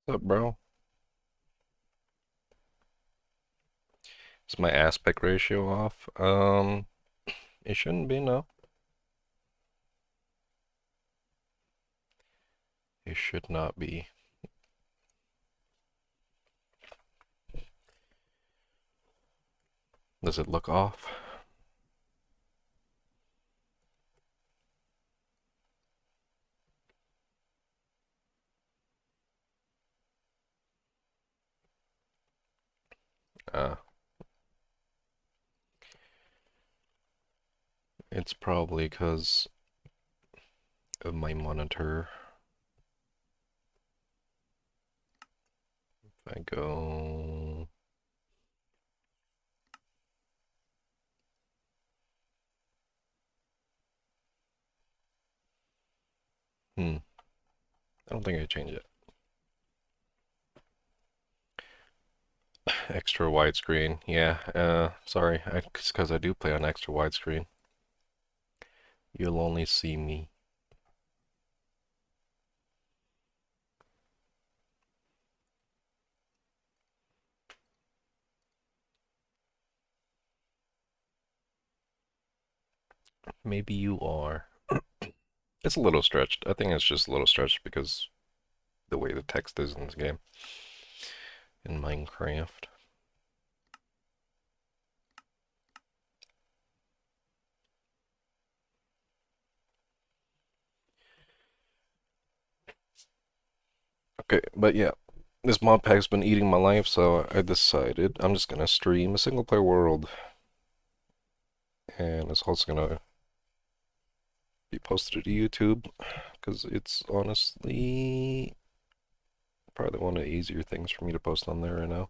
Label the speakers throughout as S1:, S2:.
S1: What's up, bro? Is my aspect ratio off? It shouldn't be, no. It should not be. Does it look off? Uh, it's probably because of my monitor. If I go... I don't think I changed it. Extra widescreen. Yeah, sorry. It's because I do play on extra widescreen. You'll only see me. Maybe you are. It's a little stretched. I think it's just a little stretched because the way the text is in this game. In Minecraft. Okay, but yeah, this mod pack's been eating my life, so I decided I'm just gonna stream a single player world, and it's also gonna be posted to YouTube because it's honestly probably one of the easier things for me to post on there right now.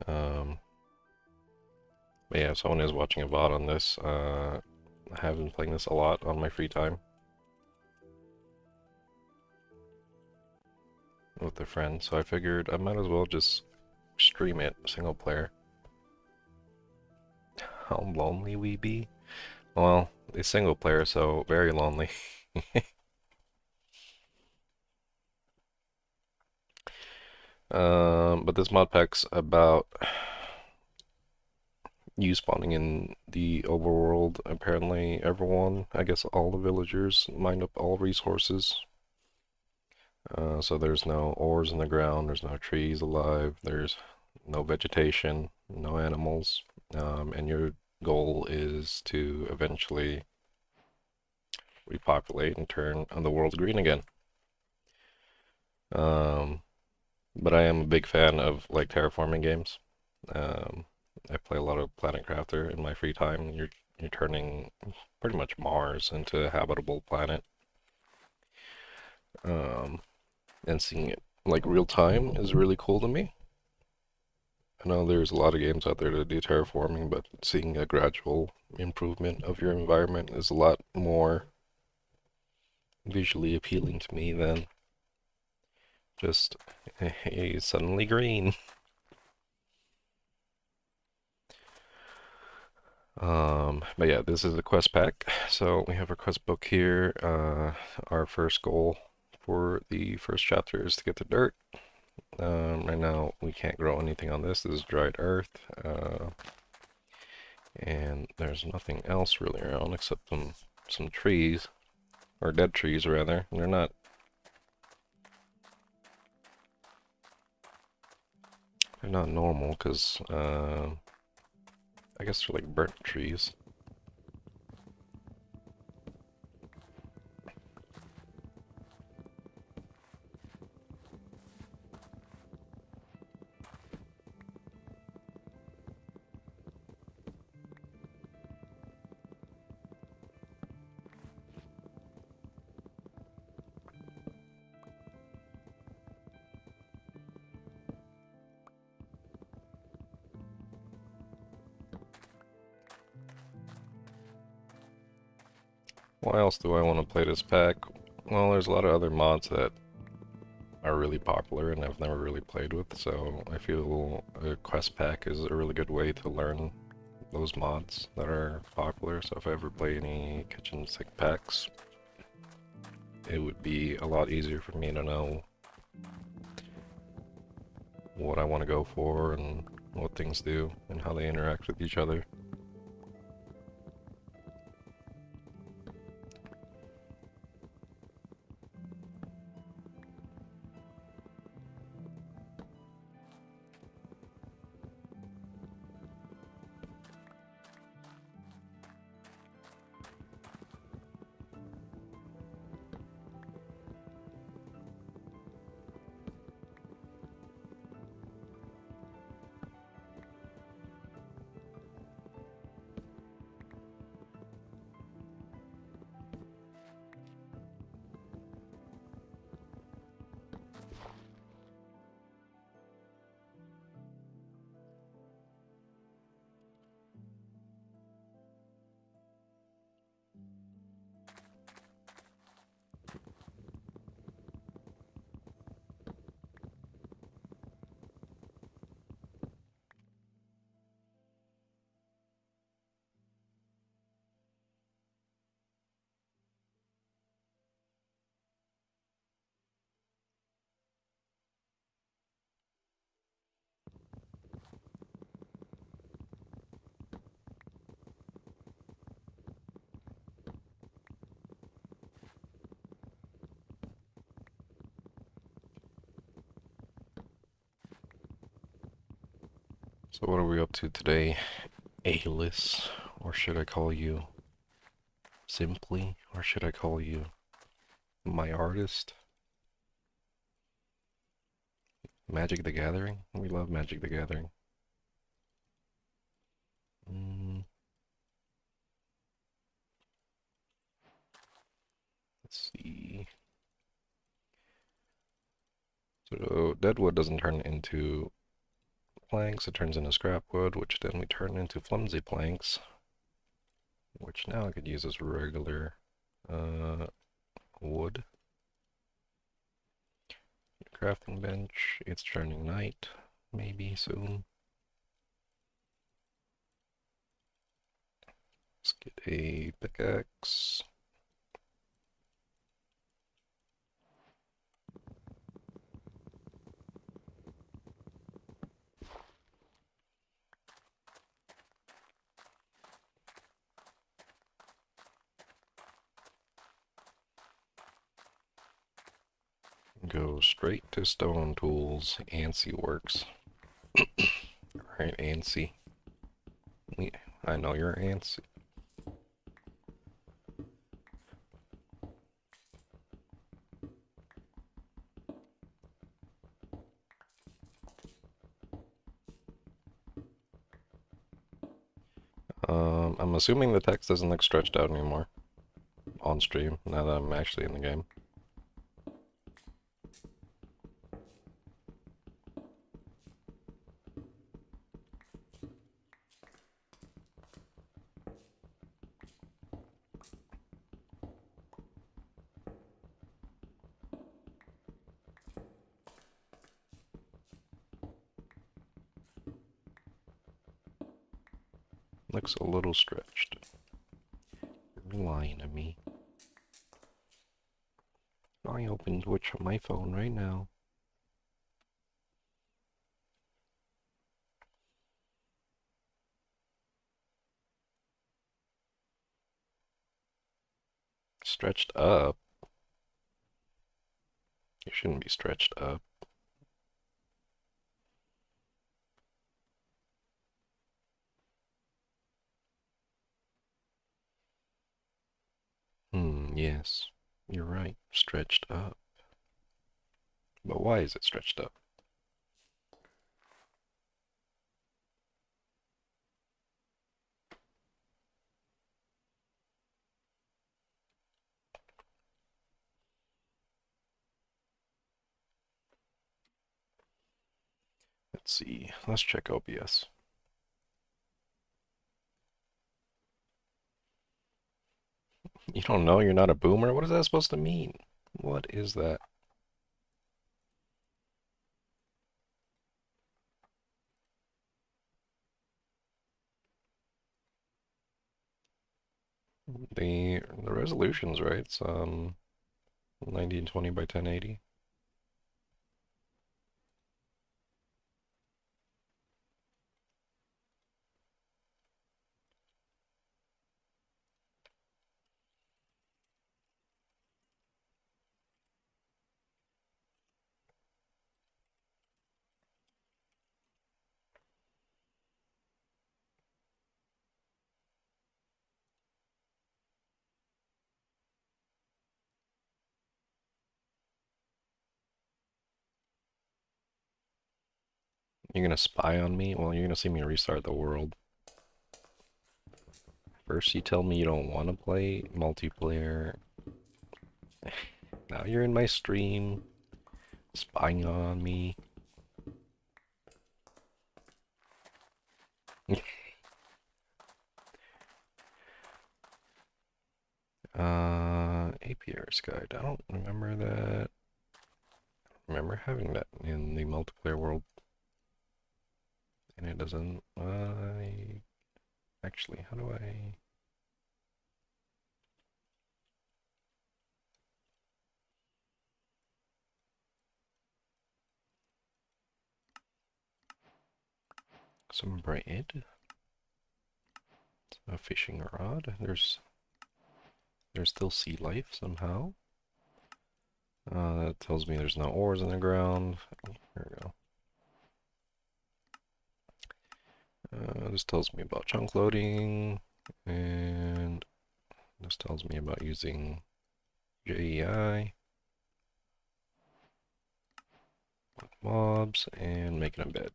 S1: Um, but yeah, if someone is watching a VOD on this, I have been playing this a lot on my free time with a friend, so I figured I might as well just stream it single player. How lonely we be? Well, it's single player, so very lonely. But this mod pack's about you spawning in the overworld. Apparently, everyone, I guess all the villagers, mine up all resources. So there's no ores in the ground, there's no trees alive, there's no vegetation, no animals, and your goal is to eventually repopulate and turn the world green again. Um, but I am a big fan of like terraforming games. Um, I play a lot of Planet Crafter in my free time. You're turning pretty much Mars into a habitable planet. Um, and seeing it like real time is really cool to me. I know there's a lot of games out there that do terraforming, but seeing a gradual improvement of your environment is a lot more visually appealing to me than just, hey, suddenly green. But yeah, this is a quest pack. So we have our quest book here. Our first goal for the first chapter is to get the dirt. Right now we can't grow anything on this. This is dried earth. And there's nothing else really around except some trees, or dead trees rather. And they're not normal because I guess they're like burnt trees. Why else do I want to play this pack? Well, there's a lot of other mods that are really popular and I've never really played with, so I feel a quest pack is a really good way to learn those mods that are popular. So if I ever play any kitchen sink packs, it would be a lot easier for me to know what I want to go for and what things do and how they interact with each other. So what are we up to today, Alice? Or should I call you Simply? Or should I call you my artist? Magic the Gathering? We love Magic the Gathering. Let's see. So deadwood doesn't turn into planks, it turns into scrap wood, which then we turn into flimsy planks, which now I could use as regular wood. Crafting bench, it's turning night, maybe soon. Let's get a pickaxe. Go straight to stone tools. ANSI works. Alright, ANSI. I know you're ANSI. I'm assuming the text doesn't look stretched out anymore on stream now that I'm actually in the game. Looks a little stretched. You're lying to me. I opened Twitch on my phone right now. Stretched up? You shouldn't be stretched up. Yes. You're right. Stretched up. But why is it stretched up? Let's see. Let's check OBS. You don't know you're not a boomer? What is that supposed to mean? What is that? The resolution's right. It's 1920 by 1080. You're gonna spy on me? Well, you're gonna see me restart the world. First you tell me you don't want to play multiplayer. Now you're in my stream, spying on me. APR's guide. I don't remember that. I remember having that in the multiplayer world. And it doesn't... Actually, how do I... Some bread? A fishing rod? There's still sea life somehow. That tells me there's no ores in the ground. There we go. This tells me about chunk loading, and this tells me about using JEI, mobs, and making a bed.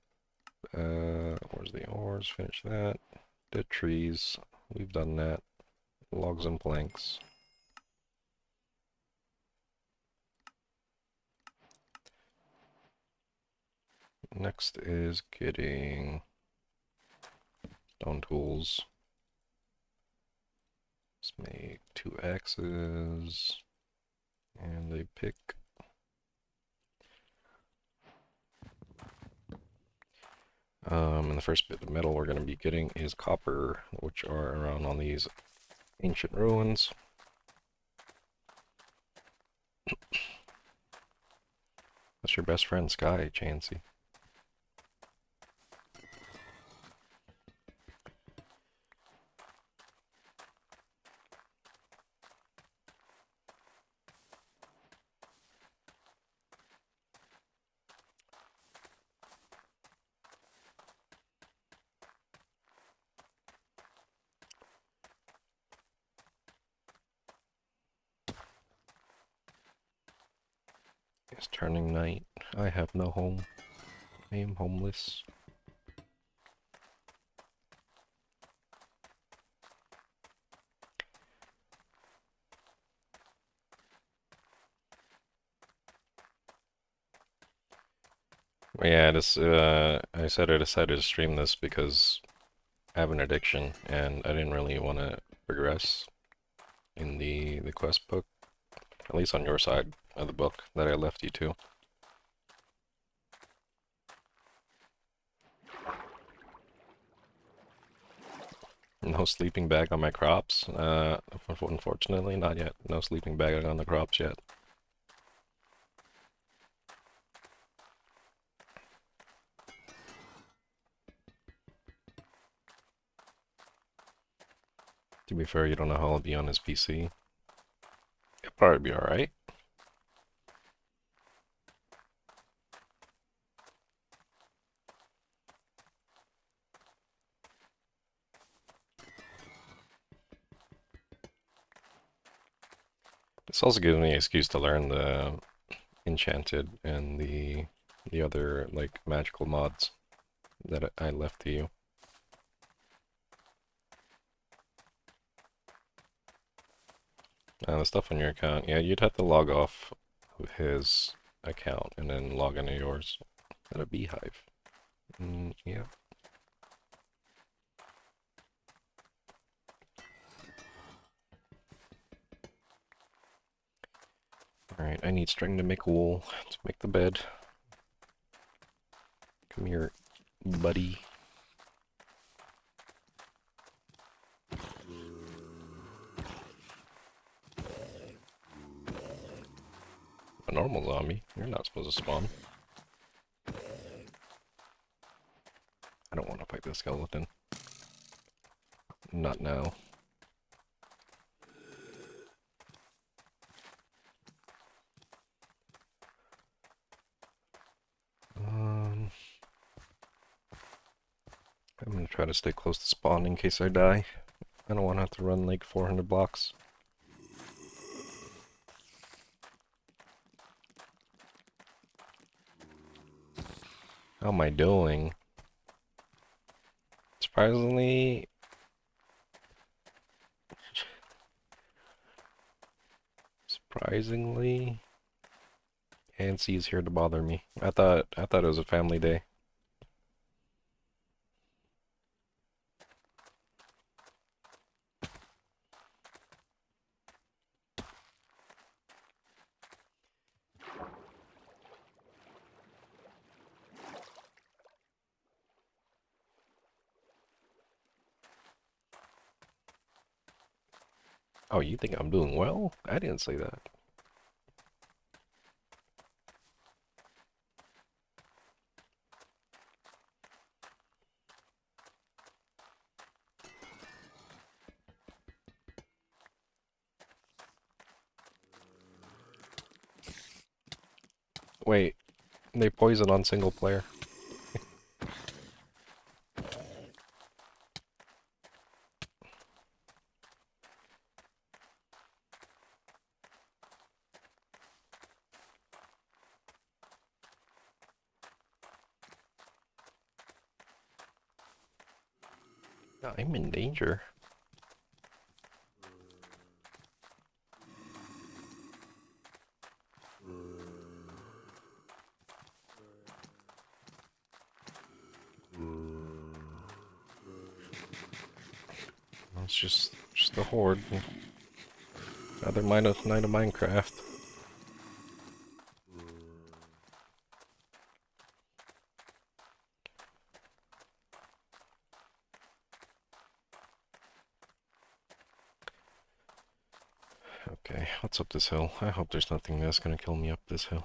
S1: Where's the ores? Finish that. Dead trees. We've done that. Logs and planks. Next is getting stone tools. Let's make 2 axes and a pick. And the first bit of metal we're going to be getting is copper, which are around on these ancient ruins. That's your best friend, Sky, Chansey. It's turning night. I have no home. I am homeless. Yeah, I said I decided to stream this because I have an addiction and I didn't really want to progress in the quest book, at least on your side of the book that I left you to. No sleeping bag on my crops. Unfortunately, not yet. No sleeping bag on the crops yet. To be fair, you don't know how I'll be on his PC. It'll probably be alright. This also gives me an excuse to learn the enchanted and the other like magical mods that I left to you. The stuff on your account, yeah, you'd have to log off of his account and then log into yours. At a beehive. Yeah. Alright, I need string to make wool, to make the bed. Come here, buddy. normal zombie. You're not supposed to spawn. I don't want to fight this skeleton. Not now. I'm gonna try to stay close to spawn in case I die. I don't want to have to run like 400 blocks. How am I doing? Surprisingly... Ansi here to bother me. I thought it was a family day. Oh, you think I'm doing well? I didn't say that. Wait, they poison on single player. I'm in danger. It's just the horde. Another night of Minecraft. Okay, what's up this hill? I hope there's nothing that's gonna kill me up this hill.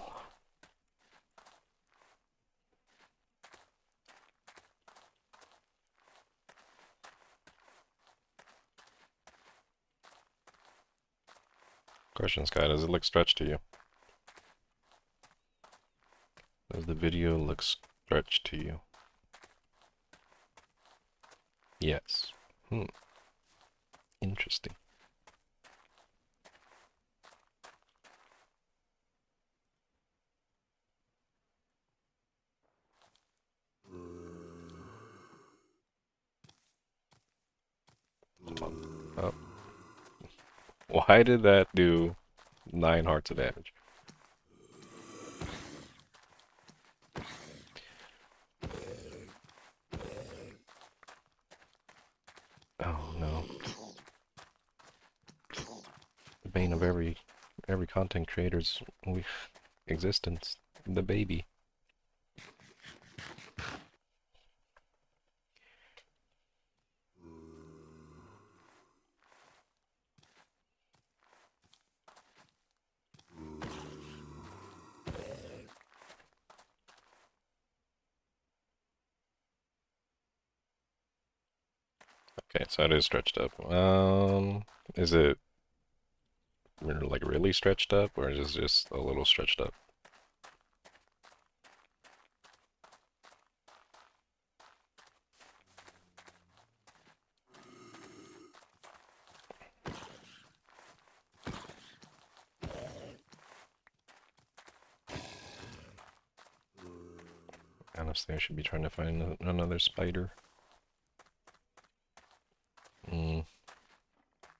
S1: Question, Sky, does it look stretched to you? Does the video look stretched to you? Yes. Interesting. Oh. Why did that do 9 hearts of damage? Oh no. The bane of every content creator's existence. The baby. Okay, so it is stretched up. Is it like really stretched up, or is it just a little stretched up? Honestly, I should be trying to find another spider.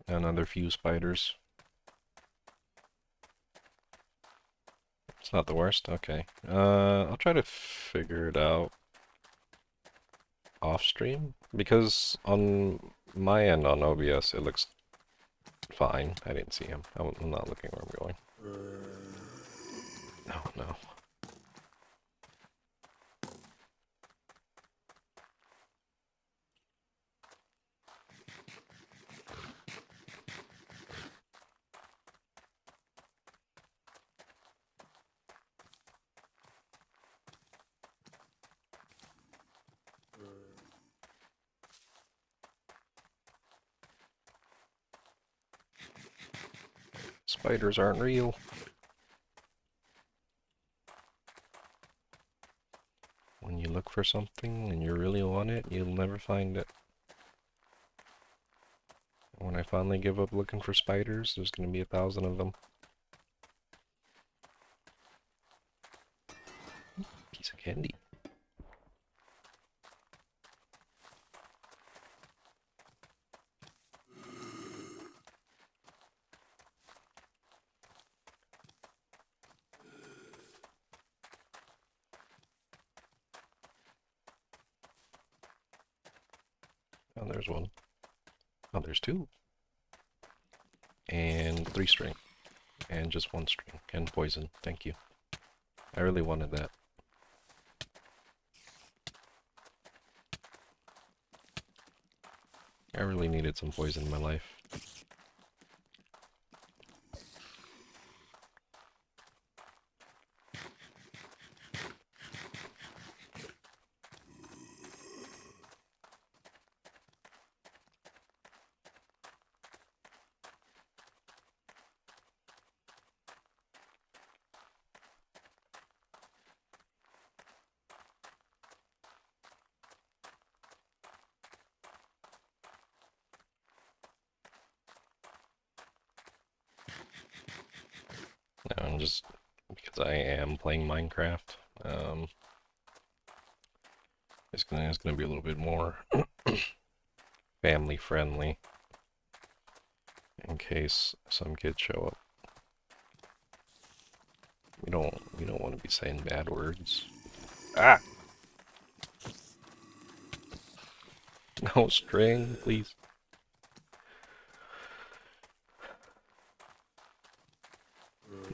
S1: Another few spiders. It's not the worst? Okay. I'll try to figure it out off stream, because on my end on OBS it looks fine. I didn't see him. I'm not looking where I'm going. Oh no. Spiders aren't real. When you look for something and you really want it, you'll never find it. When I finally give up looking for spiders, there's gonna be 1,000 of them. Piece of candy. Oh, there's one. Oh, there's two. And 3 string. And just 1 string. And poison. Thank you. I really wanted that. I really needed some poison in my life. And just because I am playing Minecraft, it's gonna be a little bit more family friendly in case some kids show up. We don't want to be saying bad words. Ah! No string, please.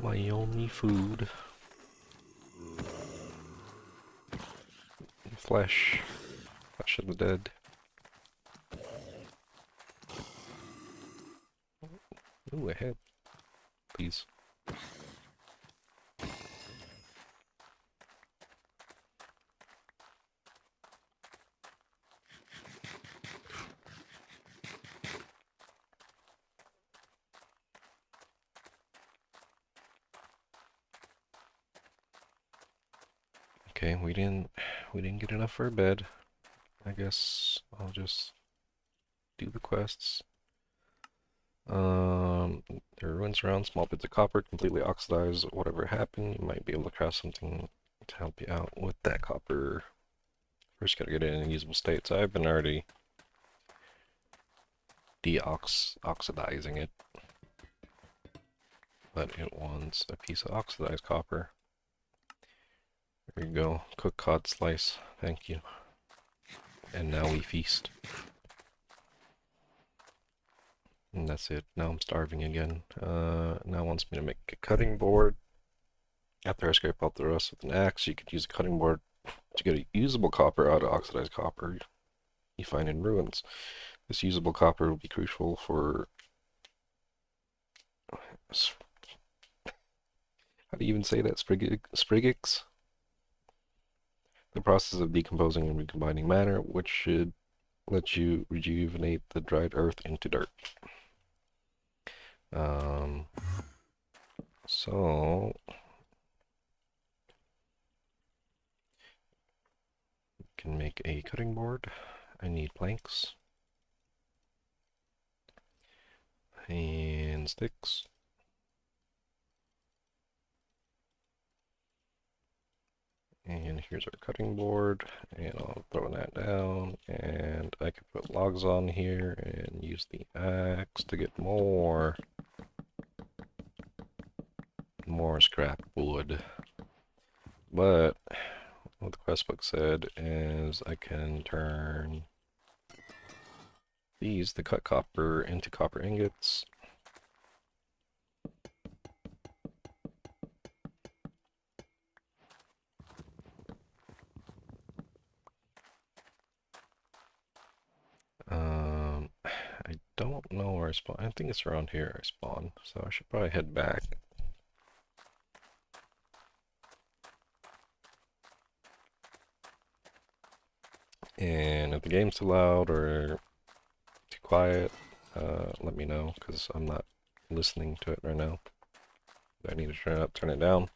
S1: My only food. Flesh. Flesh of the dead. Ooh, a head. Please. Okay, we didn't get enough for a bed. I guess I'll just do the quests. There are ruins around, small bits of copper, completely oxidized. Whatever happened, you might be able to craft something to help you out with that copper. First, gotta get it in a usable state. So I've been already oxidizing it, but it wants a piece of oxidized copper. There you go, cooked cod slice. Thank you. And now we feast. And that's it. Now I'm starving again. Now it wants me to make a cutting board. After I scrape out the rust with an axe, you could use a cutting board to get a usable copper out of oxidized copper you find in ruins. This usable copper will be crucial for... How do you even say that? Sprigix? The process of decomposing and recombining matter, which should let you rejuvenate the dried earth into dirt. So can make a cutting board. I need planks and sticks. And here's our cutting board, and I'll throw that down, and I can put logs on here and use the axe to get more scrap wood. But what the quest book said is I can turn these, the cut copper, into copper ingots. I don't know where I spawn. I think it's around here I spawn, so I should probably head back. And if the game's too loud or too quiet, let me know, because I'm not listening to it right now. Do I need to turn it up, turn it down?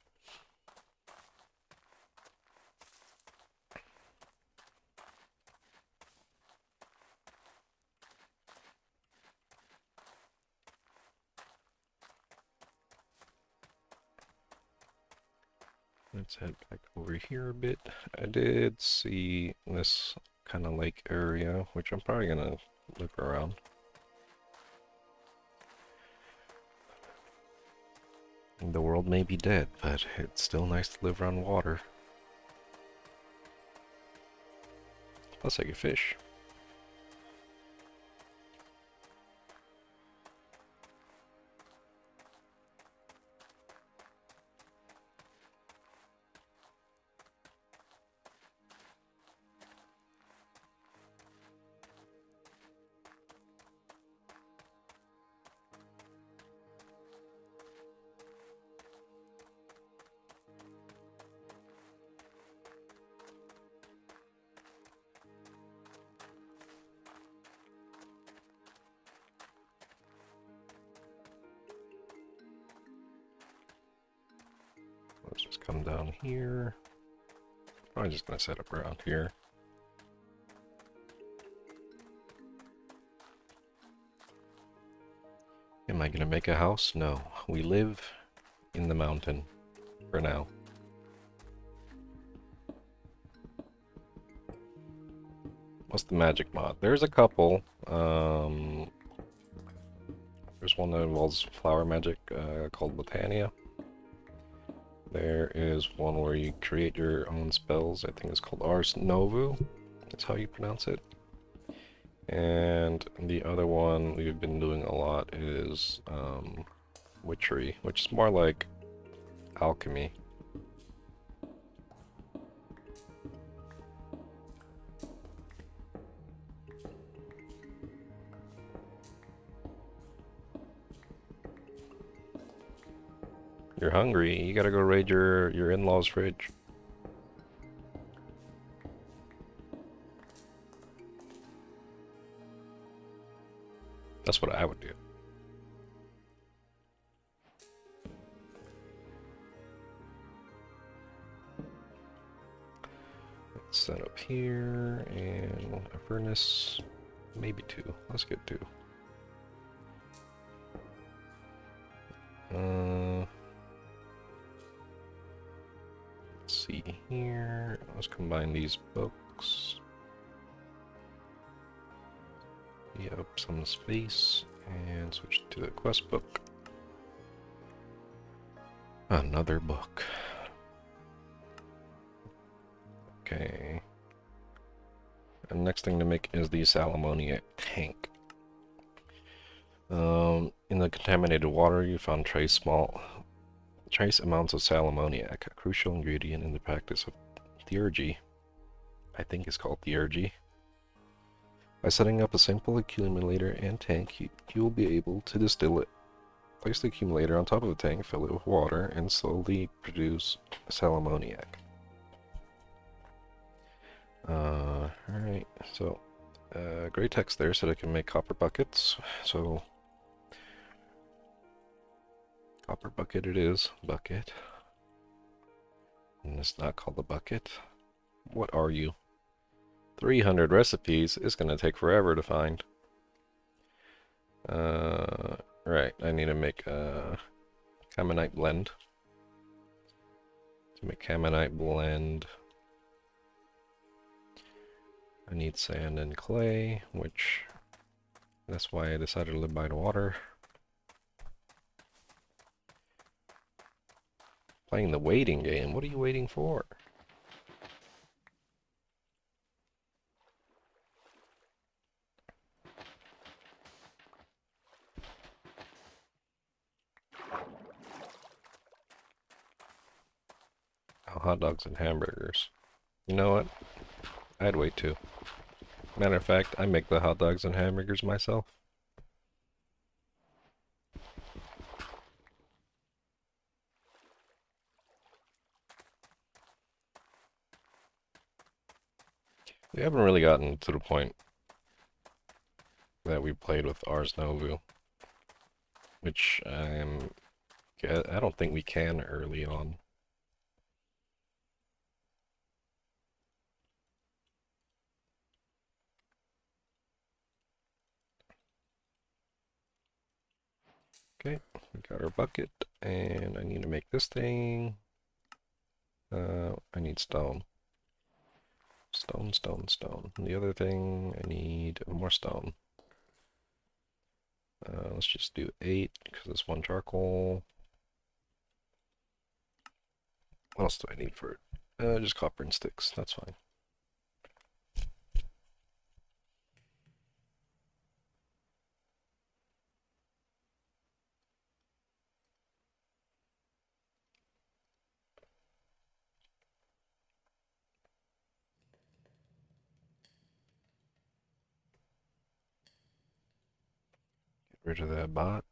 S1: Let's head back over here a bit. I did see this kind of lake area, which I'm probably gonna look around. The world may be dead, but it's still nice to live around water. Plus I can fish. Let's just come down here. I'm just gonna set up around here. Am I gonna make a house? No. We live in the mountain for now. What's the magic mod? There's a couple. There's one that involves flower magic called Botania. There is one where you create your own spells. I think it's called Ars Novu. That's how you pronounce it. And the other one we've been doing a lot is witchery, which is more like alchemy. You're hungry, you gotta go raid your in-laws' fridge. That's what I would do. Let's set up here, and a furnace, maybe 2. Let's get 2. Let's see here. Let's combine these books. Up some space and switch to the quest book. Another book. Okay. And the next thing to make is the Salomoniac tank. In the contaminated water, you found trace amounts of salomoniac, a crucial ingredient in the practice of theurgy. I think it's called theurgy. By setting up a simple accumulator and tank, you will be able to distill it. Place the accumulator on top of the tank, fill it with water, and slowly produce salomoniac. Alright, so great text there said I can make copper buckets, so copper bucket it is. Bucket. And it's not called a bucket. What are you? 300 recipes is going to take forever to find. Right, I need to make a Caminite blend. To make Caminite blend, I need sand and clay, which that's why I decided to live by the water. Playing the waiting game. What are you waiting for? Oh, hot dogs and hamburgers. You know what? I'd wait too. Matter of fact, I make the hot dogs and hamburgers myself. We haven't really gotten to the point that we played with Ars Novu, which I'm I don't think we can early on. Okay, we got our bucket, and I need to make this thing. I need stone. Stone, stone, stone. And the other thing, I need more stone. Let's just do 8, because it's 1 charcoal. What else do I need for it? Just copper and sticks, that's fine. Get rid of that bot.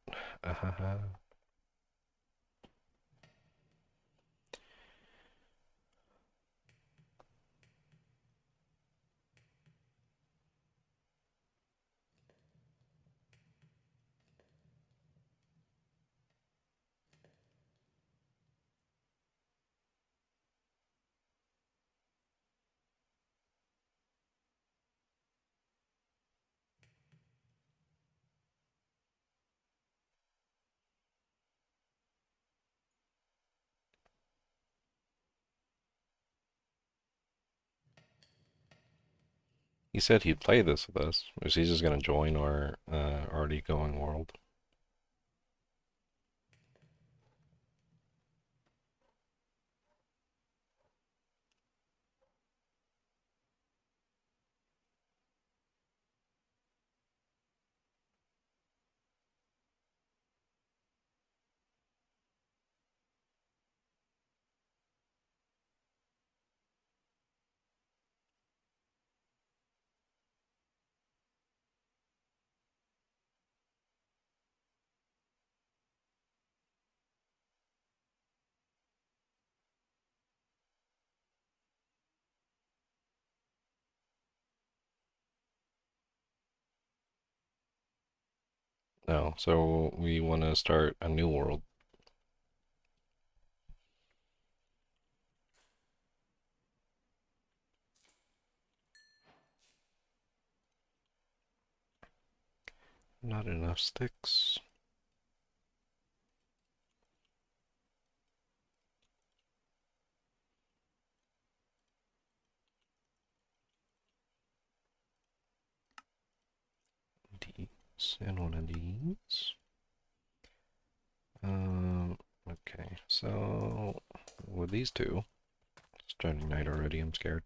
S1: He said he'd play this with us. Is he just gonna join our already going world? No, so we want to start a new world. Not enough sticks. These and one of these. Okay, so with these two, it's starting night already, I'm scared.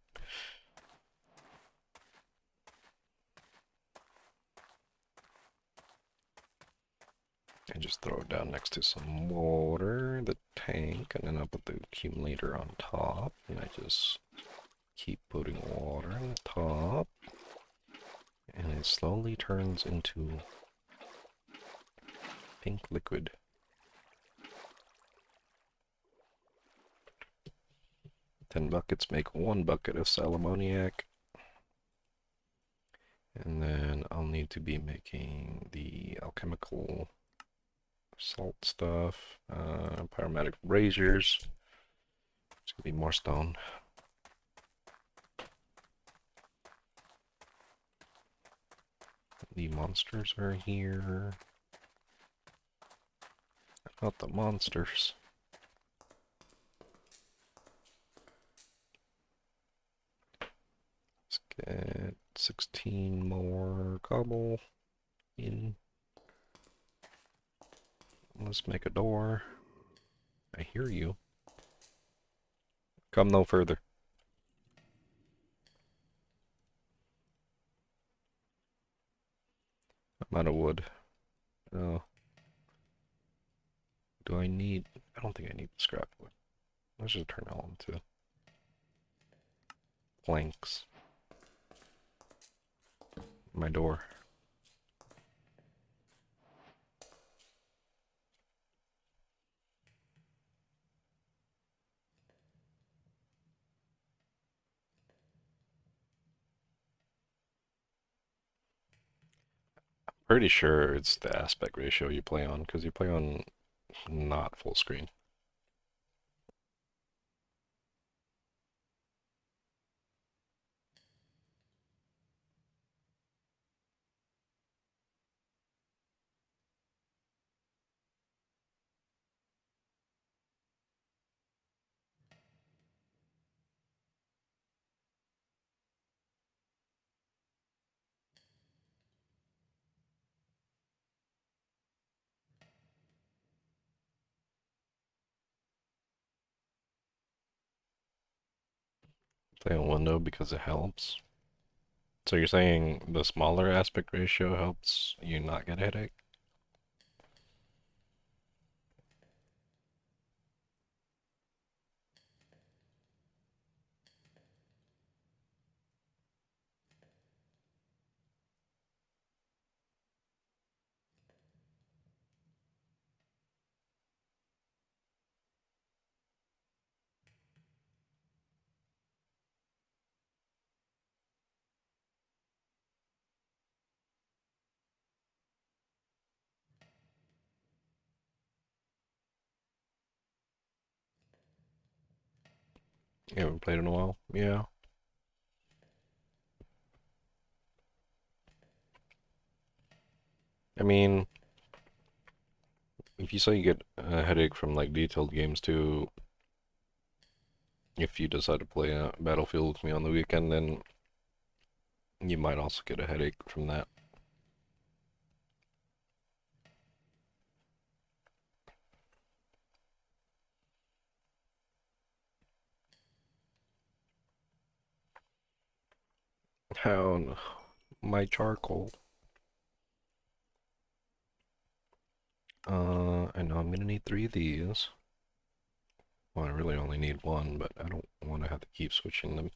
S1: I just throw it down next to some water, the tank, and then I'll put the accumulator on top, and I just keep putting water on the top, and it slowly turns into pink liquid. 10 buckets make 1 bucket of sal ammoniac. And then I'll need to be making the alchemical salt stuff, pyromatic braziers. It's gonna be more stone. The monsters are here. Not the monsters. Let's get 16 more cobble in. Let's make a door. I hear you. Come no further. I'm out of wood. Oh. Do I need... I don't think I need the scrap wood. Let's just turn it all into planks. My door. Pretty sure it's the aspect ratio you play on, because you play on not full screen. Play on window because it helps. So you're saying the smaller aspect ratio helps you not get a headache? You haven't played in a while? Yeah. I mean, if you say you get a headache from like detailed games too, if you decide to play a Battlefield with me on the weekend, then you might also get a headache from that. How my charcoal. I know I'm gonna need 3 of these. Well, I really only need 1, but I don't want to have to keep switching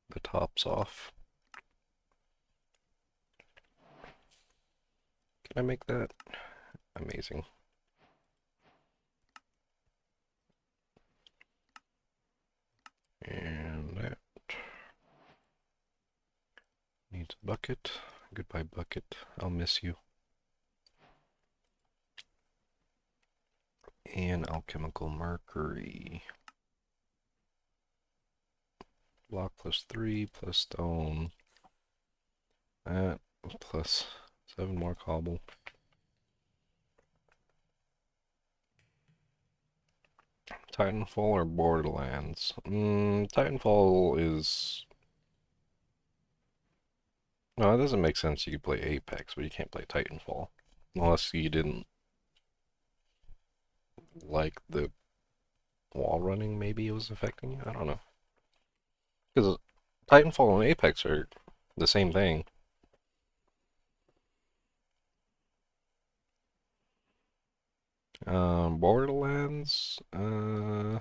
S1: the tops off. Can I make that? Amazing. And that needs a bucket. Goodbye, bucket. I'll miss you. And alchemical mercury. Block plus 3 plus stone. That plus 7 more cobble. Titanfall or Borderlands? Titanfall is... No, it doesn't make sense you could play Apex, but you can't play Titanfall. Unless you didn't like the wall running, maybe it was affecting you? I don't know. Because Titanfall and Apex are the same thing. Borderlands, I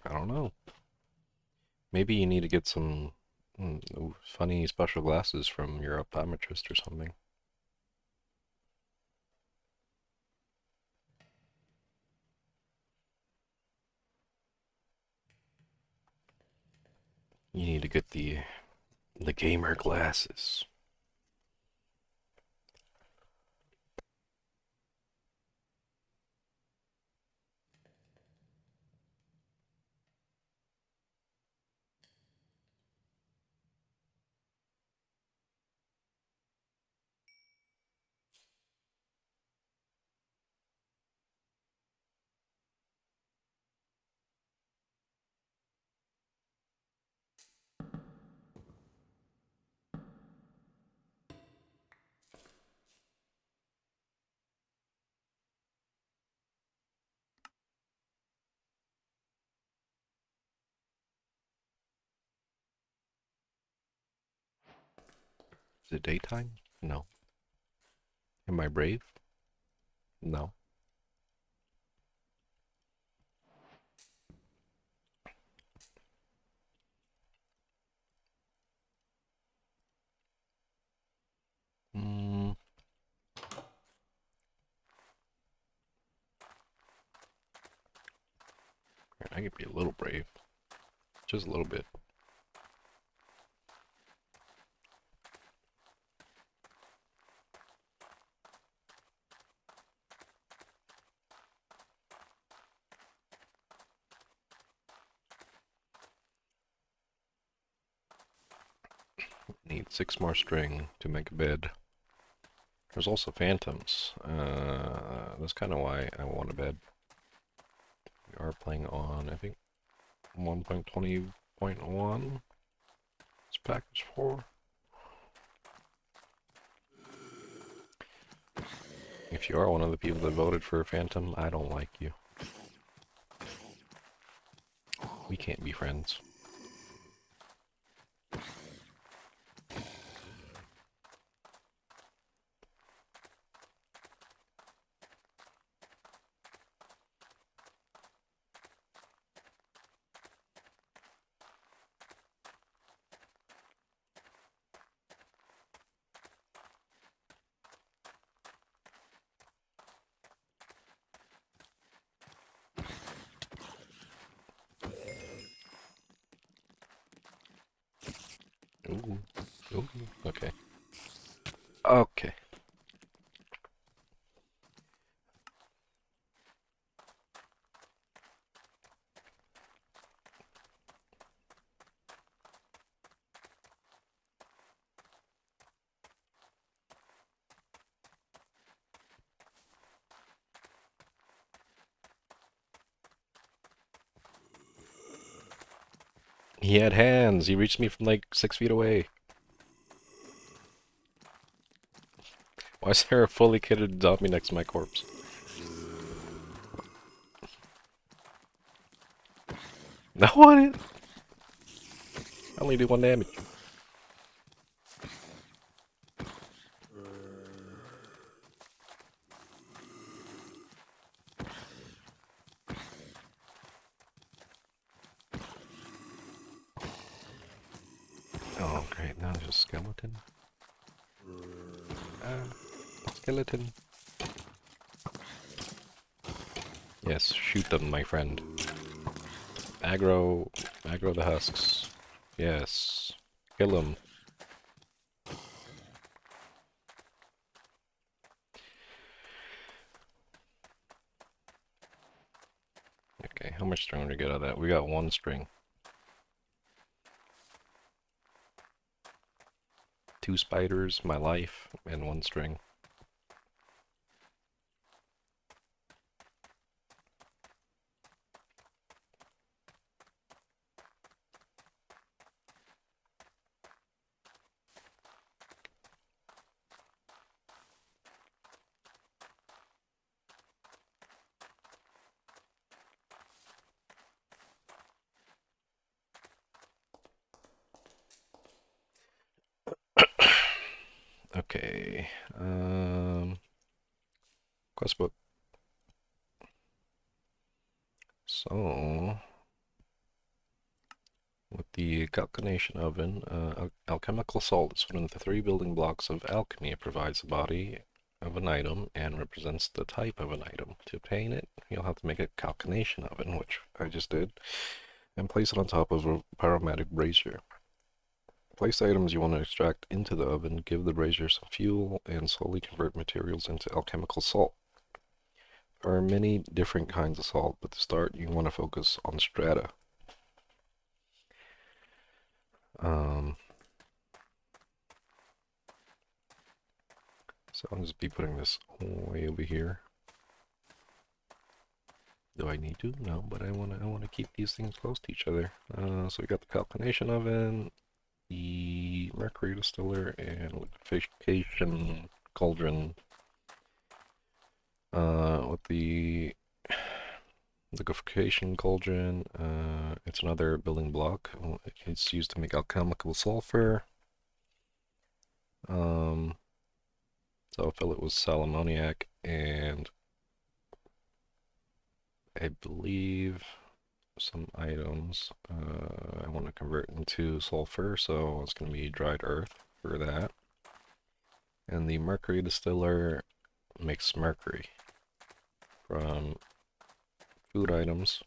S1: don't know. Maybe you need to get some funny special glasses from your optometrist or something. You need to get the gamer glasses. Is it daytime? No. Am I brave? No. Mm, I could be a little brave. Just a little bit. Need 6 more string to make a bed. There's also phantoms. That's kind of why I want a bed. We are playing on, I think, 1.20.1. It's package 4. If you are one of the people that voted for a phantom, I don't like you. We can't be friends. Ooh. Ooh. Okay. Okay. He had hands. He reached me from like 6 feet away. Why is there a fully kitted zombie next to my corpse? No one. I only do 1 damage. Oh great, now there's a skeleton. Skeleton. Yes, shoot them, my friend. Aggro the husks. Yes. Kill them. Okay, how much string did we get out of that? We got 1 string. 2 spiders, my life, and 1 string. Okay, quest book. So, with the calcination oven, alchemical salt is one of the 3 building blocks of alchemy. It provides the body of an item and represents the type of an item. To obtain it, you'll have to make a calcination oven, which I just did, and place it on top of a pyromatic brazier. Place items you want to extract into the oven, give the brazier some fuel, and slowly convert materials into alchemical salt. There are many different kinds of salt, but to start you want to focus on strata. So I'll just be putting this way over here. Do I need to? No, but I wanna keep these things close to each other. So we got the calcination oven, the mercury distiller, and liquefaction cauldron. With the liquefaction cauldron, it's another building block. It's used to make alchemical sulfur. So I'll fill it with sal ammoniac, and I believe some items I want to convert into sulfur, so it's going to be dried earth for that. And the mercury distiller makes mercury from food items,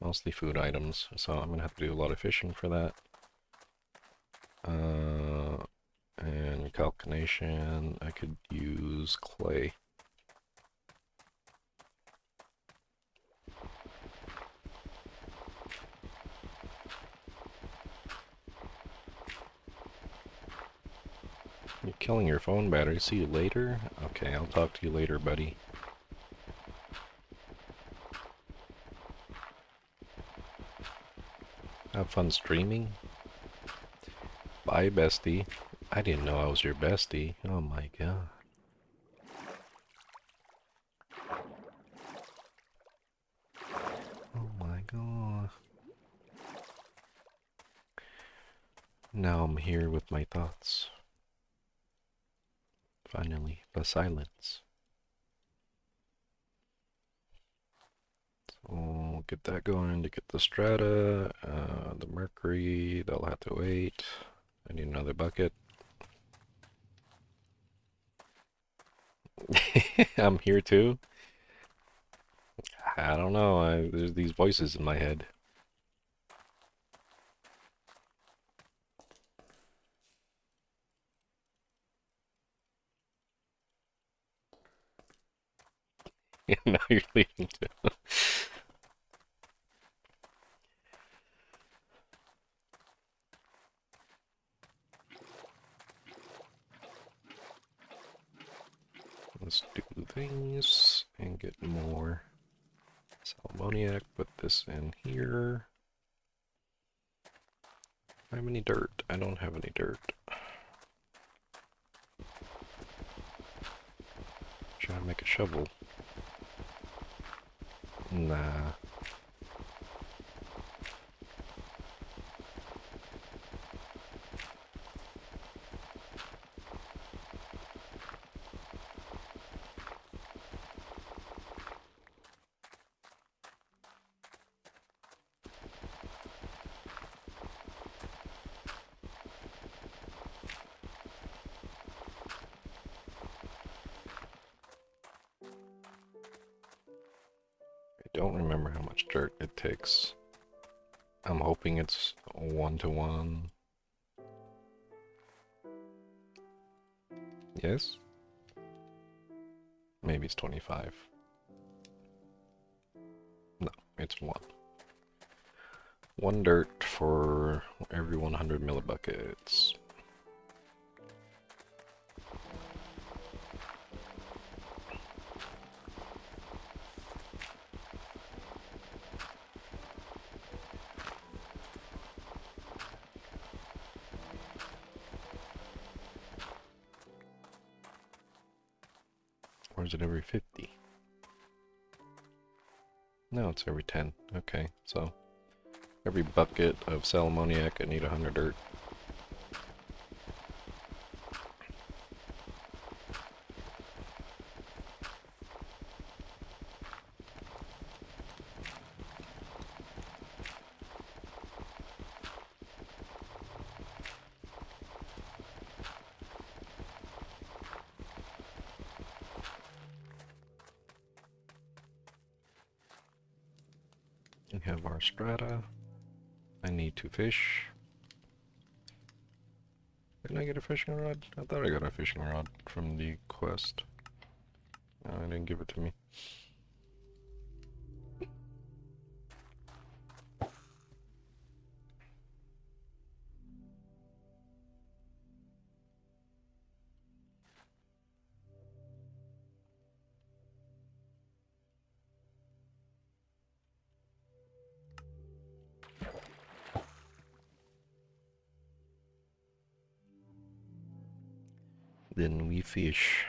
S1: mostly food items, so I'm going to have to do a lot of fishing for that. And calcination, I could use clay. You're killing your phone battery. See you later? Okay, I'll talk to you later, buddy. Have fun streaming. Bye, bestie. I didn't know I was your bestie. Oh my god. Oh my god. Now I'm here with my thoughts. Finally, the silence. So get that going to get the strata, the mercury, they'll have to wait. I need another bucket. I'm here too. I don't know, there's these voices in my head. Now you're leaving too. Let's do things and get more salmoniac. Put this in here. I have any dirt? I don't have any dirt. Try to make a shovel. Nah. I don't remember how much dirt it takes. I'm hoping it's 1-to-1. Yes? Maybe it's 25. No, it's 1. 1 dirt for every 100 millibuckets. Or is it every 50? No, it's every 10. Okay, so every bucket of salmoniac I need 100 dirt. We have our strata. I need 2 fish. Didn't I get a fishing rod? I thought I got a fishing rod from the quest. No, I didn't give it to me. Then we fish.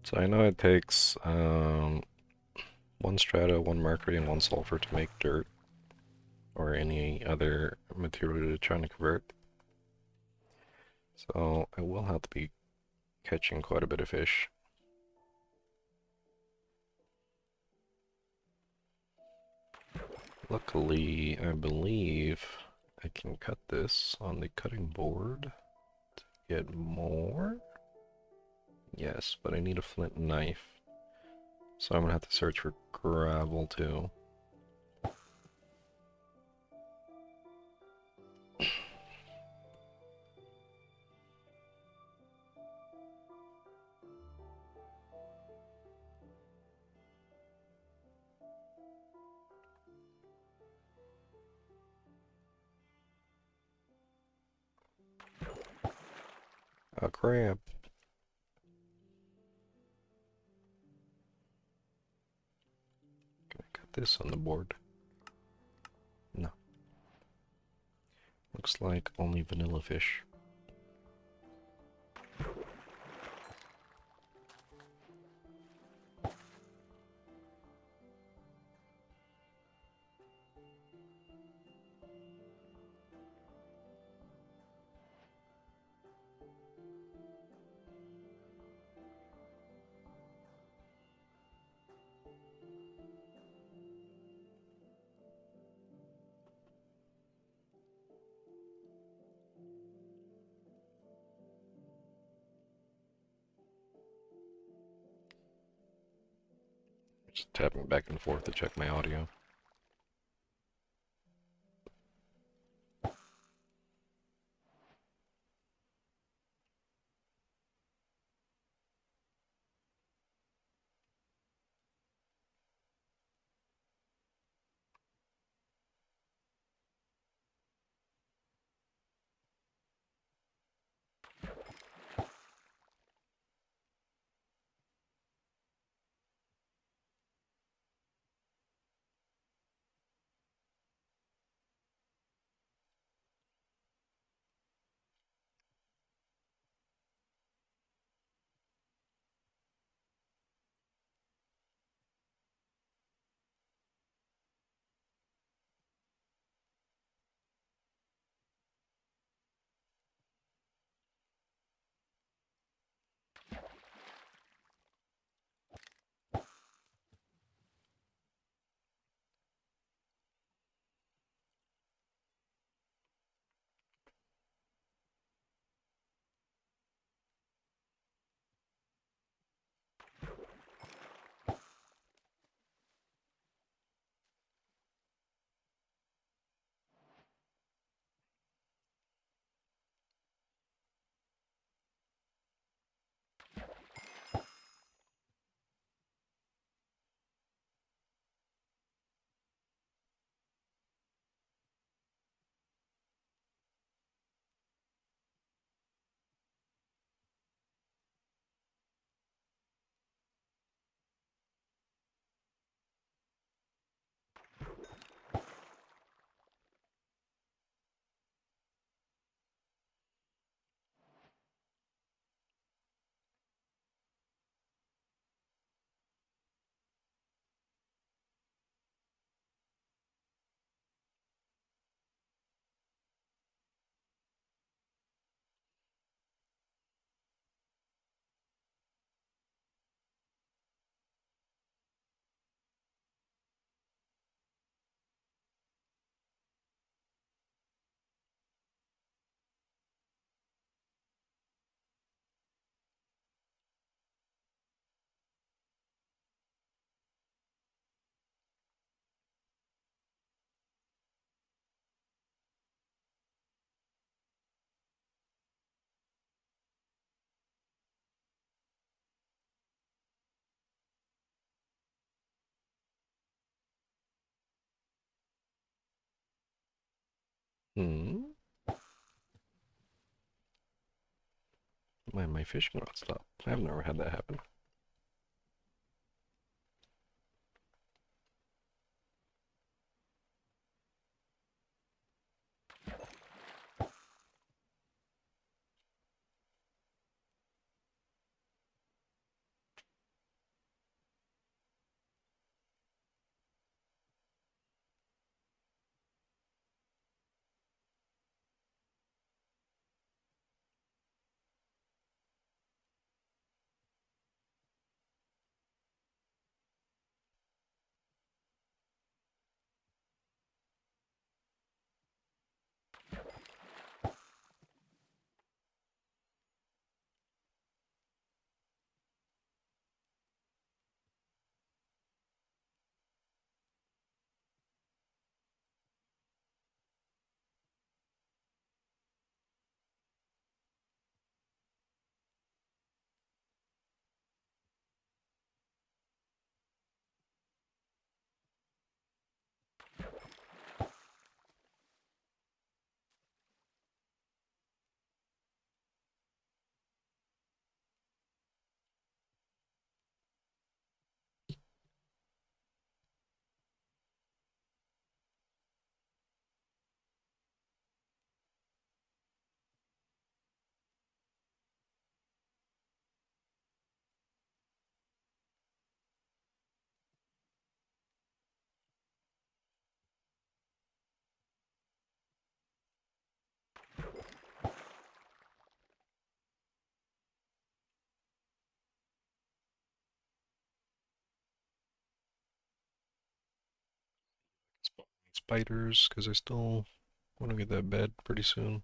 S1: So I know it takes 1 strata, 1 mercury, and 1 sulfur to make dirt. Or any other material you're trying to convert. So I will have to be catching quite a bit of fish. Luckily, I believe I can cut this on the cutting board to get more. Yes, but I need a flint knife. So I'm gonna have to search for gravel too. A crab. Can I cut this on the board? No. Looks like only vanilla fish. Just tapping back and forth to check my audio. Hmm? Why my fish not stop? I've never had that happen. spiders, because I still want to get that bed pretty soon.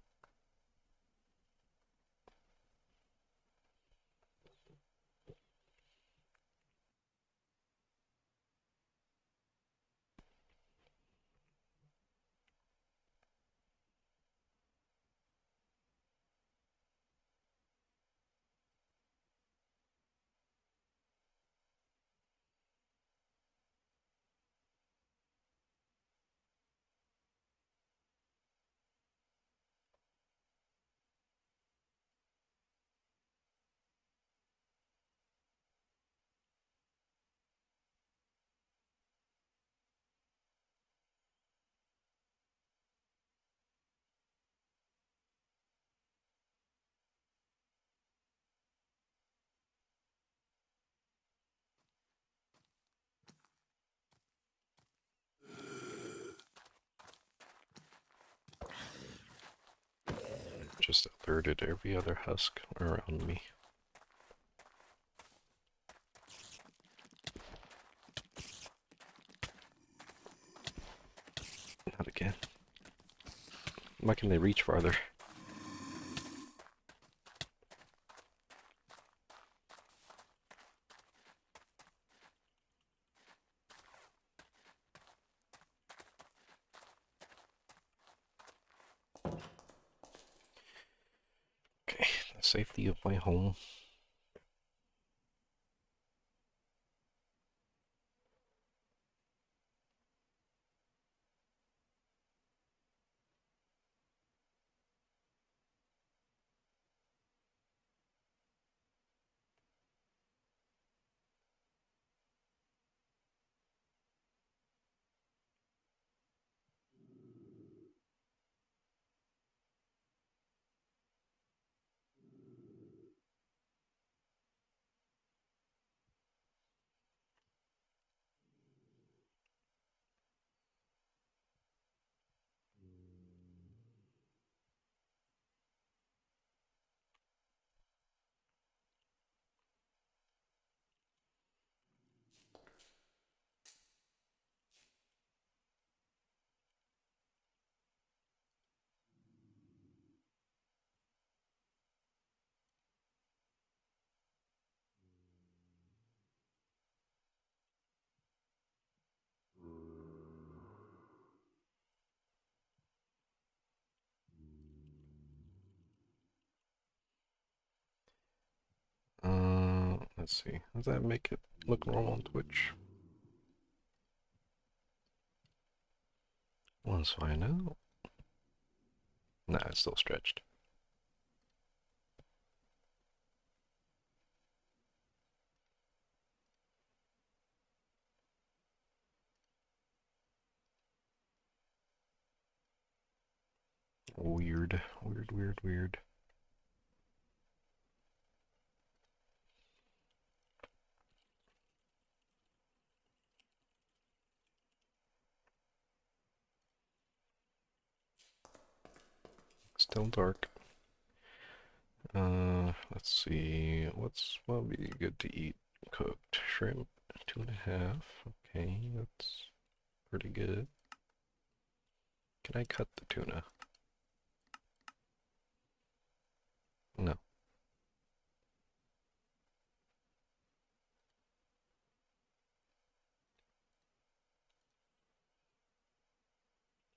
S1: Just alerted every other husk around me. Not again. Why can they reach farther? Okay, the safety of my home. Let's see. Does that make it look normal on Twitch? Let's find out. Nah, it's still stretched. Weird, weird, weird, weird. Still dark. Let's see. What would be good to eat? Cooked shrimp, 2.5. Okay, that's pretty good. Can I cut the tuna? No.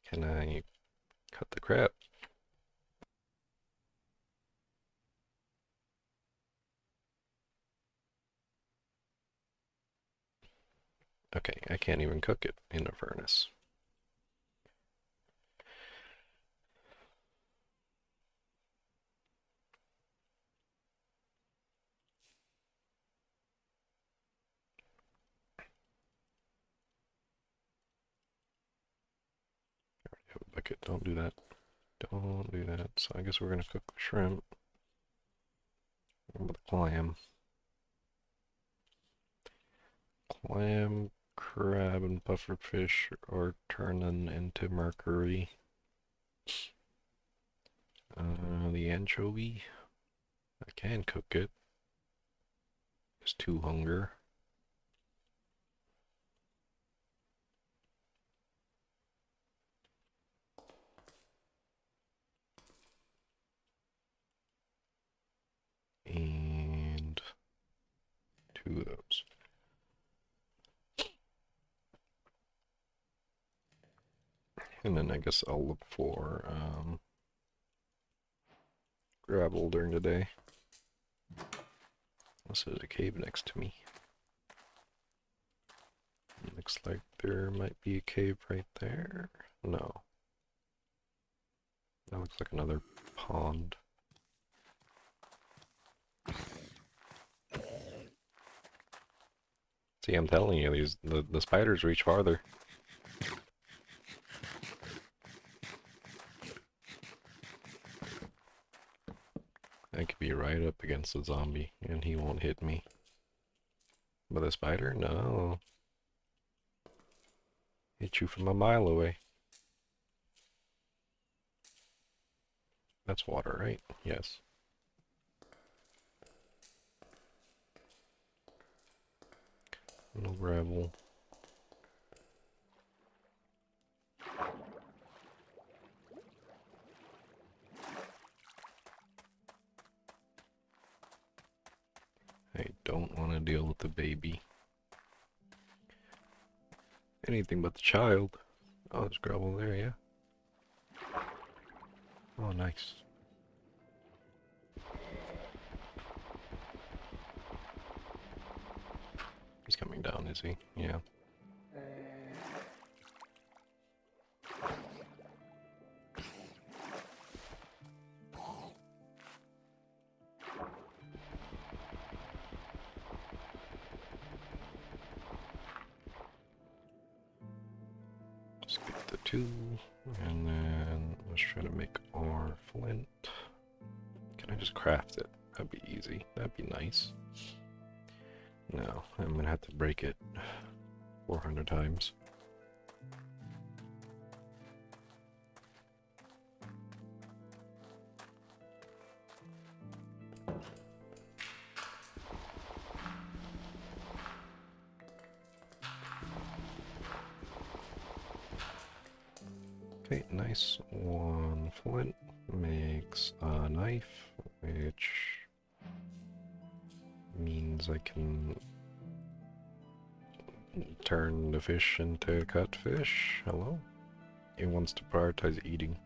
S1: Can I cut the crab? Okay, I can't even cook it in a furnace. Bucket, don't do that. Don't do that. So I guess we're gonna cook the shrimp with the clam. Clam, crab, and pufferfish are turning into mercury. The anchovy, I can cook it. It's too hunger. And then I guess I'll look for gravel during the day. Unless there's a cave next to me. Looks like there might be a cave right there. No. That looks like another pond. See, I'm telling you, the spiders reach farther. I could be right up against a zombie, and he won't hit me. But a spider? No. Hit you from a mile away. That's water, right? Yes. No gravel. I don't want to deal with the baby. Anything but the child. Oh, there's gravel there, yeah. Oh, nice. He's coming down, is he? Yeah. Let's get the two, and then let's try to make our flint. Can I just craft it? That'd be easy. That'd be nice. No, I'm gonna have to break it 400 times. Okay, nice. One flint makes a knife, which means I can turn the fish into cut fish. Hello? It wants to prioritize eating,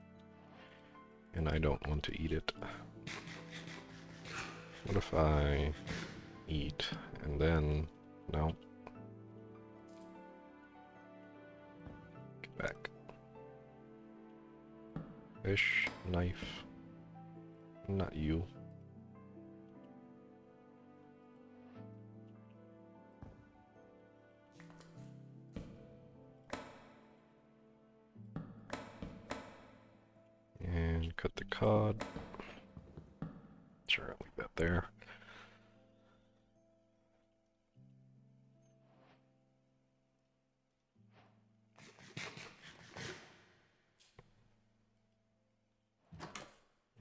S1: and I don't want to eat it. What if I eat and then... no. Get back. Fish, knife. Not you. And cut the cod. Sure, I'll leave that there.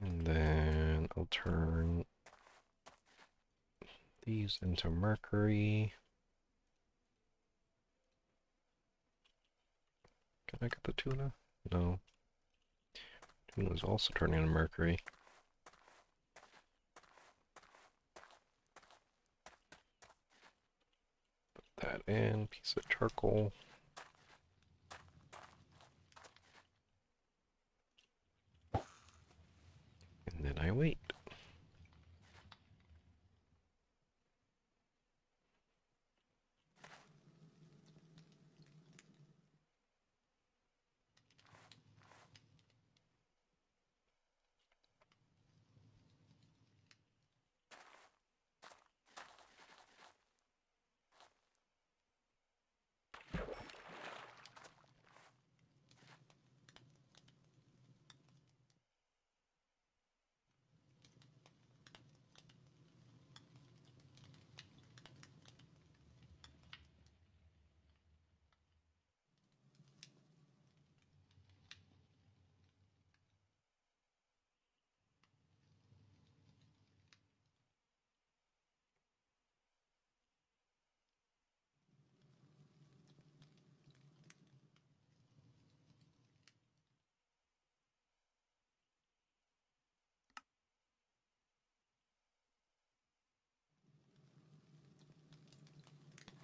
S1: And then I'll turn these into mercury. Can I get the tuna? No. Tuna is also turning into mercury. Put that in, piece of charcoal. And then I wait.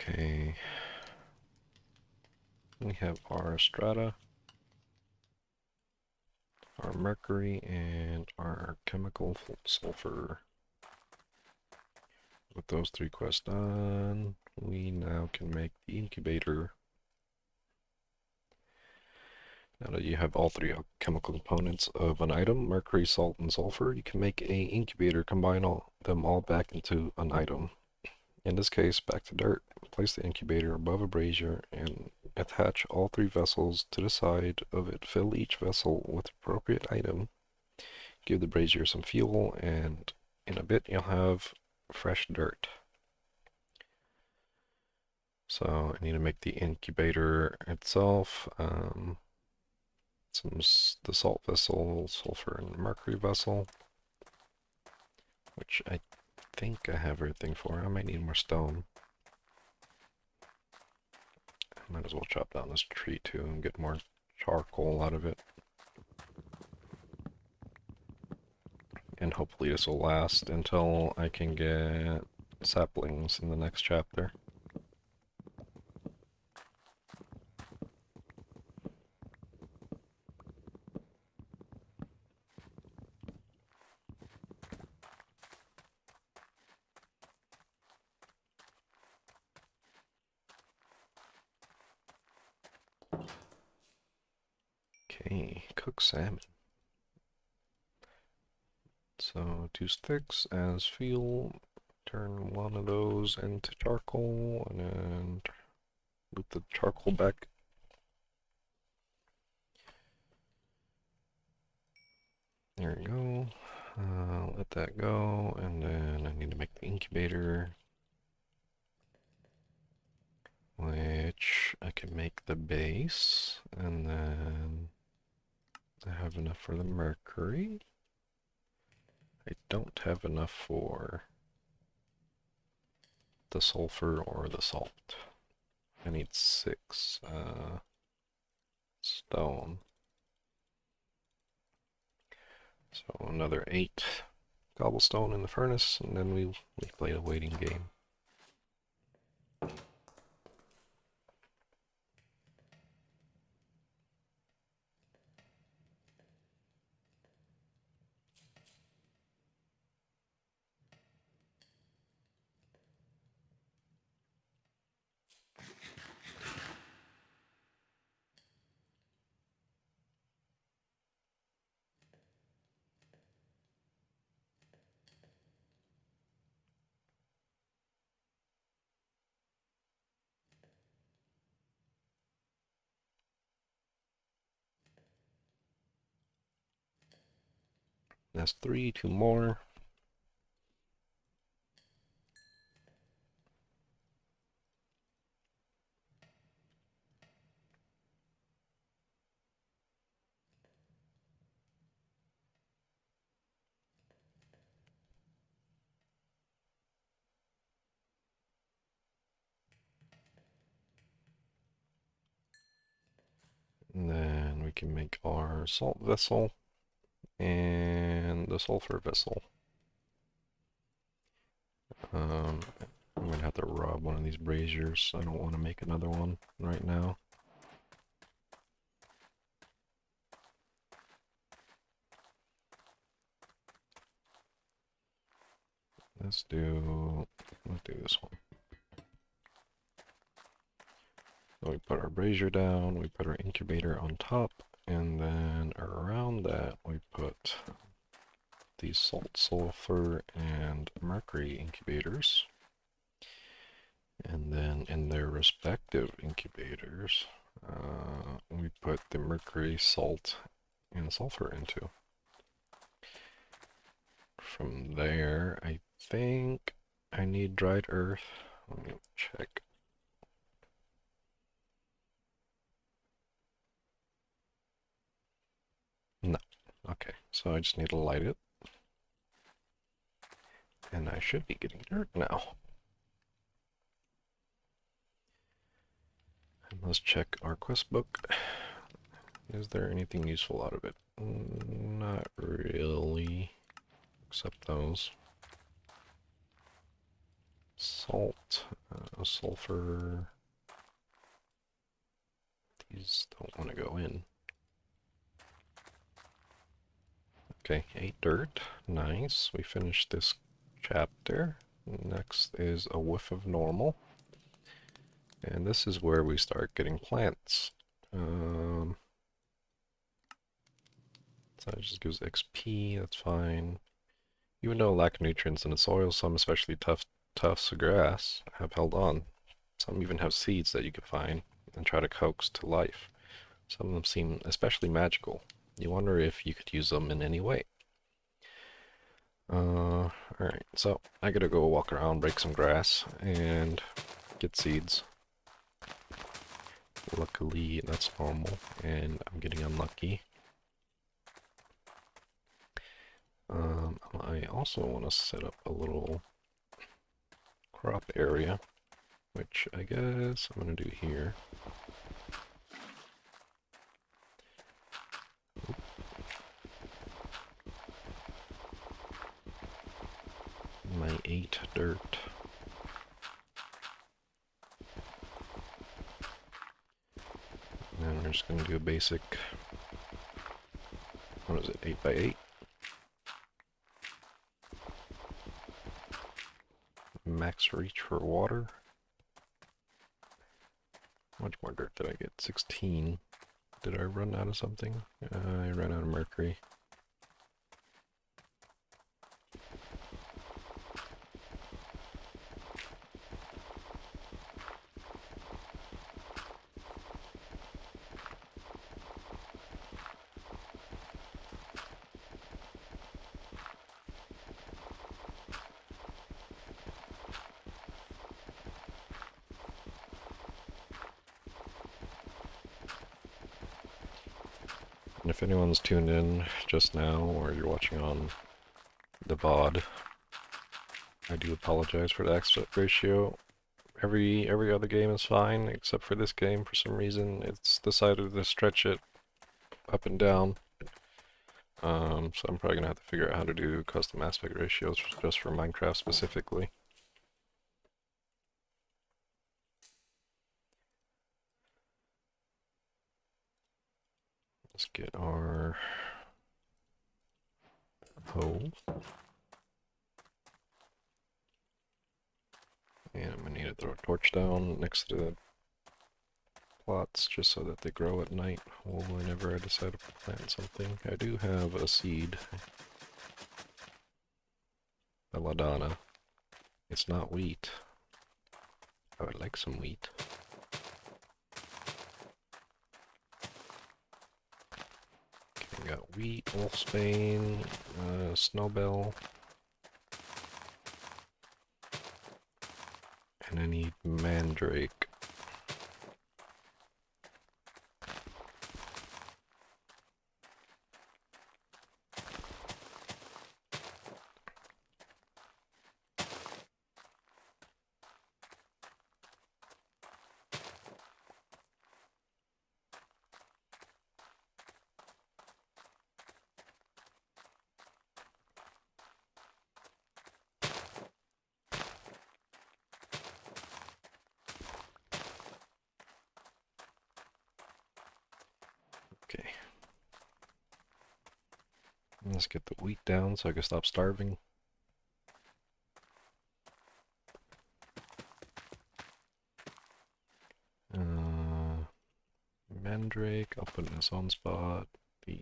S1: Okay. We have our strata. our mercury and our chemical sulfur. With those 3 quests done, we now can make the incubator. Now that you have all 3 chemical components of an item, mercury, salt, and sulfur, you can make a incubator, combine them all back into an item. In this case, back to dirt. Place the incubator above a brazier and attach all 3 vessels to the side of it. Fill each vessel with appropriate item. Give the brazier some fuel, and in a bit you'll have fresh dirt. So I need to make the incubator itself. The salt vessel, sulfur, and mercury vessel, which I think I have everything for. I might need more stone. I might as well chop down this tree too and get more charcoal out of it. And hopefully this will last until I can get saplings in the next chapter. Okay, cook salmon. So 2 sticks as fuel, turn one of those into charcoal, and then loop the charcoal back. There we go. Let that go, and then I need to make the incubator, which I can make the base, and then I have enough for the mercury. I don't have enough for the sulfur or the salt. I need 6 stone. So another 8 cobblestone in the furnace, and then we play a waiting game. That's 3, 2 more. And then we can make our salt vessel and the sulfur vessel. I'm gonna have to rob one of these braziers. I don't want to make another one right now. Let's do this one. So we put our brazier down, we put our incubator on top, and then around that we put these salt, sulfur, and mercury incubators. And then in their respective incubators, we put the mercury, salt, and sulfur into. From there, I think I need dried earth. Let me check. No. Okay, so I just need to light it. And I should be getting dirt now. And let's check our quest book. Is there anything useful out of it? Not really. Except those. Salt, sulfur. These don't want to go in. Okay, 8 dirt. Nice. We finished this chapter. Next is a whiff of normal. And this is where we start getting plants. So that just gives XP, that's fine. Even though lack of nutrients in the soil, some, especially tufts of grass, have held on. Some even have seeds that you can find and try to coax to life. Some of them seem especially magical. You wonder if you could use them in any way. Alright, so I gotta go walk around, break some grass, and get seeds. Luckily, that's normal, and I'm getting unlucky. I also want to set up a little crop area, which I guess I'm going to do here. My 8 dirt. And we're just going to do a basic, what is it, 8 by 8? Max reach for water. How much more dirt did I get? 16. Did I run out of something? I ran out of mercury. And if anyone's tuned in just now, or you're watching on the VOD, I do apologize for the aspect ratio. Every other game is fine, except for this game. For some reason, it's decided to stretch it up and down. So I'm probably gonna have to figure out how to do custom aspect ratios just for Minecraft specifically. Let's get our hoe. And I'm gonna need to throw a torch down next to the plots just so that they grow at night whenever I decide to plant something. I do have a seed. Belladonna. It's not wheat. I would like some wheat. Okay, we got wheat, wolfsbane, snowbell. And I need mandrake. Okay. Let's get the wheat down so I can stop starving. Mandrake, I'll put in its own spot. The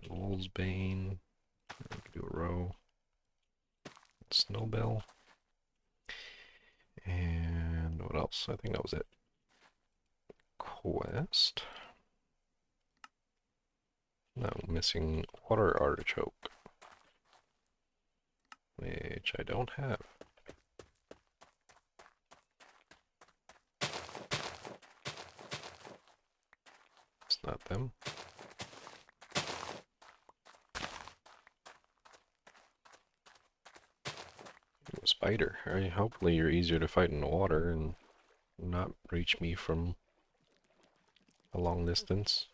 S1: wolfsbane, I can do a row. Snowbell. And what else? I think that was it. Quest. No, missing water artichoke, which I don't have. It's not them. Spider. Hopefully you're easier to fight in the water and not reach me from a long distance.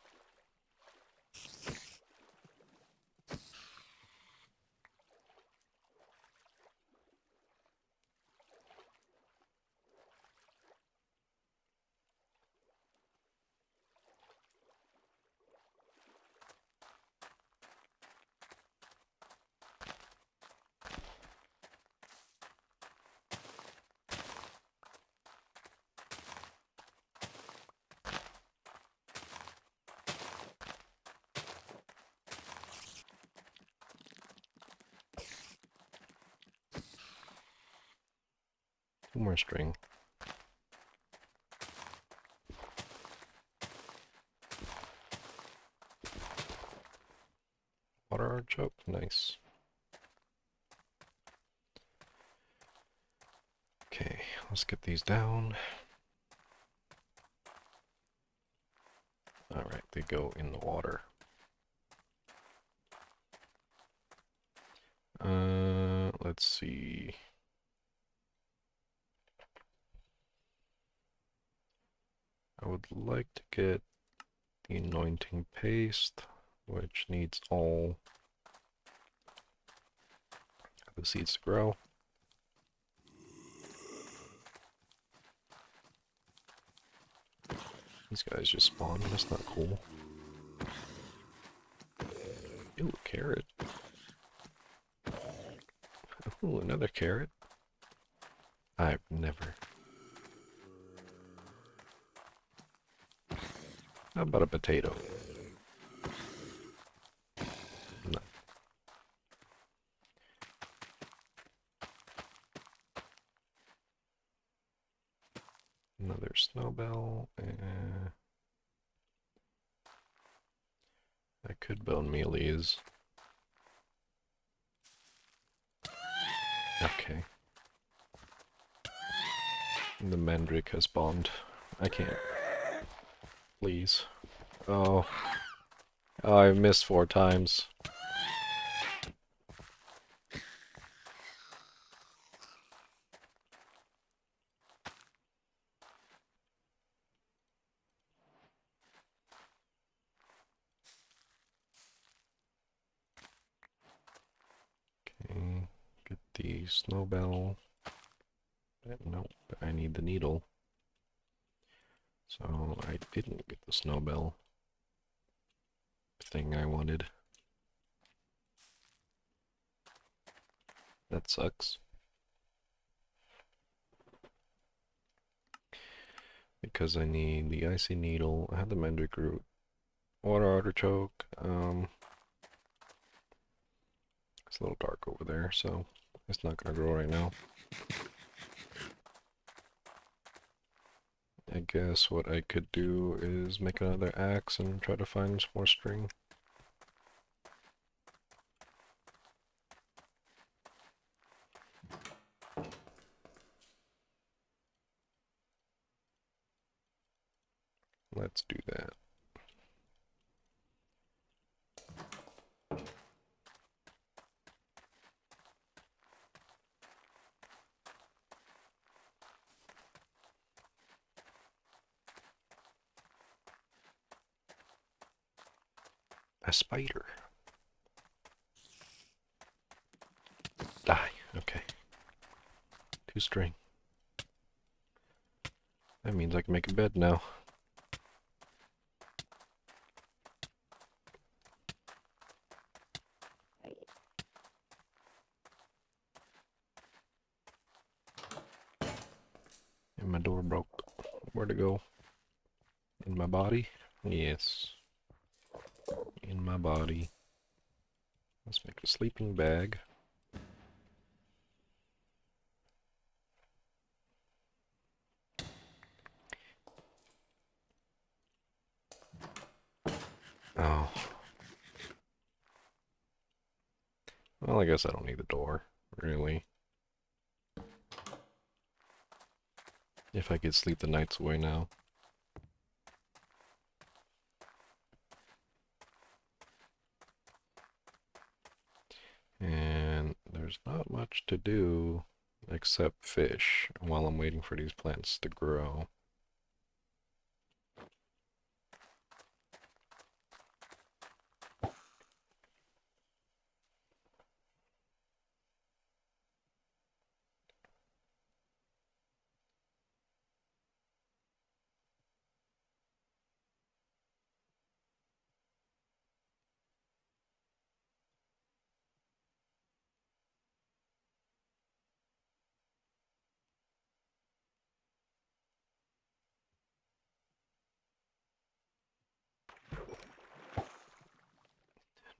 S1: more string. Water artichoke, nice. Okay, let's get these down. Alright, they go in the water. Let's see. I would like to get the anointing paste, which needs all the seeds to grow. These guys just spawn, that's not cool. Ooh, a carrot. Ooh, another carrot. I've never. How about a potato? No. Another snowbell. I could bone mealies. Okay. The mandrake has spawned. I can't. Please. Oh. Oh, I missed 4 times. Okay. Get the snowbell. Nope, I need the needle. So I didn't get the snowbell thing I wanted. That sucks. Because I need the icy needle. I have the mandrake root. Water artichoke. It's a little dark over there, so it's not gonna grow right now. I guess what I could do is make another axe and try to find some more string. Let's do that. A spider. Die. Okay. 2 string. That means I can make a bed now. And my door broke. Where'd it go? In my body? Yes. In my body. Let's make a sleeping bag. Oh. Well, I guess I don't need the door, really. If I could sleep the nights away now. And there's not much to do except fish while I'm waiting for these plants to grow.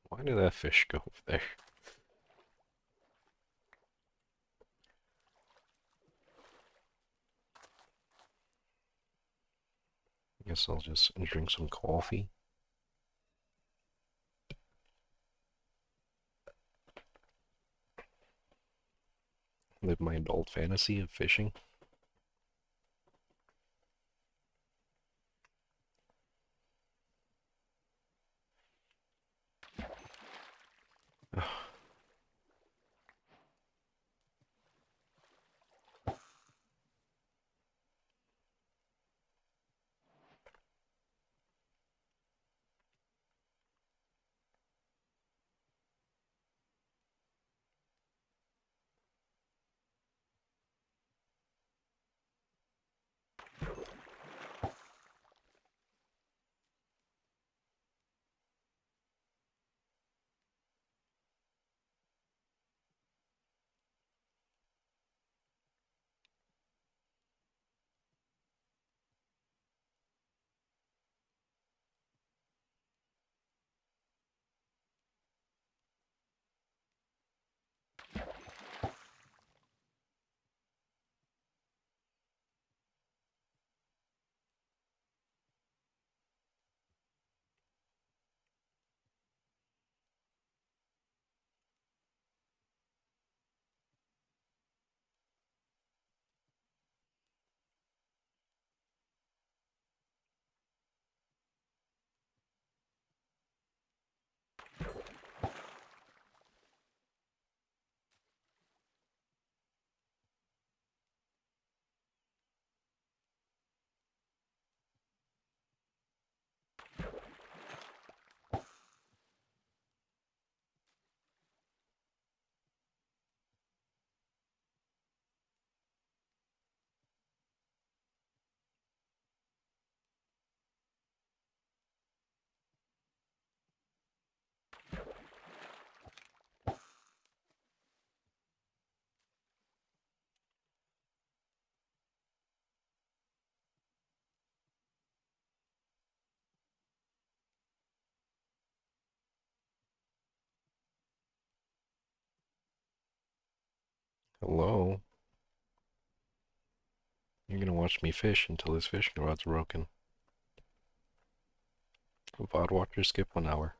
S1: Why did that fish go over there? Guess I'll just drink some coffee. Live my adult fantasy of fishing. Hello? You're gonna watch me fish until this fishing rod's broken. VOD watchers skip 1 hour.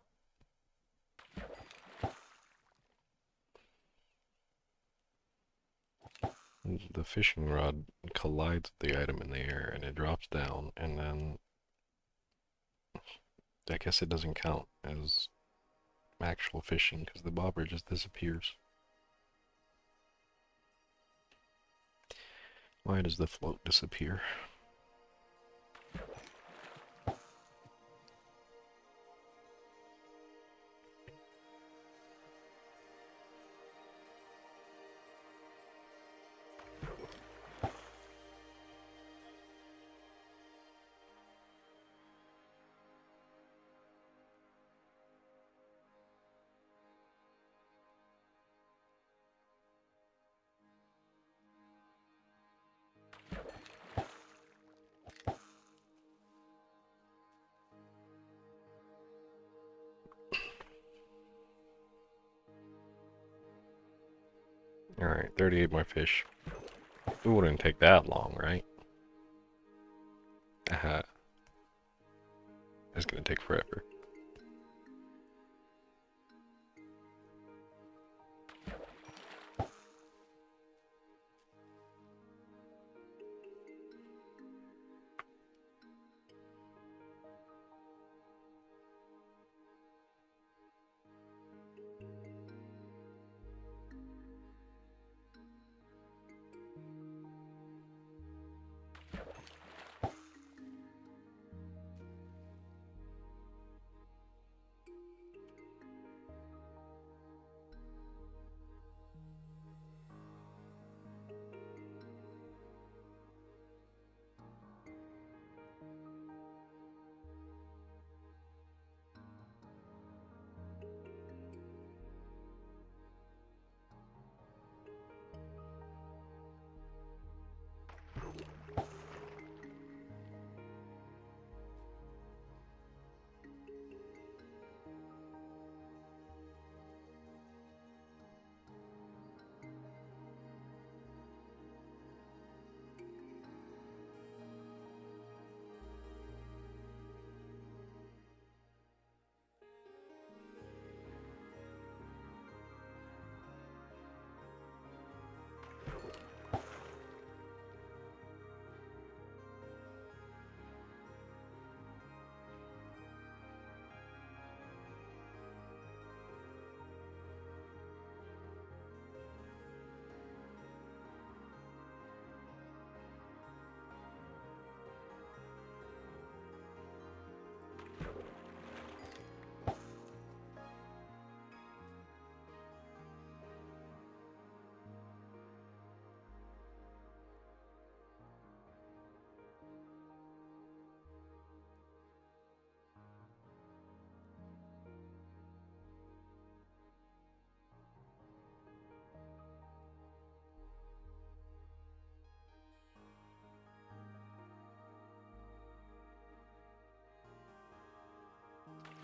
S1: The fishing rod collides with the item in the air and it drops down, and then I guess it doesn't count as actual fishing because the bobber just disappears. Why does the float disappear? Alright, 38 more fish. It wouldn't take that long, right? Aha. It's gonna take forever.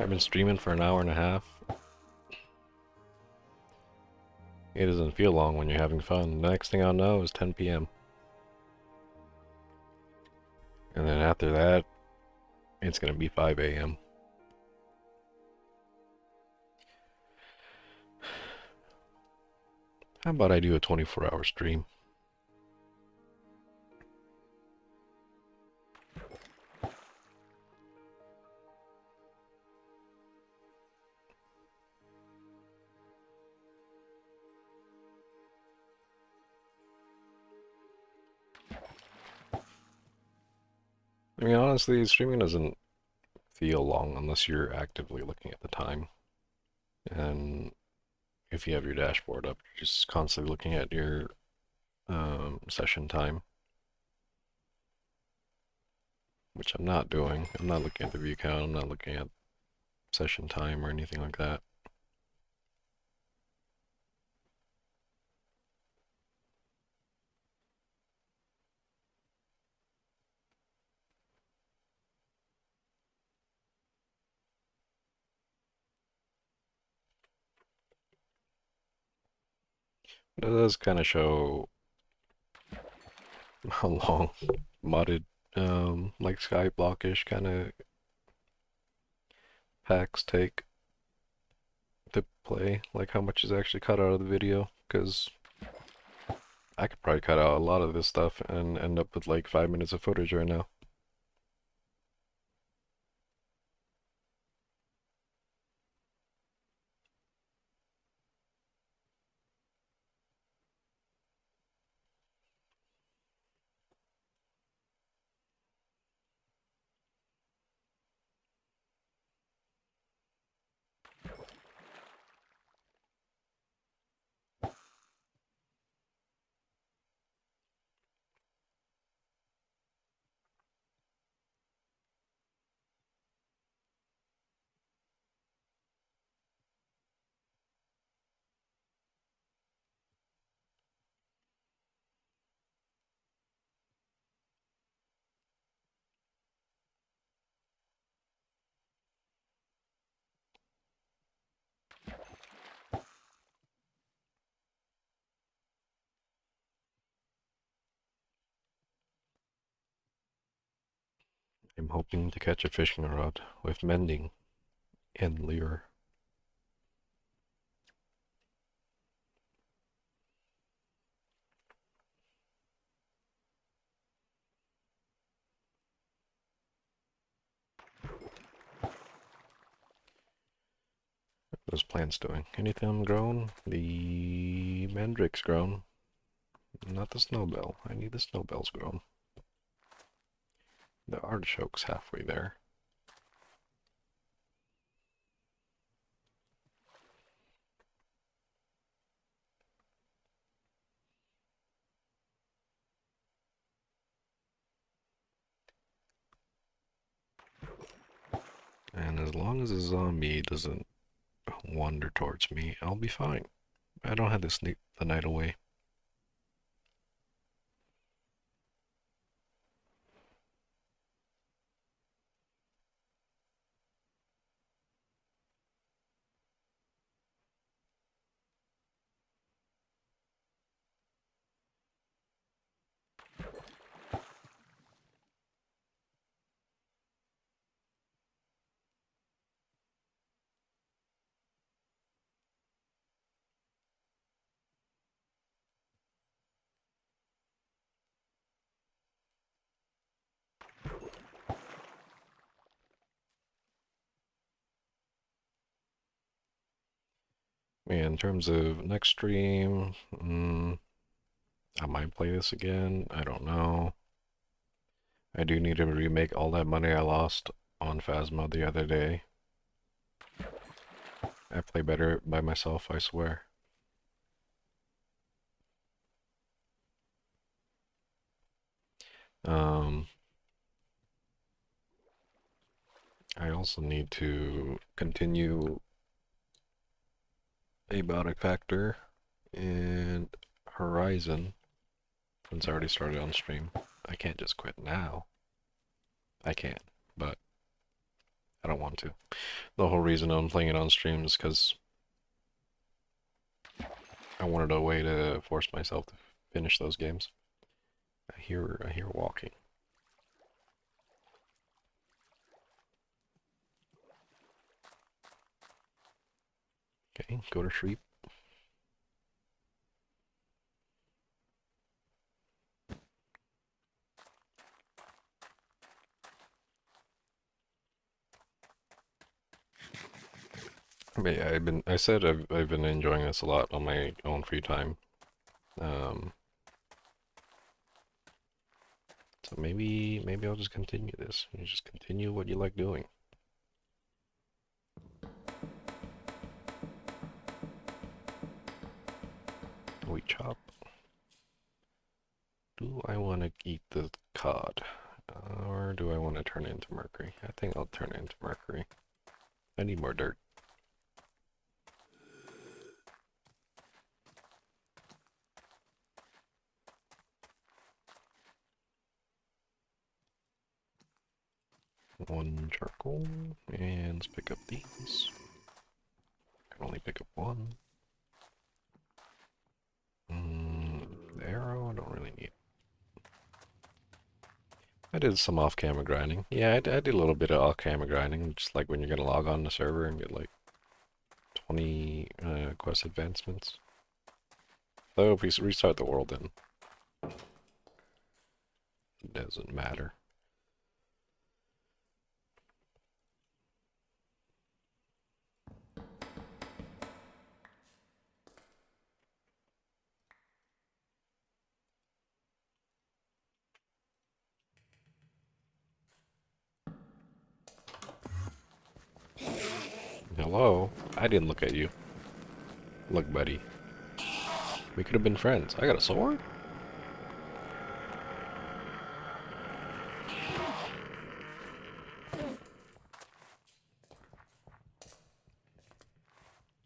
S1: I've been streaming for an hour and a half. It doesn't feel long when you're having fun. The next thing I'll know is 10 p.m. And then after that, it's gonna be 5 a.m. How about I do a 24-hour stream? I mean, honestly, streaming doesn't feel long unless you're actively looking at the time. And if you have your dashboard up, you're just constantly looking at your session time, which I'm not doing. I'm not looking at the view count, I'm not looking at session time or anything like that. It does kind of show how long modded, like Skyblockish kind of packs take to play, like how much is actually cut out of the video, because I could probably cut out a lot of this stuff and end up with like 5 minutes of footage right now. I'm hoping to catch a fishing rod with mending and lure. Those plants doing? Anything grown? The mandrake's grown. Not the snowbell. I need the snowbells grown. The artichoke's halfway there. And as long as a zombie doesn't wander towards me, I'll be fine. I don't have to sneak the night away. In terms of next stream, I might play this again. I don't know. I do need to remake all that money I lost on Phasma the other day. I play better by myself, I swear. I also need to continue Abiotic Factor and Horizon, since I already started on stream. I can't just quit now. I can, but I don't want to. The whole reason I'm playing it on stream is because I wanted a way to force myself to finish those games. I hear walking. Okay, go to sleep. But yeah, I said I've been enjoying this a lot on my own free time. Um, so maybe I'll just continue this. You just continue what you like doing. We chop. Do I want to eat the cod? Or do I want to turn it into mercury? I think I'll turn it into mercury. I need more dirt. One charcoal, and let's pick up these. I can only pick up one. The arrow, I don't really need. I did some off-camera grinding. Yeah, I did a little bit of off-camera grinding, just like when you're gonna log on the server and get like 20 quest advancements. Though if we restart the world, then it doesn't matter. Hello? I didn't look at you. Look, buddy. We could have been friends. I got a sword?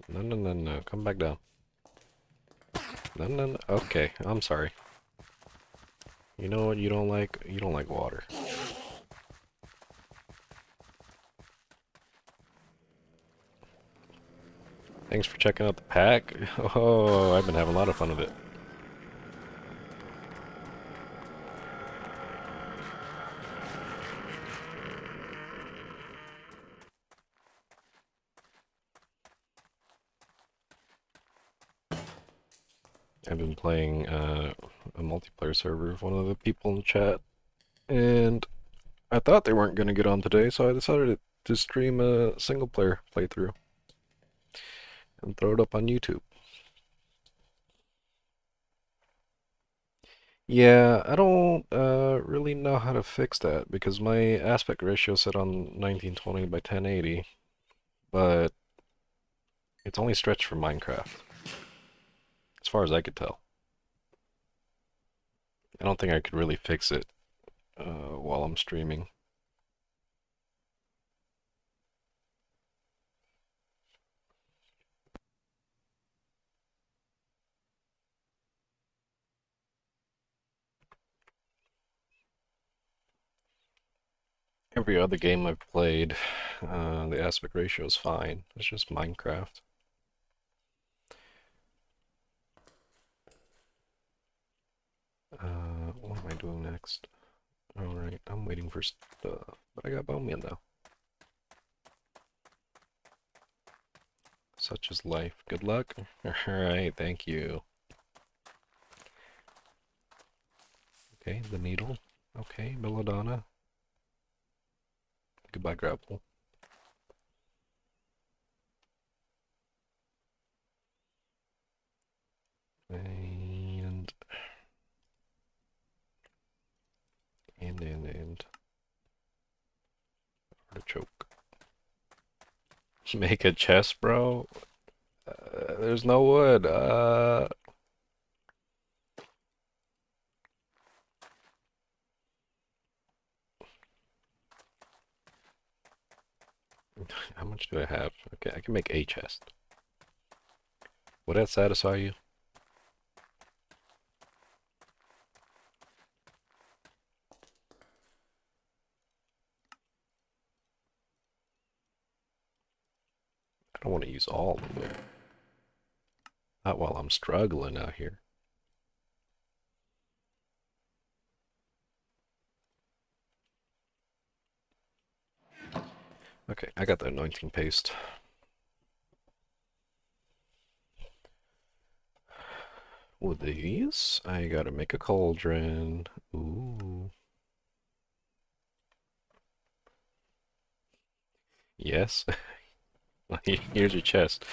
S1: No, no, no, no. Come back down. No, no, no. Okay, I'm sorry. You know what you don't like? You don't like water. Thanks for checking out the pack. Oh, I've been having a lot of fun with it. I've been playing a multiplayer server with one of the people in the chat, and I thought they weren't going to get on today, so I decided to stream a single player playthrough and throw it up on YouTube. Yeah, I don't really know how to fix that because my aspect ratio is set on 1920 by 1080, but it's only stretched for Minecraft, as far as I could tell. I don't think I could really fix it while I'm streaming. Every other game I've played, the aspect ratio is fine. It's just Minecraft. What am I doing next? Alright, I'm waiting for stuff, but I got bone meal now. Such is life. Good luck. Alright, thank you. Okay, the needle. Okay, belladonna. Goodbye, grapple. And artichoke. Make a chest, bro. There's no wood. How much do I have? Okay, I can make a chest. Would that satisfy you? don't want to use all of it. Not while I'm struggling out here. Okay, I got the anointing paste. With these, I gotta make a cauldron. Ooh. Yes. Here's your chest.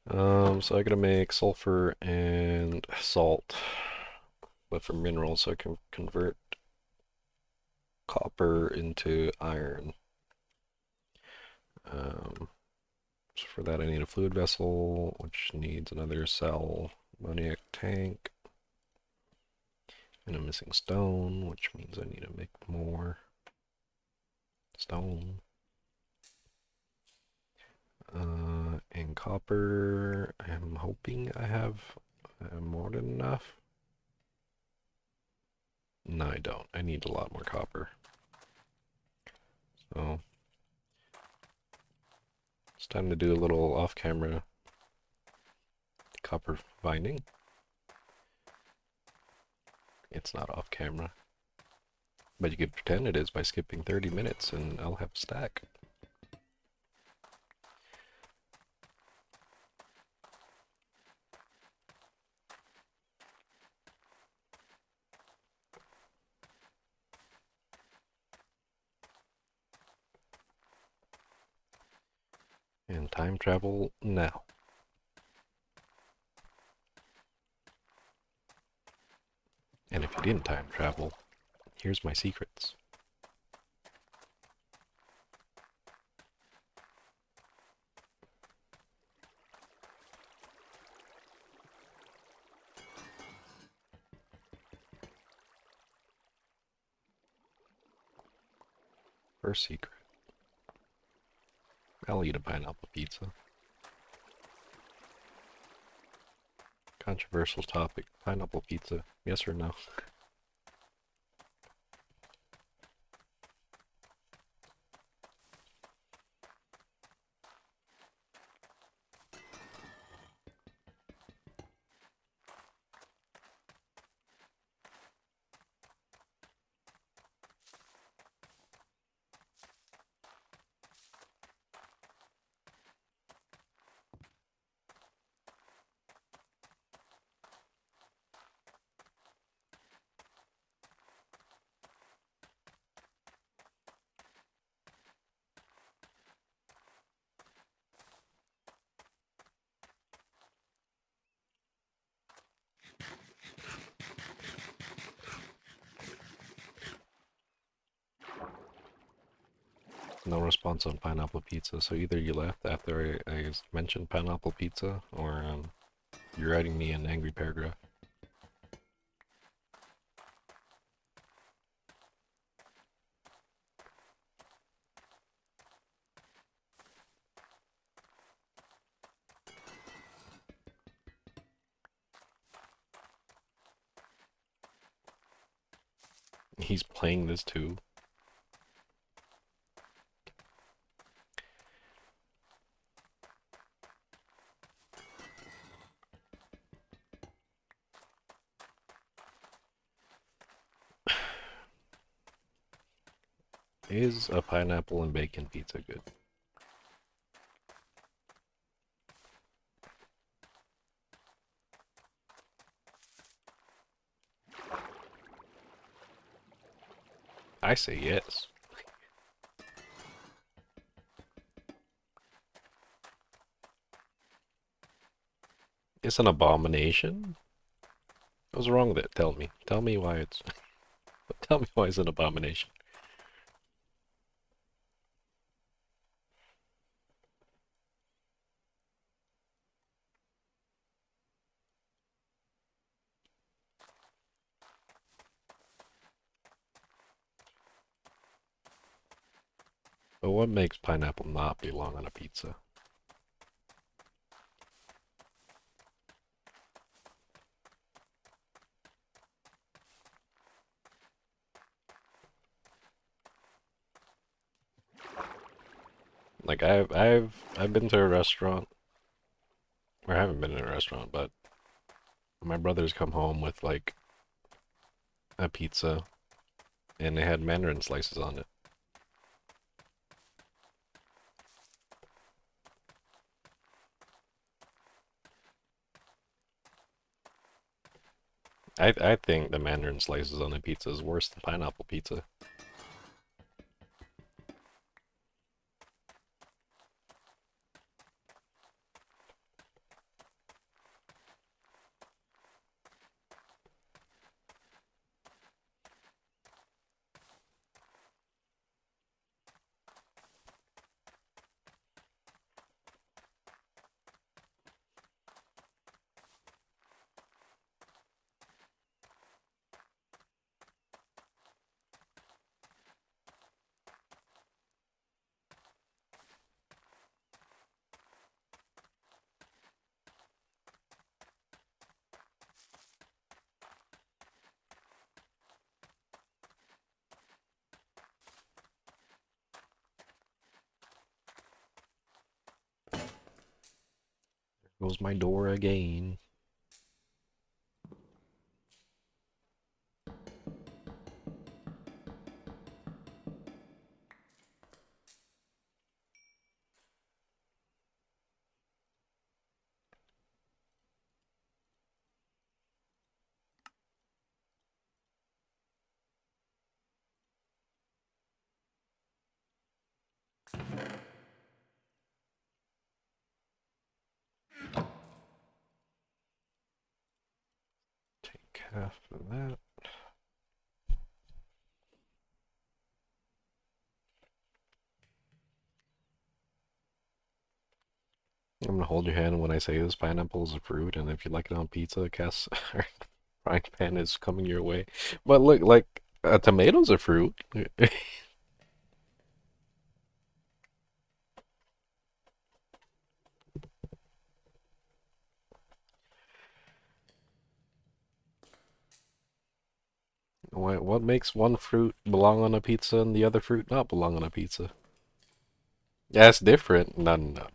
S1: So I gotta make sulfur and salt, but for minerals, so I can convert copper into iron. So for that, I need a fluid vessel, which needs another cell, ammoniac tank, and a missing stone, which means I need to make more stone. And copper, I'm hoping I have more than enough. No, I don't. I need a lot more copper. So, it's time to do a little off-camera copper finding. It's not off-camera. But you could pretend it is by skipping 30 minutes and I'll have a stack. And time travel now. And if you didn't time travel, here's my secrets. First secret. I'll eat a pineapple pizza. Controversial topic. Pineapple pizza. Yes or no? No response on pineapple pizza, so either you left after I mentioned pineapple pizza, or you're writing me an angry paragraph. He's playing this too. Is a pineapple and bacon pizza good? I say yes. It's an abomination? What's wrong with it? Tell me. Tell me why it's... Tell me why it's an abomination. But what makes pineapple not belong on a pizza? Like I've been to a restaurant, or I haven't been in a restaurant, but my brothers come home with like a pizza, and they had mandarin slices on it. I think the mandarin slices on the pizza is worse than pineapple pizza. Goes my door again. Take half of that. I'm gonna hold your hand when I say this pineapple is a fruit, and if you like it on pizza, cast frying pan is coming your way. But look, like a tomato's a fruit. What makes one fruit belong on a pizza and the other fruit not belong on a pizza? That's different. No, no, no.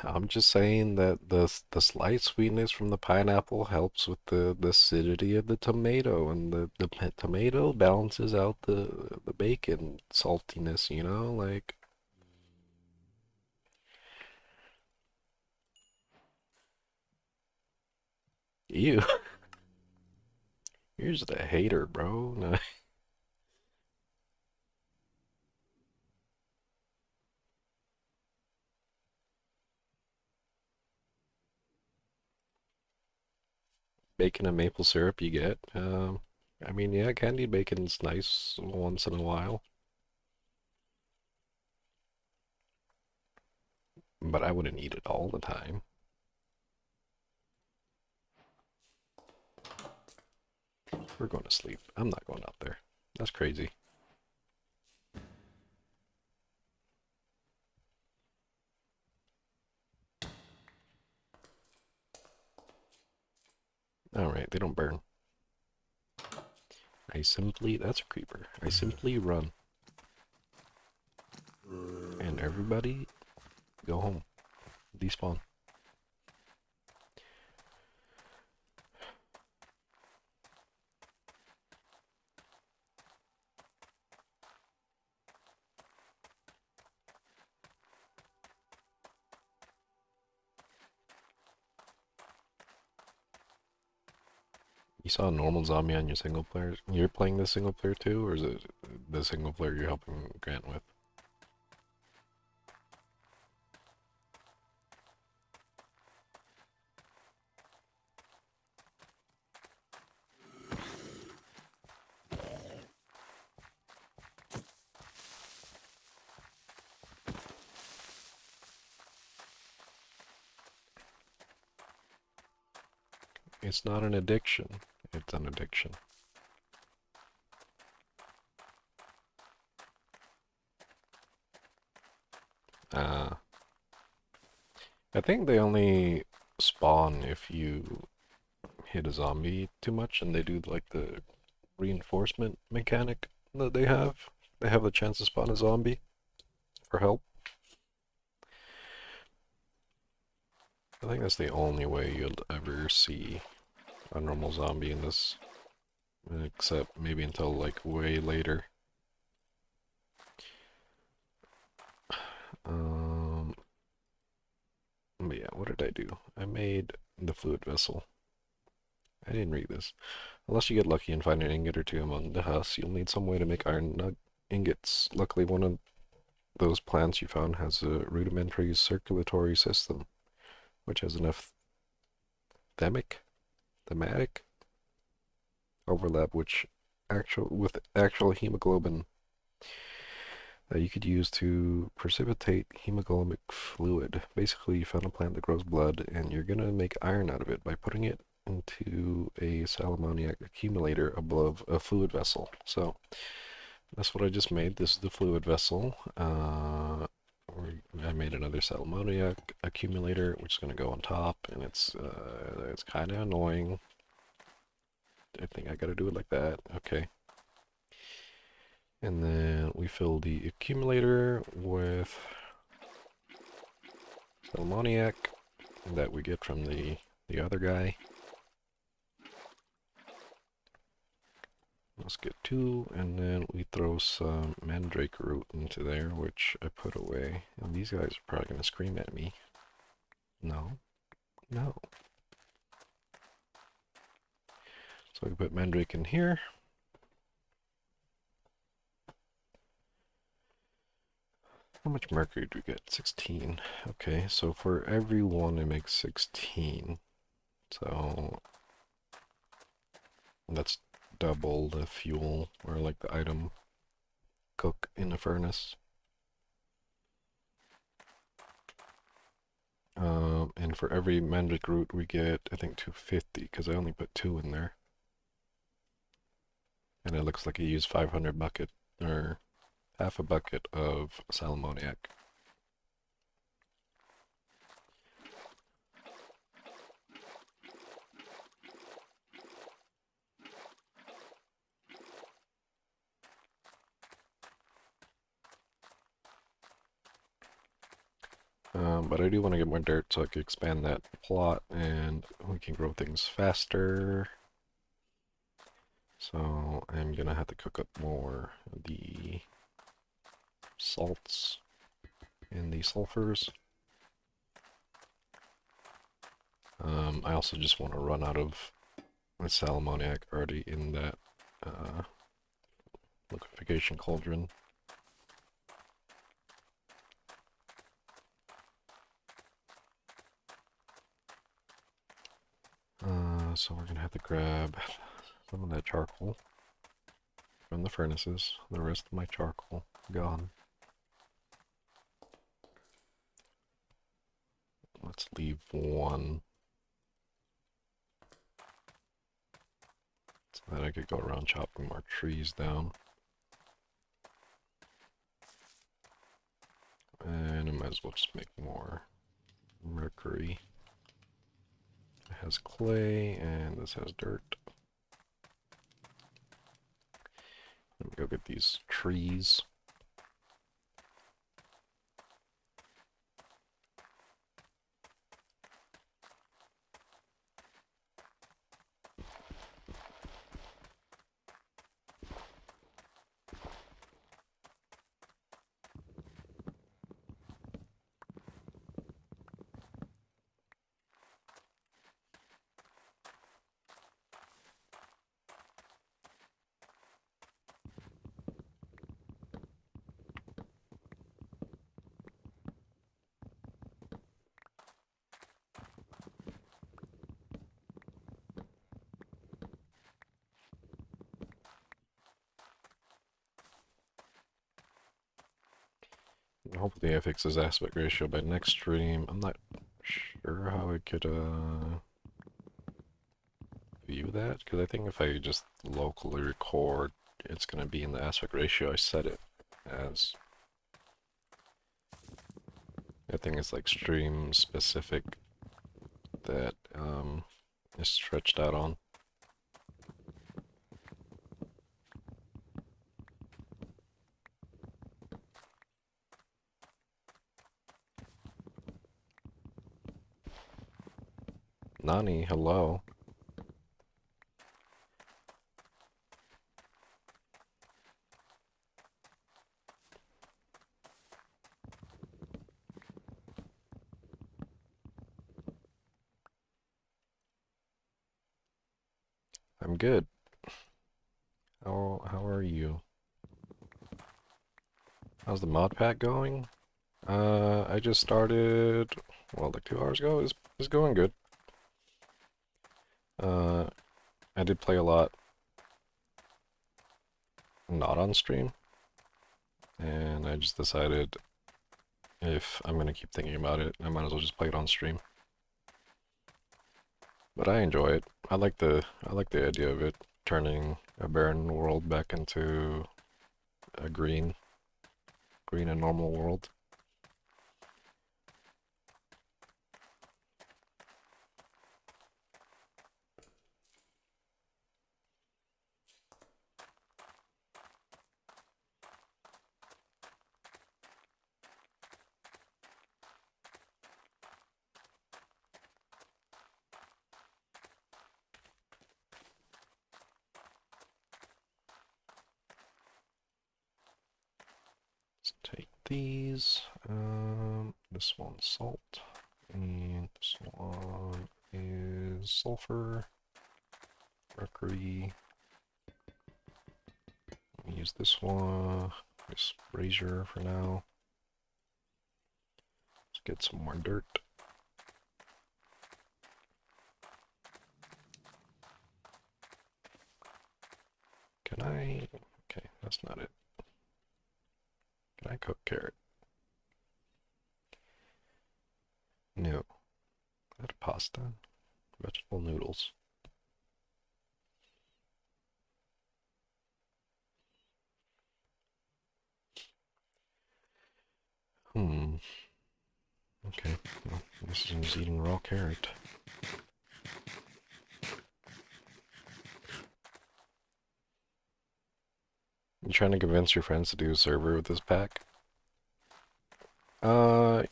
S1: I'm just saying that the slight sweetness from the pineapple helps with the acidity of the tomato, and the tomato balances out the bacon saltiness, you know, like ew. You're just a hater, bro. No. Bacon and maple syrup you get. I mean, yeah, candied bacon's nice once in a while, but I wouldn't eat it all the time. We're going to sleep. I'm not going out there. That's crazy. Alright, they don't burn. That's a creeper. I simply run. And everybody, go home. Despawn. You saw a normal zombie on your single player? You're playing the single player too, or is it the single player you're helping Grant with? It's not an addiction. It's an addiction. I think they only spawn if you hit a zombie too much, and they do like the reinforcement mechanic that they have. They have the chance to spawn a zombie for help. I think that's the only way you'll ever see a normal zombie in this, except maybe until like way later. But yeah, what did I do? I made the fluid vessel. I didn't read this. Unless you get lucky and find an ingot or two among the husks, you'll need some way to make iron ingots. Luckily, one of those plants you found has a rudimentary circulatory system, which has enough thematic overlap with actual hemoglobin that you could use to precipitate hemoglobin fluid. Basically, you found a plant that grows blood, and you're gonna make iron out of it by putting it into a salammoniac accumulator above a fluid vessel. So that's what I just made. This is the fluid vessel. I made another salammoniac accumulator, which is going to go on top, and it's kind of annoying. I think I got to do it like that. Okay. And then we fill the accumulator with salammoniac that we get from the other guy. Let's get 2, and then we throw some mandrake root into there, which I put away. And these guys are probably going to scream at me. No. No. So we put mandrake in here. How much mercury do we get? 16. Okay, so for every one it makes 16. So that's double the fuel, or like the item cook in the furnace. And for every mandrake root we get, I think 250, because I only put 2 in there. And it looks like I used 500 bucket, or half a bucket of salammoniac. But I do want to get more dirt so I can expand that plot and we can grow things faster. So I'm gonna have to cook up more of the salts and the sulfurs. I also just want to run out of my salammoniac already in that liquefaction cauldron. So we're gonna have to grab some of that charcoal from the furnaces. The rest of my charcoal gone. Let's leave 1 so that I could go around chopping more trees down. And I might as well just make more mercury. It has clay, and this has dirt. Let me go get these trees. Hopefully I fix this aspect ratio by next stream. I'm not sure how I could view that? Because I think if I just locally record, it's going to be in the aspect ratio I set it as. I think it's like stream specific that is stretched out on. Nani, hello. I'm good. How are you? How's the mod pack going? I just started, well, like 2 hours ago. It's going good. I did play a lot not on stream, and I just decided if I'm gonna keep thinking about it, I might as well just play it on stream. But I enjoy it. I like the idea of it turning a barren world back into a green and normal world. Let's take these. This one's salt, and this one is sulfur, mercury. Use this one, this brazier for now. Let's get some more dirt. Can I? Okay, that's not it. Can I cook carrot? No. Is that pasta? Vegetable noodles. Hmm. Okay, well, this is eating raw carrot. You trying to convince your friends to do a server with this pack?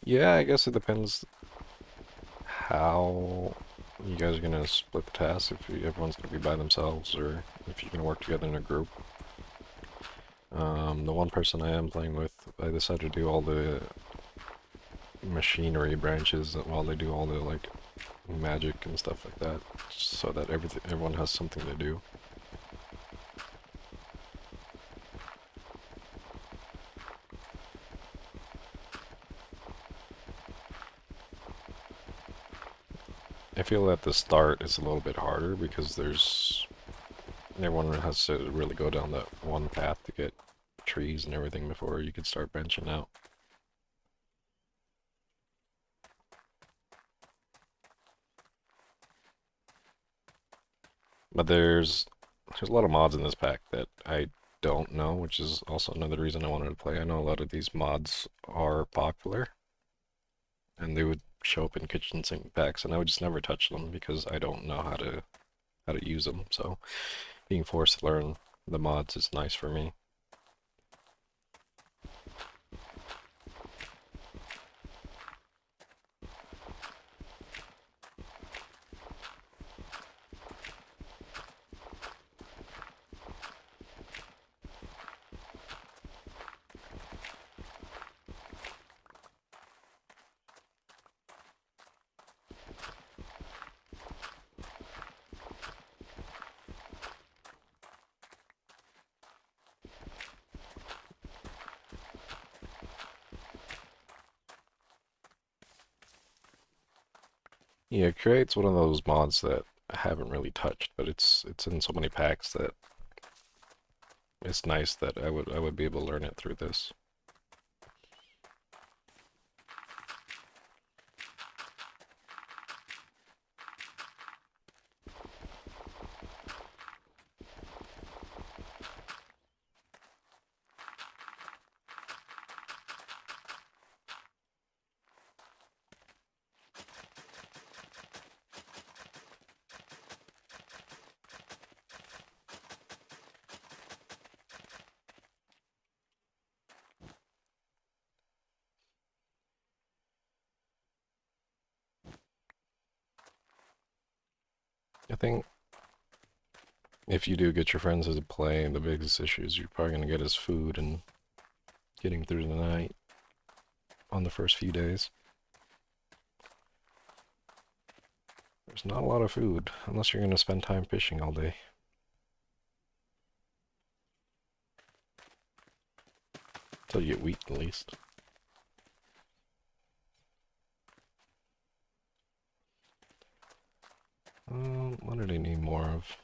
S1: Yeah, I guess it depends how you guys are gonna split the tasks, if everyone's gonna be by themselves or if you're gonna work together in a group. The one person I am playing with, I decided to do all the machinery branches while they do all the like magic and stuff like that, so that everyone has something to do. I feel at the start it's a little bit harder because everyone has to really go down that one path to get trees and everything before you can start branching out. But there's a lot of mods in this pack that I don't know, which is also another reason I wanted to play. I know a lot of these mods are popular, and they would show up in kitchen sink packs, and I would just never touch them because I don't know how to use them. So being forced to learn the mods is nice for me. Yeah, Create's one of those mods that I haven't really touched, but it's in so many packs that it's nice that I would be able to learn it through this. I think if you do get your friends to play, the biggest issue is you're probably going to get his food and getting through the night on the first few days. There's not a lot of food, unless you're going to spend time fishing all day. Until you get wheat, at least. What did I need more of?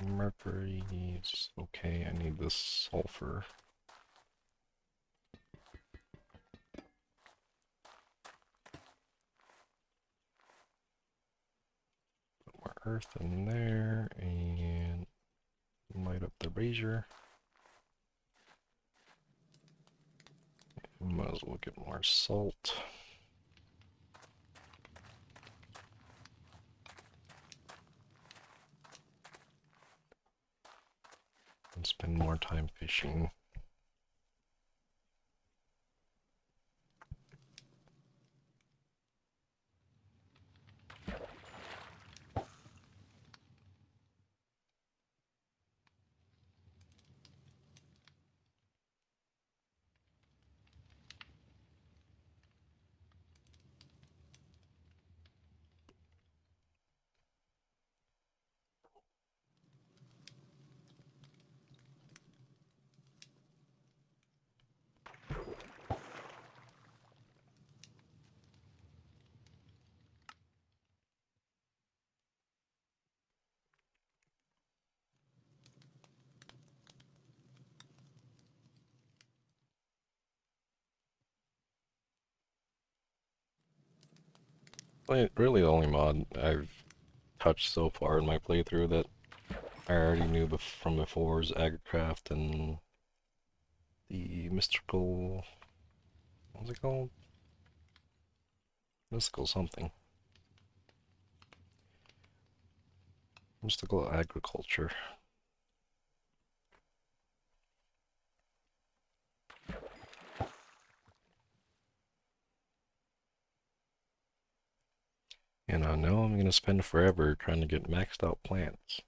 S1: Mercury is okay, I need this sulfur. Put more earth in there, and light up the brazier. Might as well get more salt. And spend more time fishing. Really the only mod I've touched so far in my playthrough that I already knew from before is Agricraft and the mystical... what's it called? Mystical something. Mystical agriculture. And I know I'm gonna spend forever trying to get maxed out plants.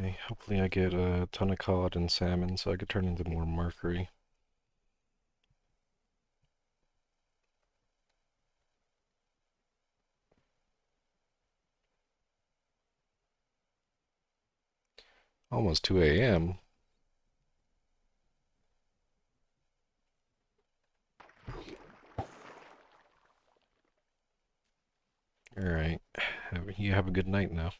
S1: Okay, hopefully I get a ton of cod and salmon so I could turn into more mercury. Almost 2 a.m. Alright, you have a good night now.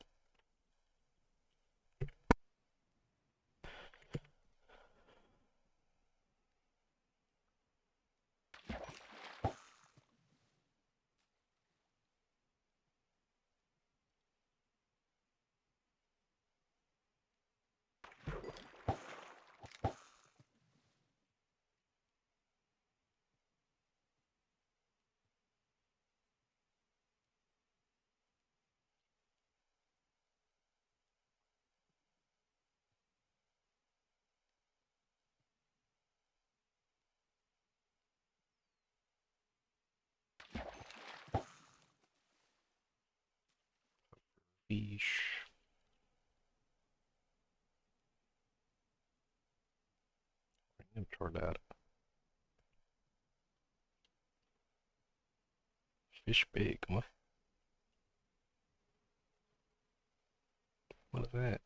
S1: Fish. Toward that. Fish big. What? What is that?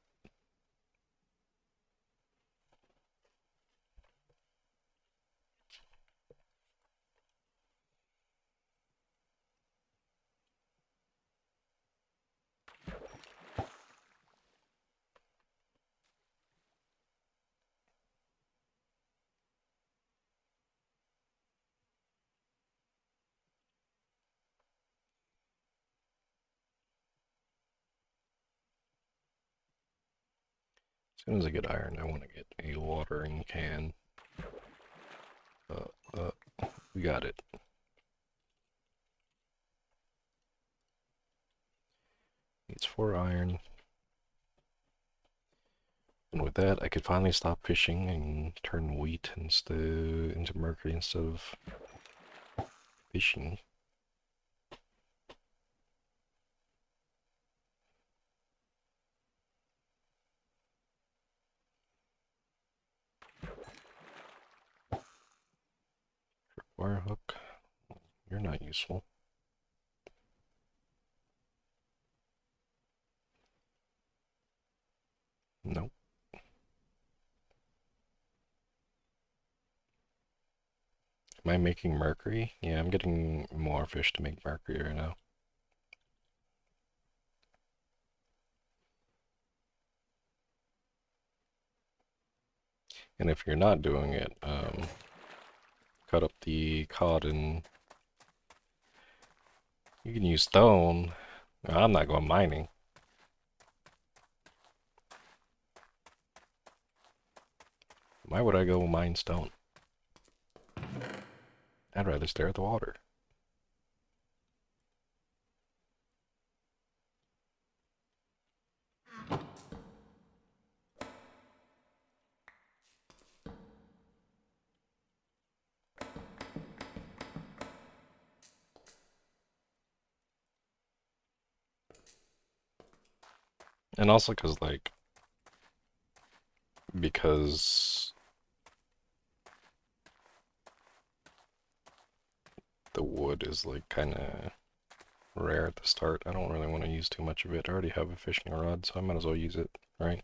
S1: As soon as I get iron, I want to get a watering can. We got it. Needs 4 iron. And with that, I could finally stop fishing and turn wheat into mercury instead of fishing. Wire hook, you're not useful. Nope. Am I making mercury? Yeah, I'm getting more fish to make mercury right now. And if you're not doing it, cut up the cod and you can use stone. I'm not going mining. Why would I go mine stone? I'd rather stare at the water. And also because the wood is like kind of rare at the start, I don't really want to use too much of it. I already have a fishing rod, so I might as well use it, right?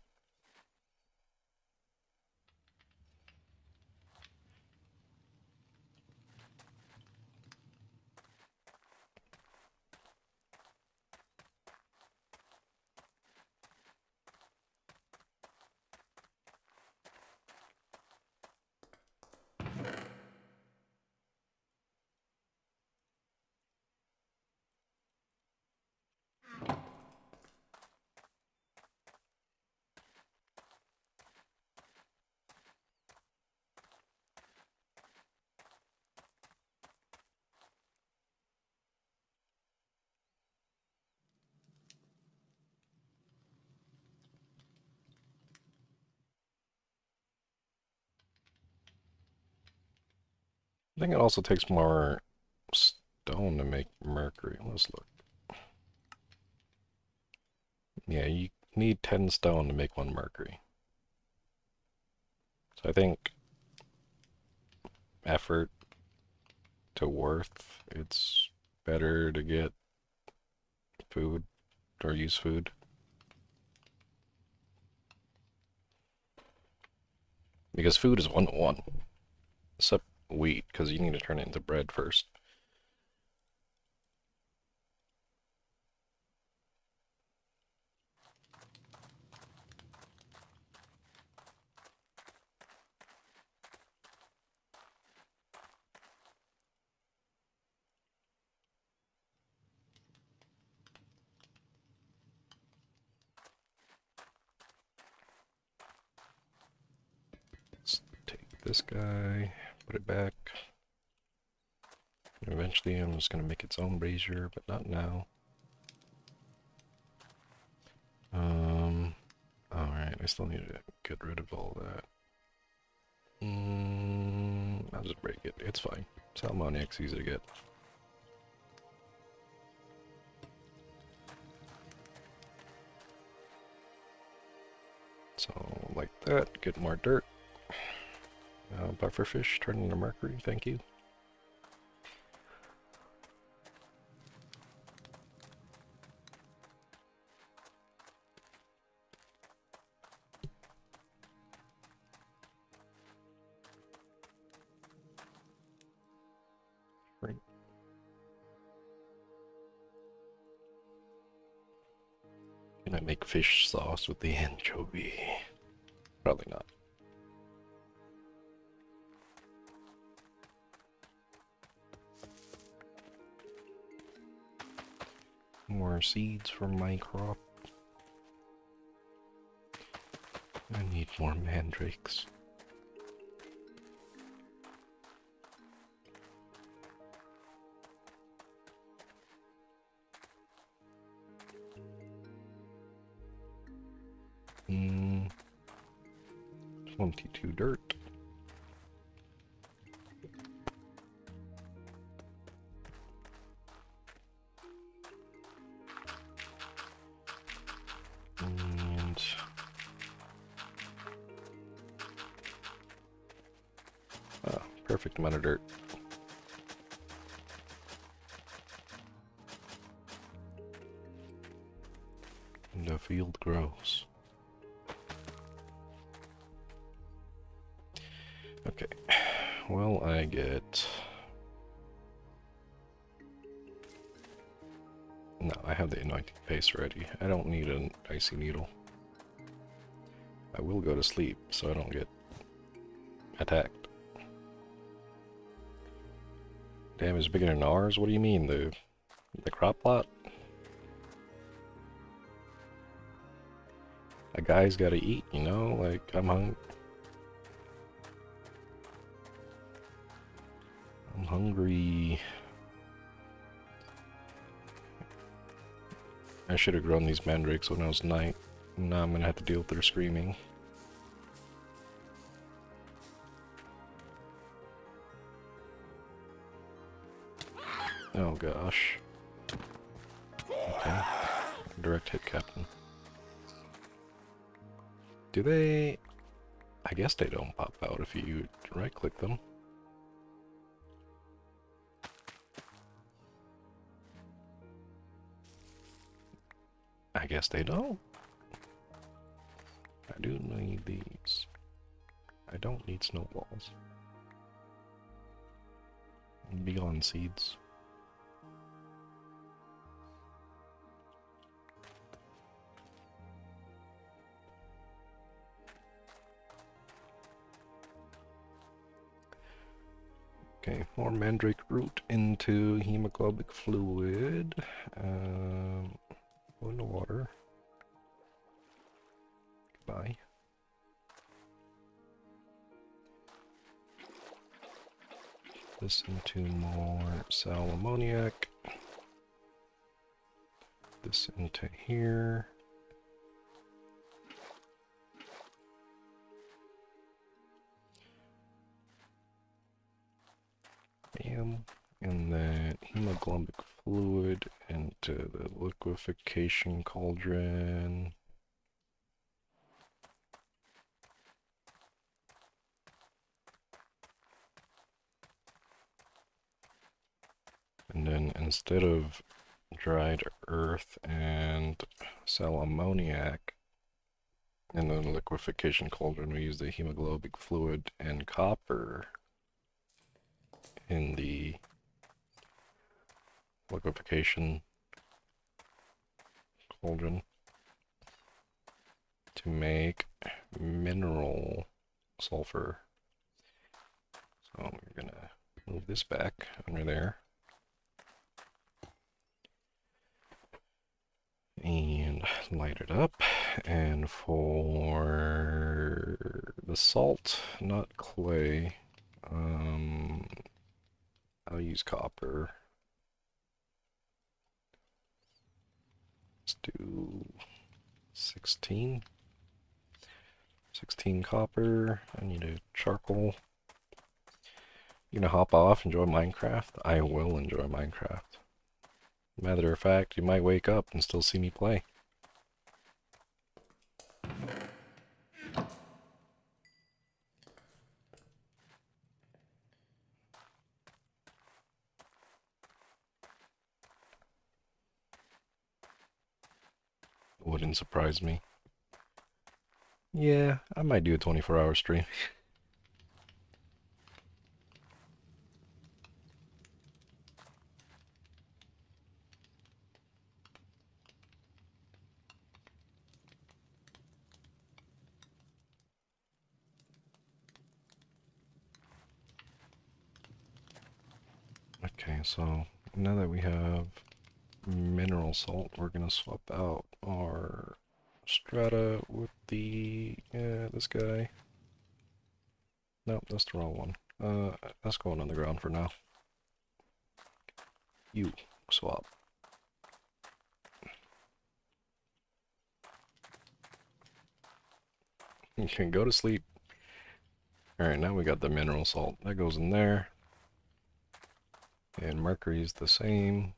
S1: I think it also takes more stone to make mercury. Let's look. Yeah, you need 10 stone to make 1 mercury. So I think effort to worth, it's better to get food or use food. Because food is 1 to 1. Except wheat, because you need to turn it into bread first. Let's take this guy, put it back. And eventually I'm just going to make its own brazier, but not now. Alright, I still need to get rid of all that. I'll just break it. It's fine. Salmoniac's easy to get. So, like that, get more dirt. Bufferfish turn into mercury, thank you. Right. Can I make fish sauce with the anchovy? Probably not. More seeds from my crop. And need more mandrakes. Hmm. 22 dirt. And perfect amount of dirt. And the field grows. Okay, well, I get... No, I have the anointing paste ready. I don't need an icy needle. I will go to sleep so I don't get attacked. Damn, it's bigger than ours? What do you mean, the crop plot? A guy's gotta eat, you know? Like, I'm hungry. I should have grown these mandrakes when it was night. Now I'm gonna have to deal with their screaming. Oh gosh. Okay. Direct hit, Captain. Do they... I guess they don't pop out if you right-click them. I guess they don't. I do need these. I don't need snowballs. Beyond seeds. Okay, more mandrake root into hemoglobin fluid. Go into water. Goodbye. This into more sal ammoniac. This into here. Bam. And then hemoglobin fluid into the liquefaction cauldron. And then instead of dried earth and sal ammoniac in the liquefaction cauldron, we use the hemoglobin fluid and copper in the liquefaction cauldron to make mineral sulfur. So we're gonna move this back under there. And light it up. And for the salt, not clay, I'll use copper. Let's do 16. 16 copper. I need a charcoal. You gonna hop off, enjoy Minecraft? I will enjoy Minecraft. Matter of fact, you might wake up and still see me play. Wouldn't surprise me. Yeah, I might do a 24-hour stream. Okay, so now that we have mineral salt, we're gonna swap out our strata with the, this guy. Nope, that's the wrong one. That's going on the ground for now. You, swap. You can go to sleep. Alright, now we got the mineral salt. That goes in there. And mercury's the same.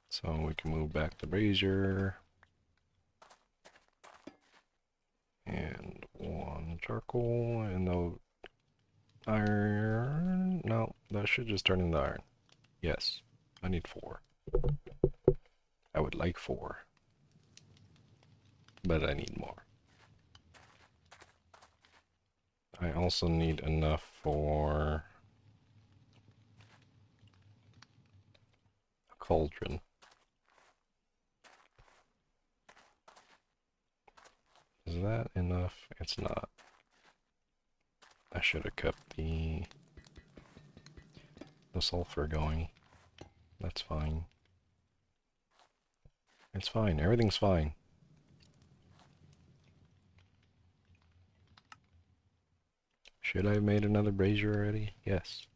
S1: So we can move back the brazier. And one charcoal, and no iron. No, that should just turn into iron. Yes, I need 4. I would like 4. But I need more. I also need enough for a cauldron. Is that enough? It's not. I should have kept the sulfur going. That's fine. It's fine. Everything's fine. Should I have made another brazier already? Yes.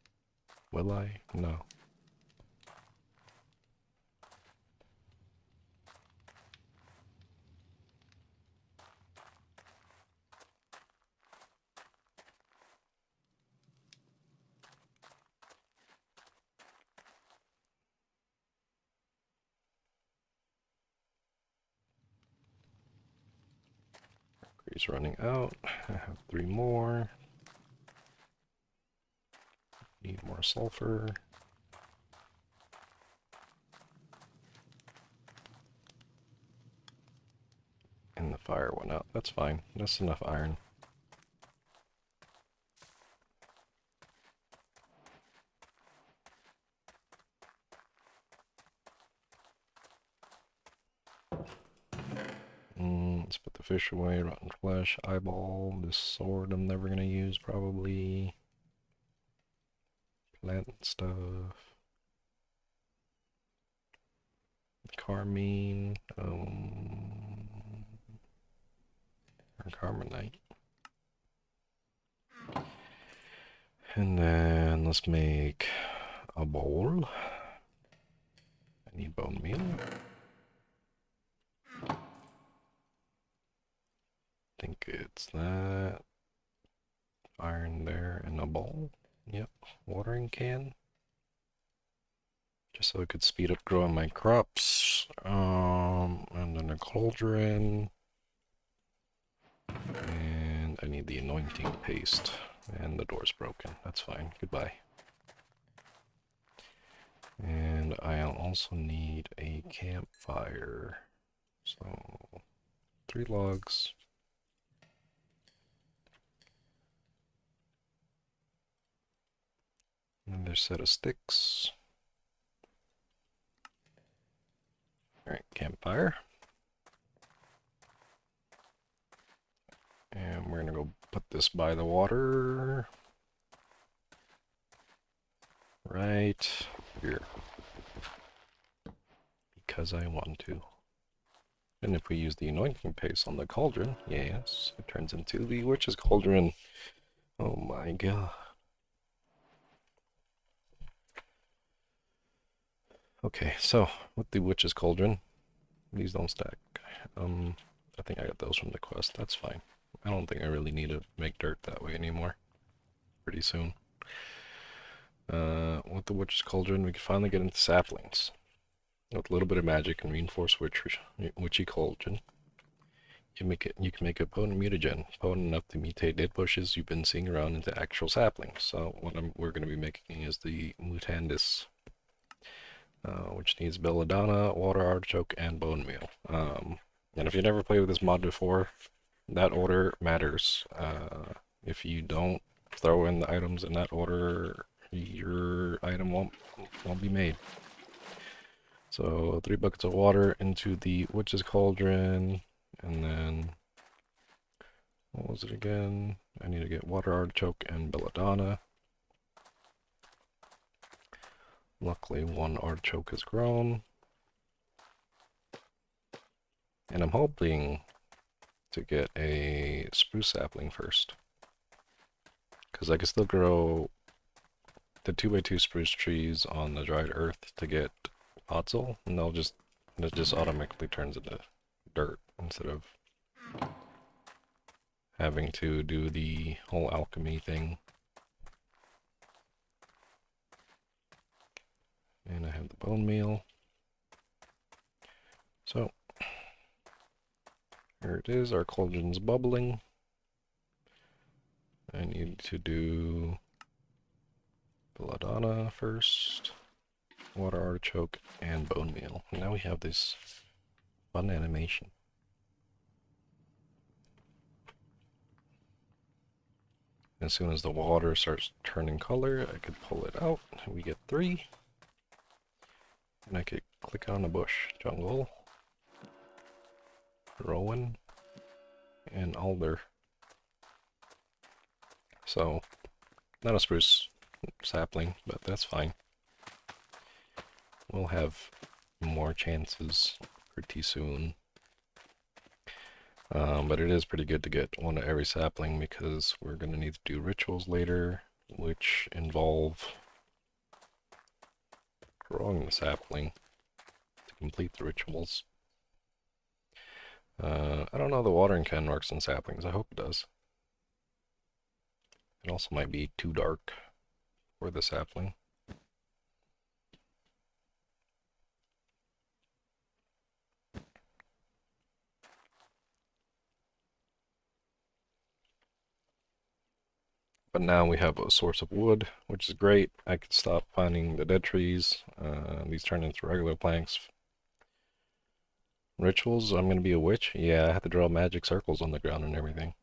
S1: Will I? No. He's running out. I have 3 more. Need more sulfur. And the fire went out. That's fine. That's enough iron. Let's put the fish away. Rotten flesh, eyeball. This sword I'm never gonna use probably. Plant stuff. Carmine. Or carbonite. And then let's make a bowl. I need bone meal. I think it's that. Iron there and a bowl. Yep. Watering can. Just so I could speed up growing my crops. And then a cauldron. And I need the anointing paste. And the door's broken. That's fine. Goodbye. And I also need a campfire. So, 3 logs. Another set of sticks. Alright, campfire. And we're gonna go put this by the water. Right here. Because I want to. And if we use the anointing paste on the cauldron, yes, it turns into the witch's cauldron. Oh my god. Okay, so with the witch's cauldron, these don't stack. I think I got those from the quest. That's fine. I don't think I really need to make dirt that way anymore. Pretty soon. With the witch's cauldron, we can finally get into saplings. With a little bit of magic and reinforced witchy cauldron, you can make a potent mutagen, potent enough to mutate dead bushes you've been seeing around into actual saplings. So what we're going to be making is the mutandis, which needs belladonna, water artichoke, and bone meal. And if you never played with this mod before, that order matters. If you don't throw in the items in that order, your item won't be made. So 3 buckets of water into the witch's cauldron, and then what was it again? I need to get water artichoke and belladonna. Luckily, one artichoke has grown. And I'm hoping to get a spruce sapling first, because I can still grow the 2x2 spruce trees on the dried earth to get podzol, and it just automatically turns into dirt instead of having to do the whole alchemy thing. And I have the bone meal. So here it is, our cauldron's bubbling. I need to do belladonna first, water artichoke, and bone meal. And now we have this fun animation. As soon as the water starts turning color, I could pull it out, and we get 3. And I could click on a bush. Jungle, rowan, and alder. So, not a spruce sapling, but that's fine. We'll have more chances pretty soon. But it is pretty good to get one of every sapling, because we're going to need to do rituals later, which involve growing the sapling to complete the rituals. I don't know if the watering can works on saplings. I hope it does. It also might be too dark for the sapling. But now we have a source of wood, which is great. I can stop finding the dead trees. These turn into regular planks. Rituals, I'm gonna be a witch? Yeah, I have to draw magic circles on the ground and everything.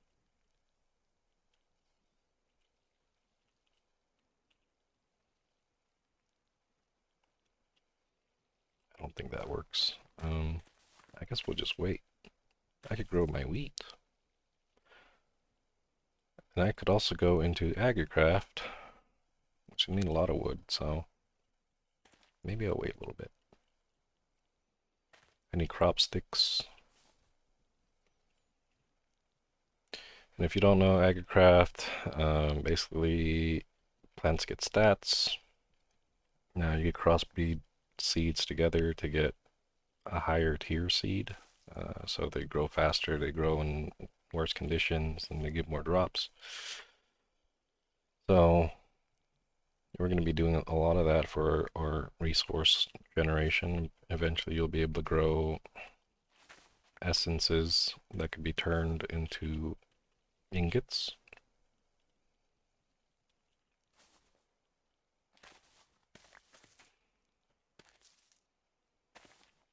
S1: I don't think that works. I guess we'll just wait. I could grow my wheat. And I could also go into agricraft, which will need a lot of wood, so maybe I'll wait a little bit. I need crop sticks. And if you don't know agricraft, basically plants get stats. Now you get crossbreed seeds together to get a higher tier seed. So they grow faster, they grow in worse conditions, and they give more drops. So we're going to be doing a lot of that for our resource generation. Eventually you'll be able to grow essences that could be turned into ingots.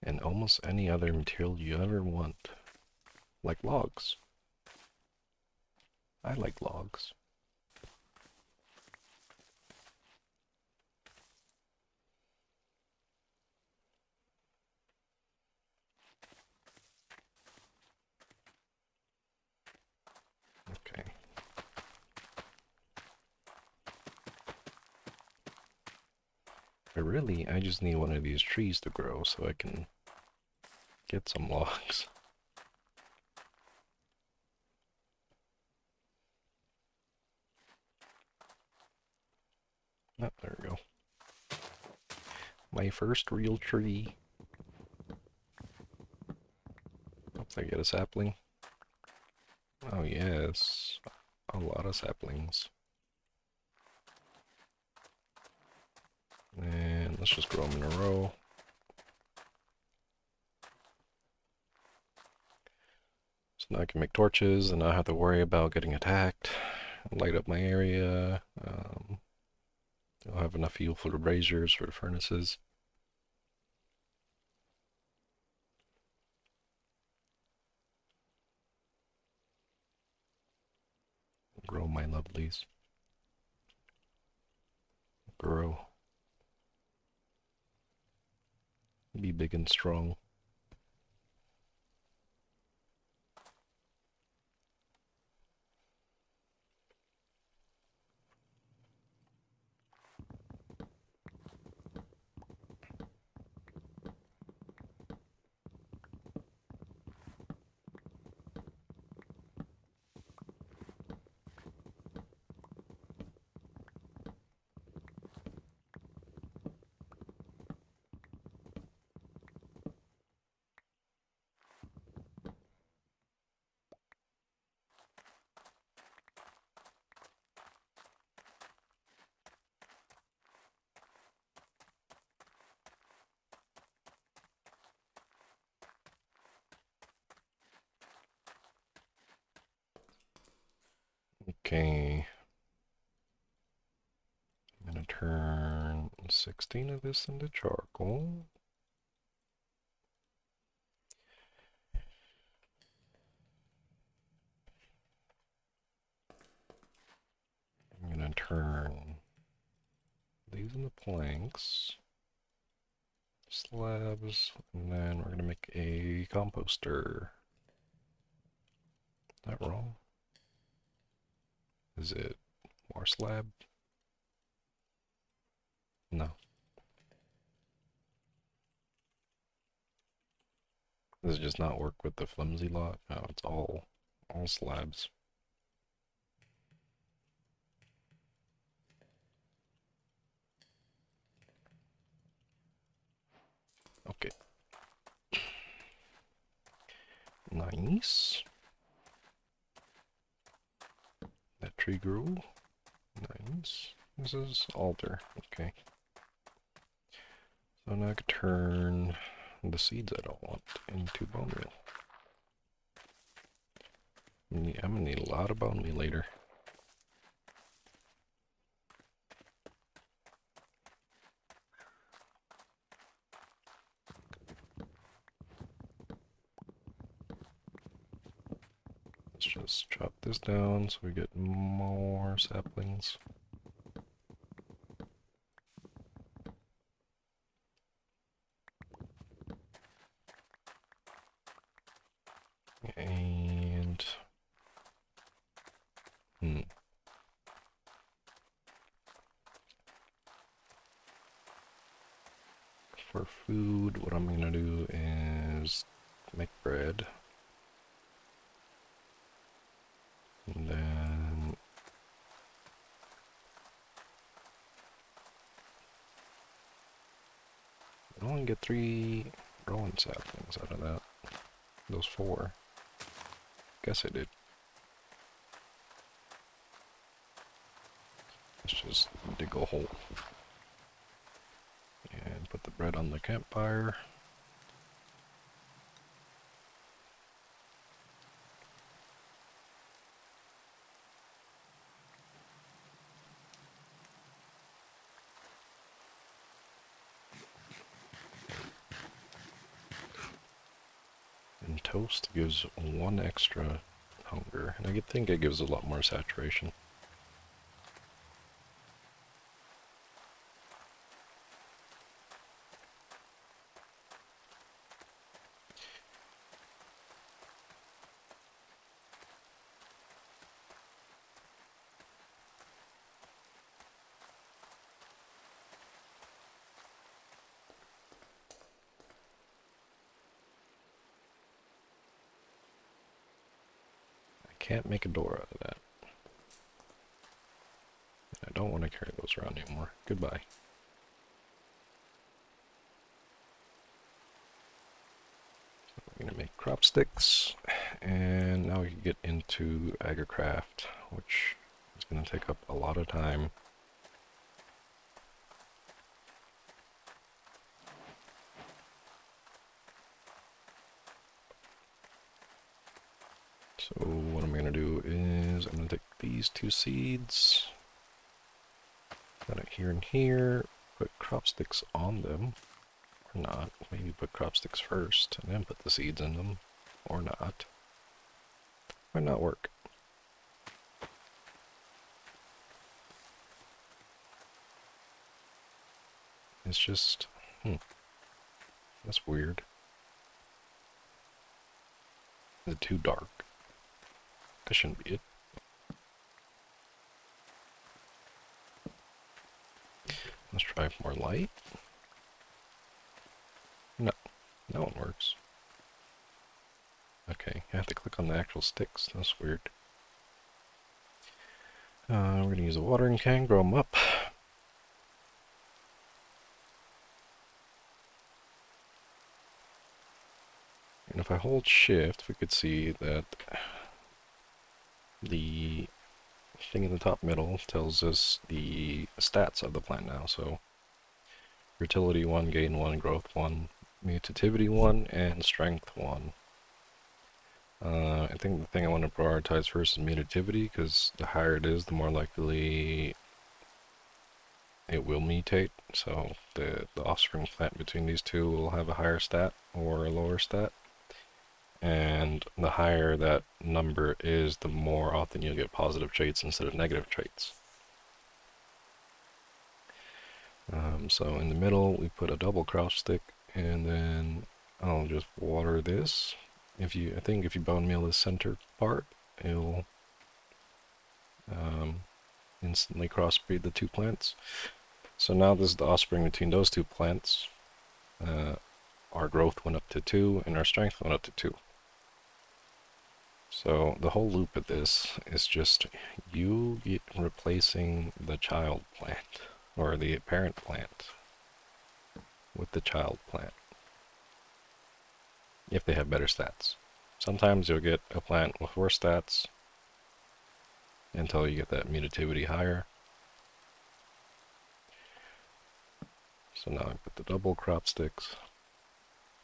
S1: And almost any other material you ever want. Like logs. I like logs. Okay. But really, I just need one of these trees to grow so I can get some logs. Oh, there we go. My first real tree. Hope I get a sapling. Oh yes, a lot of saplings. And let's just grow them in a row. So now I can make torches and not have to worry about getting attacked. Light up my area. I'll have enough fuel for the braziers, for the furnaces. Grow my lovelies. Grow. Be big and strong. Okay. I'm gonna turn 16 of this into charcoal. I'm gonna turn these into planks, slabs, and then we're gonna make a composter. Is that wrong? Is it more slab? No. Does it just not work with the flimsy lot? No, it's all slabs. Okay. Nice. That tree grew. Nice. This is altar. Okay. So now I can turn the seeds I don't want into bone meal. I'm gonna need a lot of bone meal later. Let's just chop this down so we get more saplings. And for food, what I'm gonna do is make bread. And then I only get 3 growing saplings out of that. Those 4. Guess I did. Let's just dig a hole. And put the bread on the campfire. And toast gives 1 extra hunger. And I think it gives a lot more saturation. Can't make a door out of that. I don't want to carry those around anymore. Goodbye. So we're gonna make crop sticks, and now we can get into agricraft, which is gonna take up a lot of time. So what I'm gonna do is I'm gonna take these 2 seeds, put it here and here, put crop sticks on them, or not. Maybe put crop sticks first and then put the seeds in them, or not. Might not work. It's just, that's weird. Is it too dark? That shouldn't be it. Let's try more light. No, that one works. Okay, I have to click on the actual sticks. That's weird. We're gonna use a watering can, grow them up. And if I hold shift, we could see that the thing in the top middle tells us the stats of the plant now. So fertility 1, gain 1, growth 1, mutativity 1, and strength 1. I think the thing I want to prioritize first is mutativity, because the higher it is, the more likely it will mutate. So the offspring plant between these two will have a higher stat or a lower stat. And the higher that number is, the more often you'll get positive traits instead of negative traits. So in the middle, we put a double crop stick, and then I'll just water this. I think if you bone meal this center part, it'll instantly crossbreed the two plants. So now this is the offspring between those two plants. Our growth went up to 2, and our strength went up to 2. So the whole loop of this is just you replacing the child plant, or the parent plant, with the child plant, if they have better stats. Sometimes you'll get a plant with worse stats until you get that mutativity higher. So now I put the double crop sticks,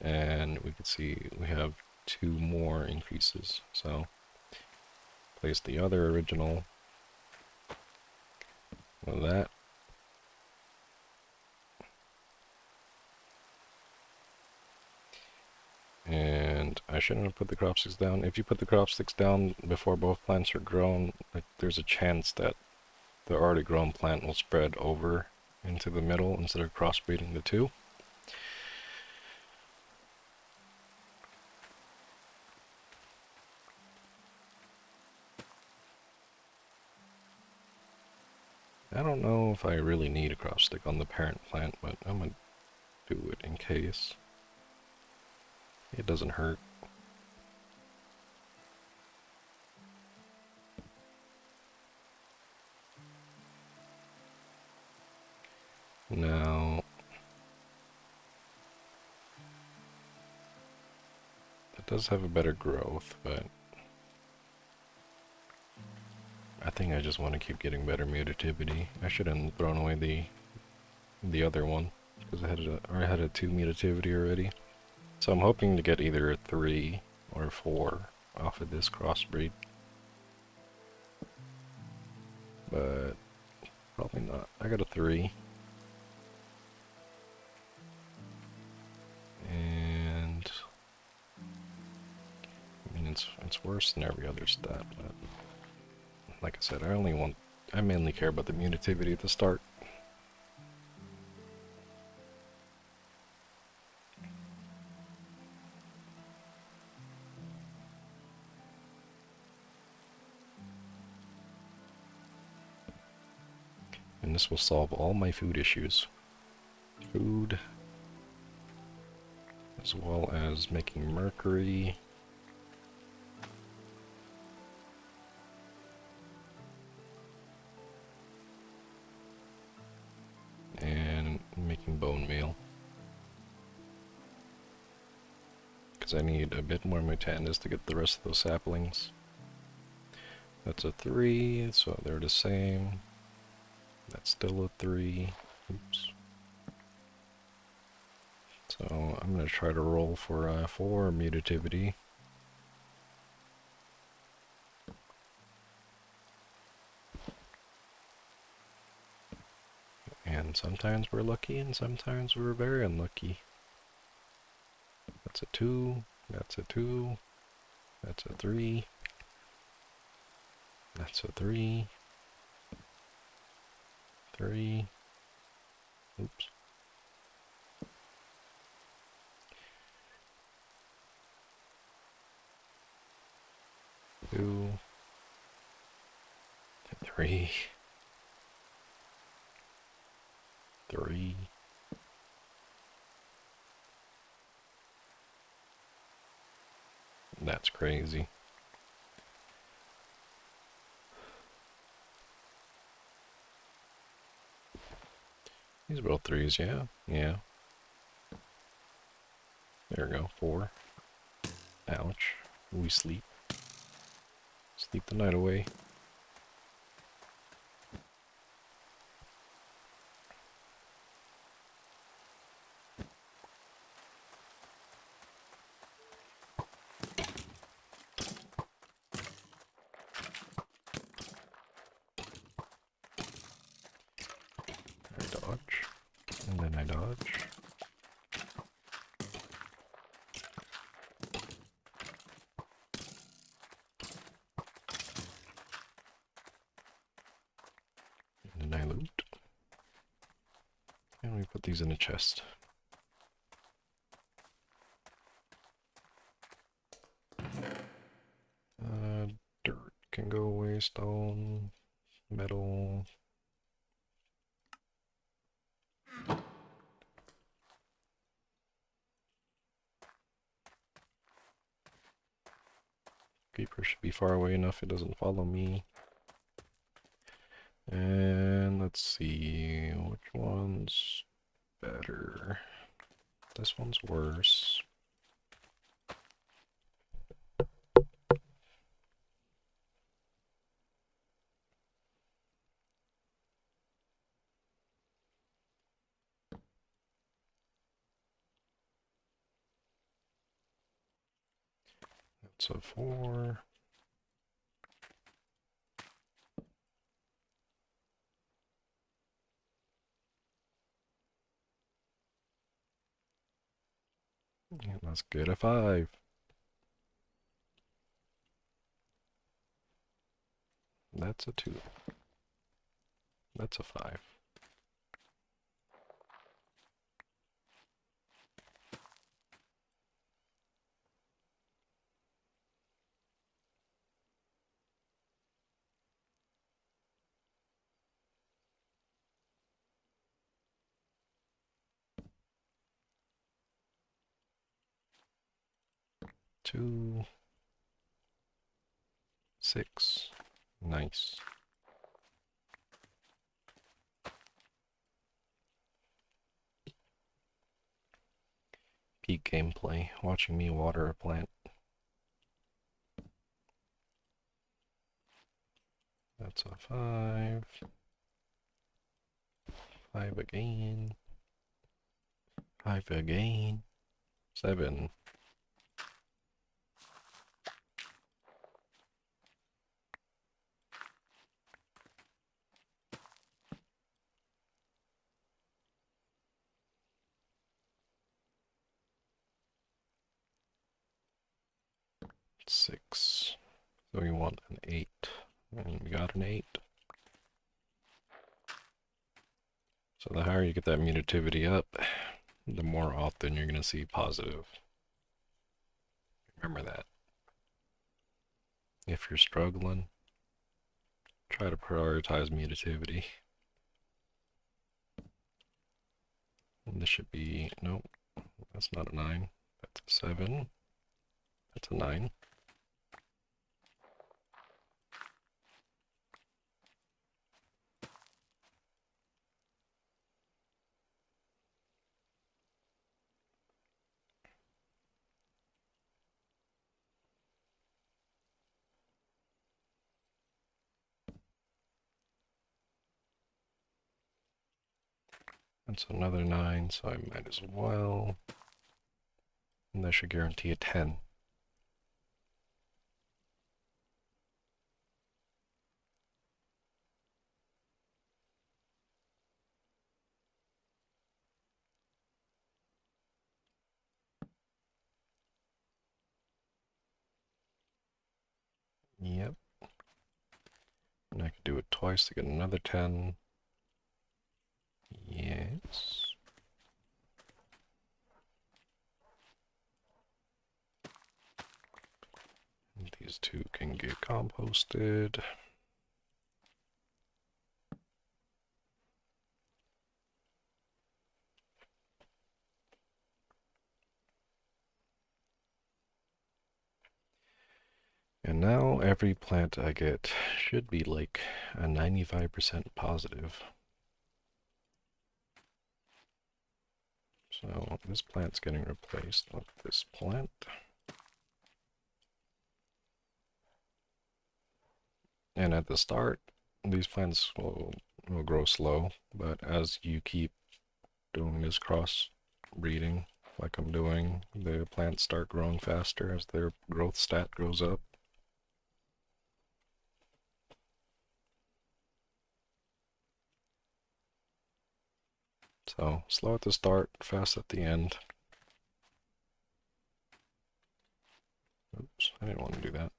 S1: and we can see we have 2 more increases. So place the other original with that. And I shouldn't have put the crop sticks down. If you put the crop sticks down before both plants are grown, there's a chance that the already grown plant will spread over into the middle instead of crossbreeding the two. I don't know if I really need a crop stick on the parent plant, but I'm gonna do it in case. It doesn't hurt. Now, it does have a better growth, but I think I just want to keep getting better mutativity. I shouldn't have thrown away the other one, because I had a 2 mutativity already. So I'm hoping to get either a 3 or 4 off of this crossbreed. But probably not. I got a 3. And I mean, it's worse than every other stat, but like I said, I mainly care about the mutativity at the start. And this will solve all my food issues. Food, as well as making mercury. And making bone meal. Because I need a bit more mutandis to get the rest of those saplings. That's a 3, so they're the same. That's still a 3. Oops. So I'm going to try to roll for 4 mutativity. And sometimes we're lucky and sometimes we're very unlucky. That's a 2, that's a 2, that's a 3, that's a 3, 3, oops. Two, 3, 3. That's crazy. These are both 3s, yeah. Yeah. There we go, 4. Ouch. We sleep. Sleep the night away. dodge. And then I loot. And we put these in a chest. Dirt can go away, stone, metal. Creeper should be far away enough it doesn't follow me. And let's see, which one's better? This one's worse. That's a 4. And let's get a 5. That's a 2. That's a 5. Two, 6. Nice. Peak gameplay, watching me water a plant. That's a 5. 5 again. 5 again. 7. Six. So we want an 8. And we got an 8. So the higher you get that mutativity up, the more often you're going to see positive. Remember that. If you're struggling, try to prioritize mutativity. And this should be, nope, that's not a 9. That's a 7. That's a 9. That's another 9, so I might as well. And that should guarantee a 10. Yep. And I could do it twice to get another 10. Yes. And these two can get composted. And now every plant I get should be like a 95% positive. So this plant's getting replaced with this plant. And at the start, these plants will grow slow, but as you keep doing this cross breeding like I'm doing, the plants start growing faster as their growth stat goes up. So slow at the start, fast at the end. Oops, I didn't want to do that.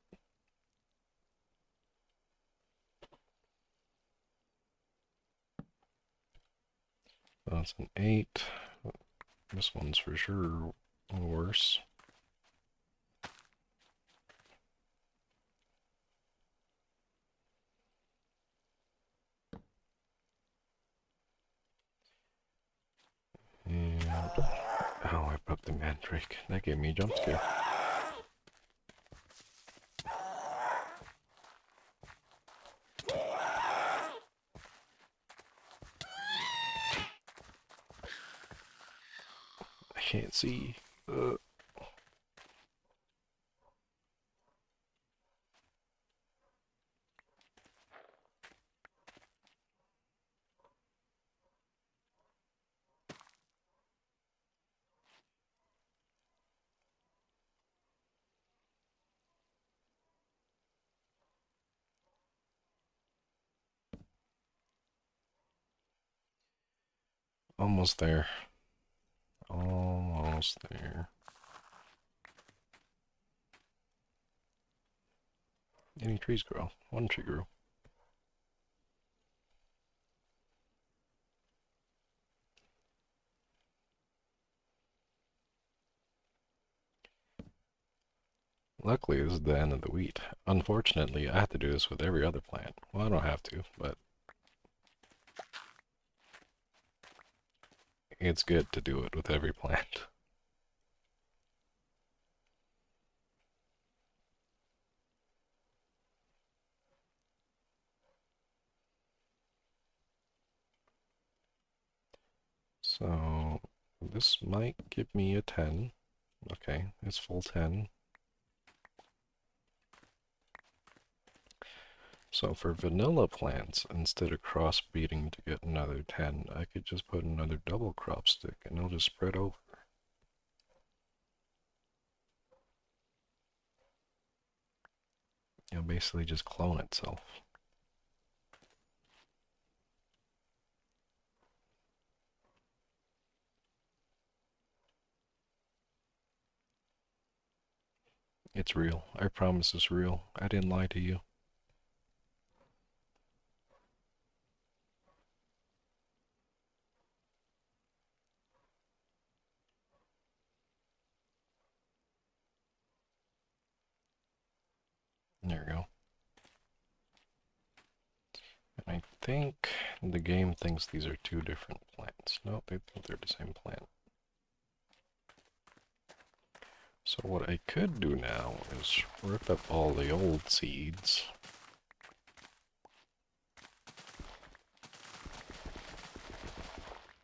S1: That's an 8. This one's for sure worse. And oh, I broke the mandrake. That gave me a jump scare. I can't see. Almost there. Almost there. Any trees grow? One tree grew. Luckily, this is the end of the wheat. Unfortunately, I have to do this with every other plant. Well, I don't have to, but it's good to do it with every plant. So, this might give me a 10. Okay, it's full 10. So for vanilla plants, instead of crossbreeding to get another 10, I could just put another double crop stick and it'll just spread over. It'll basically just clone itself. It's real. I promise it's real. I didn't lie to you. There we go. And I think the game thinks these are two different plants. No, they think they're the same plant. So what I could do now is rip up all the old seeds.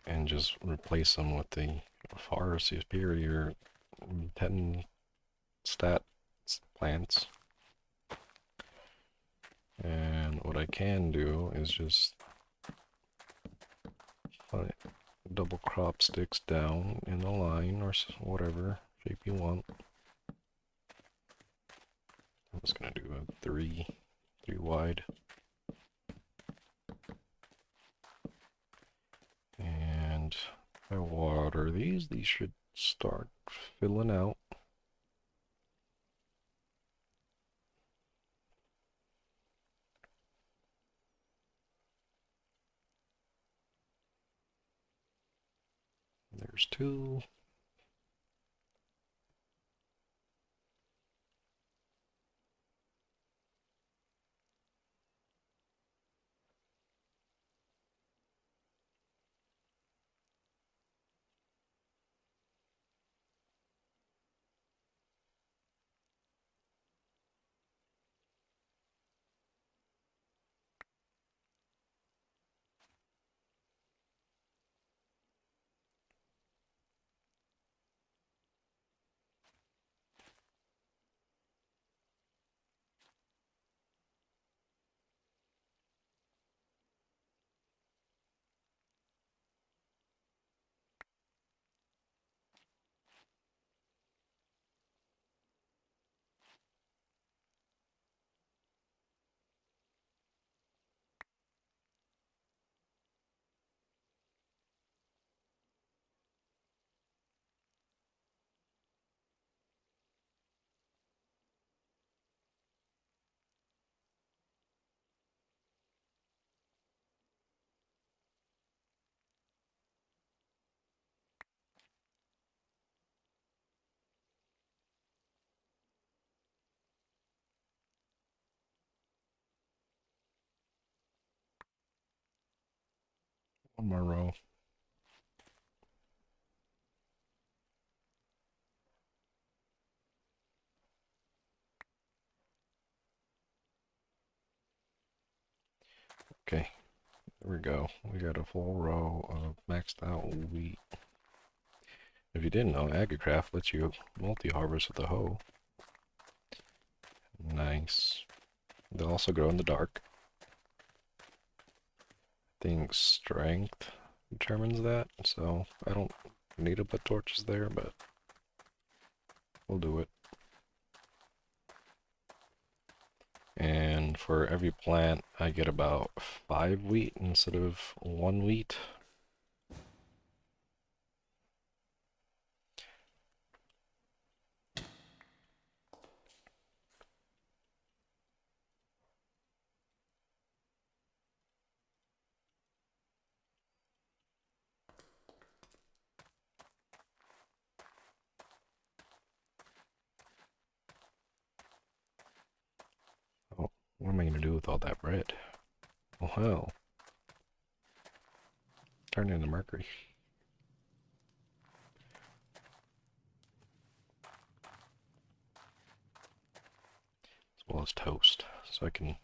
S1: And just replace them with the far superior 10 stat plants. And what I can do is just put double crop sticks down in a line or whatever shape you want. I'm just gonna do a three wide. And if I water these should start filling out. There's 2. One more row. Okay, there we go. We got a full row of maxed out wheat. If you didn't know, AgriCraft lets you multi-harvest with a hoe. Nice. They'll also grow in the dark. I think strength determines that, so I don't need to put torches there, but we'll do it. And for every plant, I get about 5 wheat instead of 1 wheat. Oh, what am I going to do with all that bread? Oh, hell. Turn into mercury. As well as toast. So I can...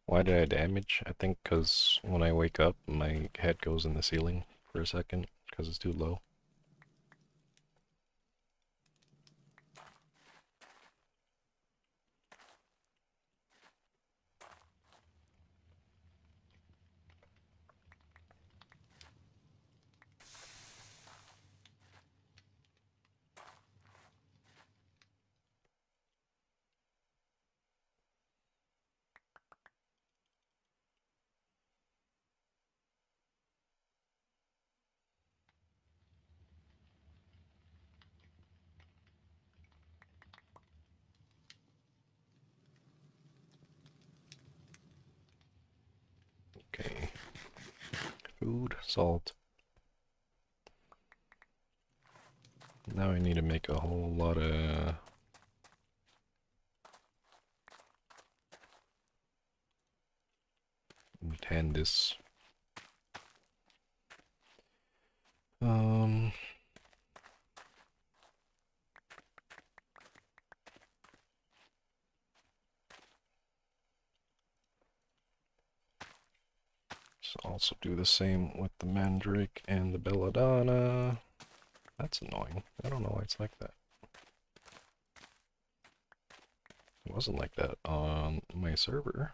S1: Why did I damage? I think because when I wake up, my head goes in the ceiling for a second because it's too low. Okay. Food, salt. Now I need to make a whole lot of... Tan this. Um... So also do the same with the mandrake and the belladonna. That's annoying. I don't know why it's like that. It wasn't like that on my server.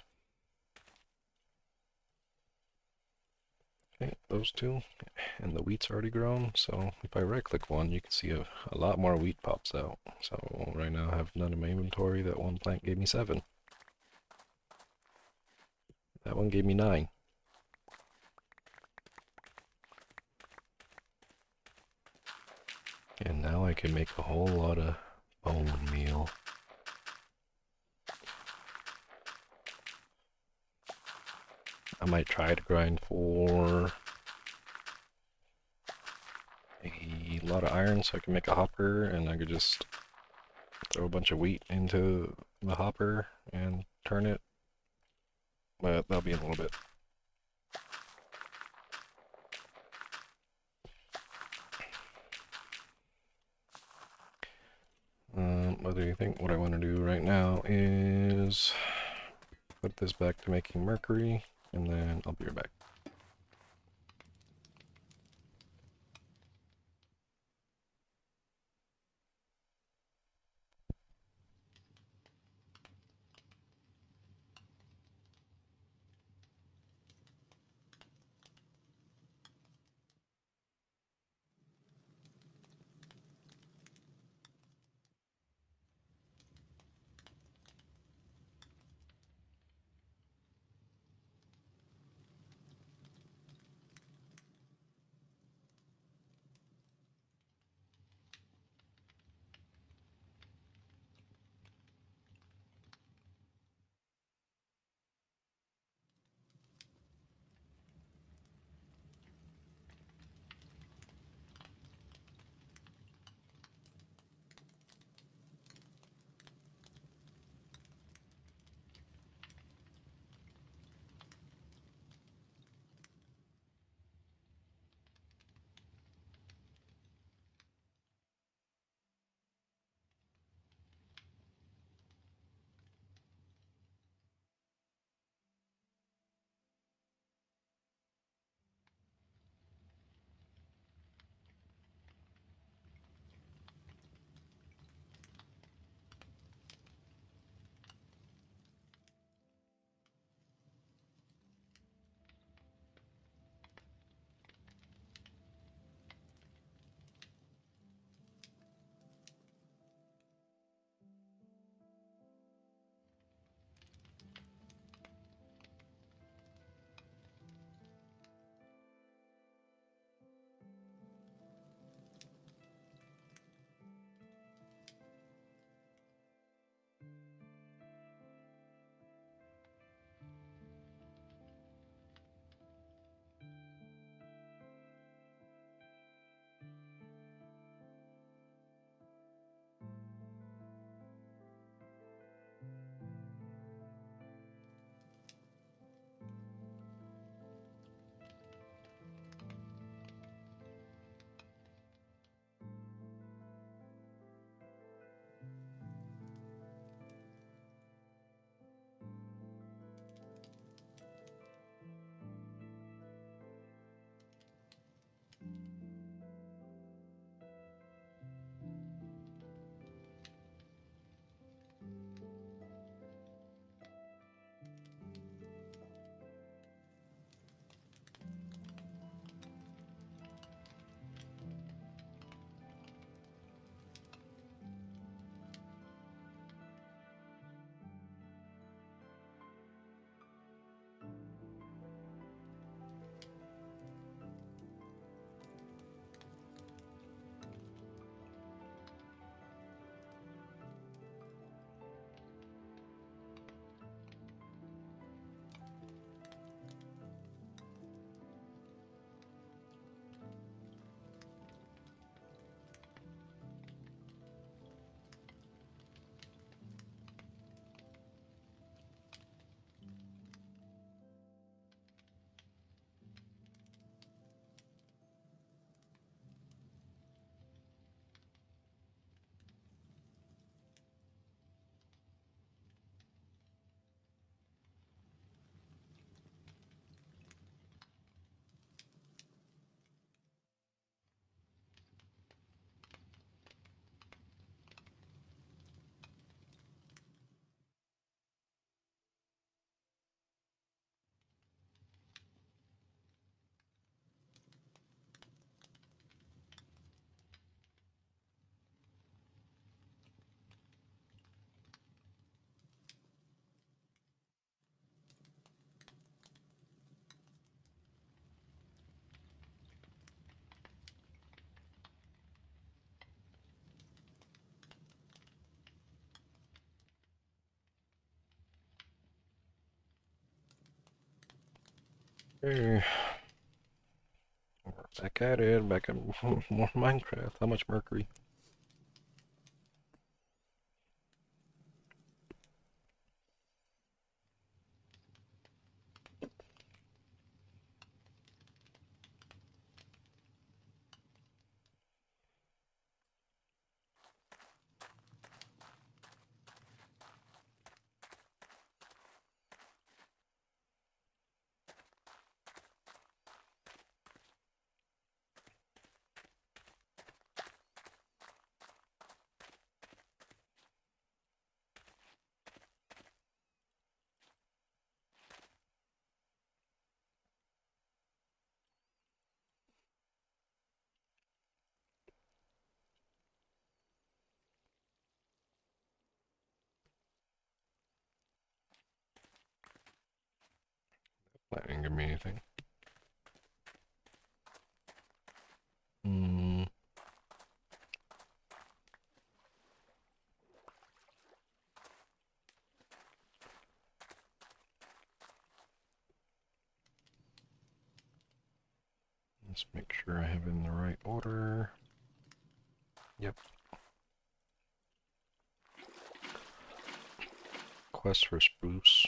S1: Okay, those two. And the wheat's already grown, so if I right click one, you can see a lot more wheat pops out. So right now I have none in my inventory. That one plant gave me 7. That one gave me 9. And now I can make a whole lot of bone meal. I might try to grind for a lot of iron so I can make a hopper, and I could just throw a bunch of wheat into the hopper and turn it. But that'll be in a little bit. What do you think? What I want to do right now is put this back to making mercury, and then I'll be right back. Hey, we're back at it, back at more Minecraft. How much mercury? That didn't give me anything. Hmm. Let's make sure I have it in the right order. Yep. Quest for spruce.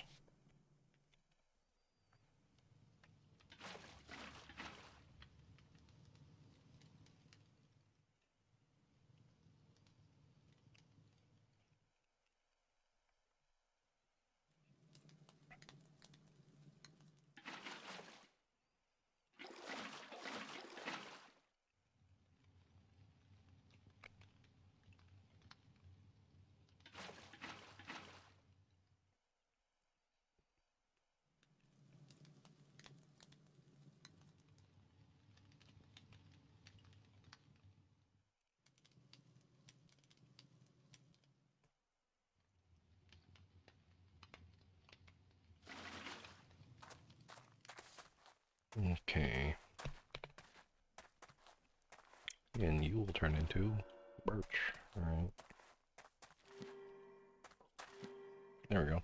S1: Okay. And you will turn into birch. Alright. There we go.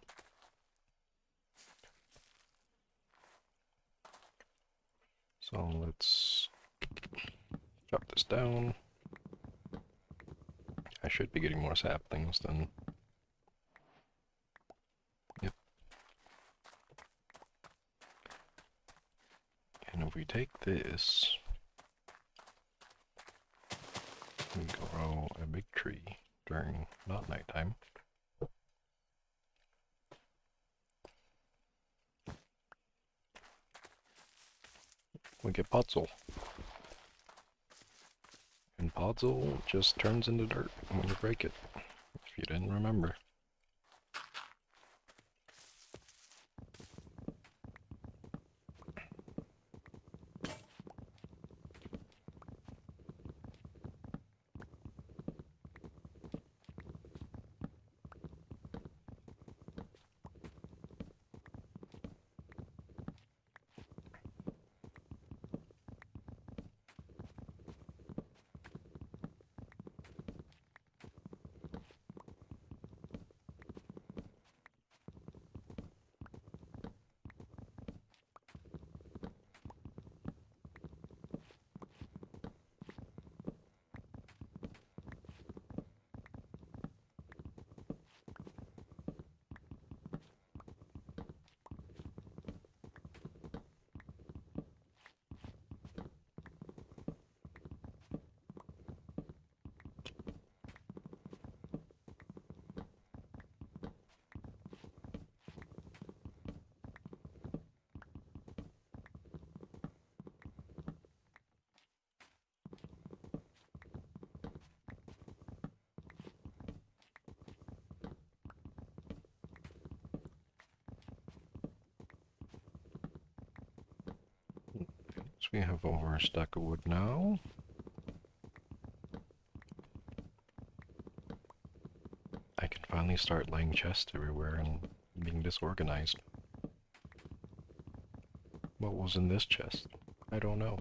S1: So let's chop this down. I should be getting more saplings then. Yep. And if we take this, we grow a big tree during not nighttime. We get podzol. And podzol just turns into dirt when you break it, if you didn't remember. So we have over a stack of wood now. I can finally start laying chests everywhere and being disorganized. What was in this chest? I don't know.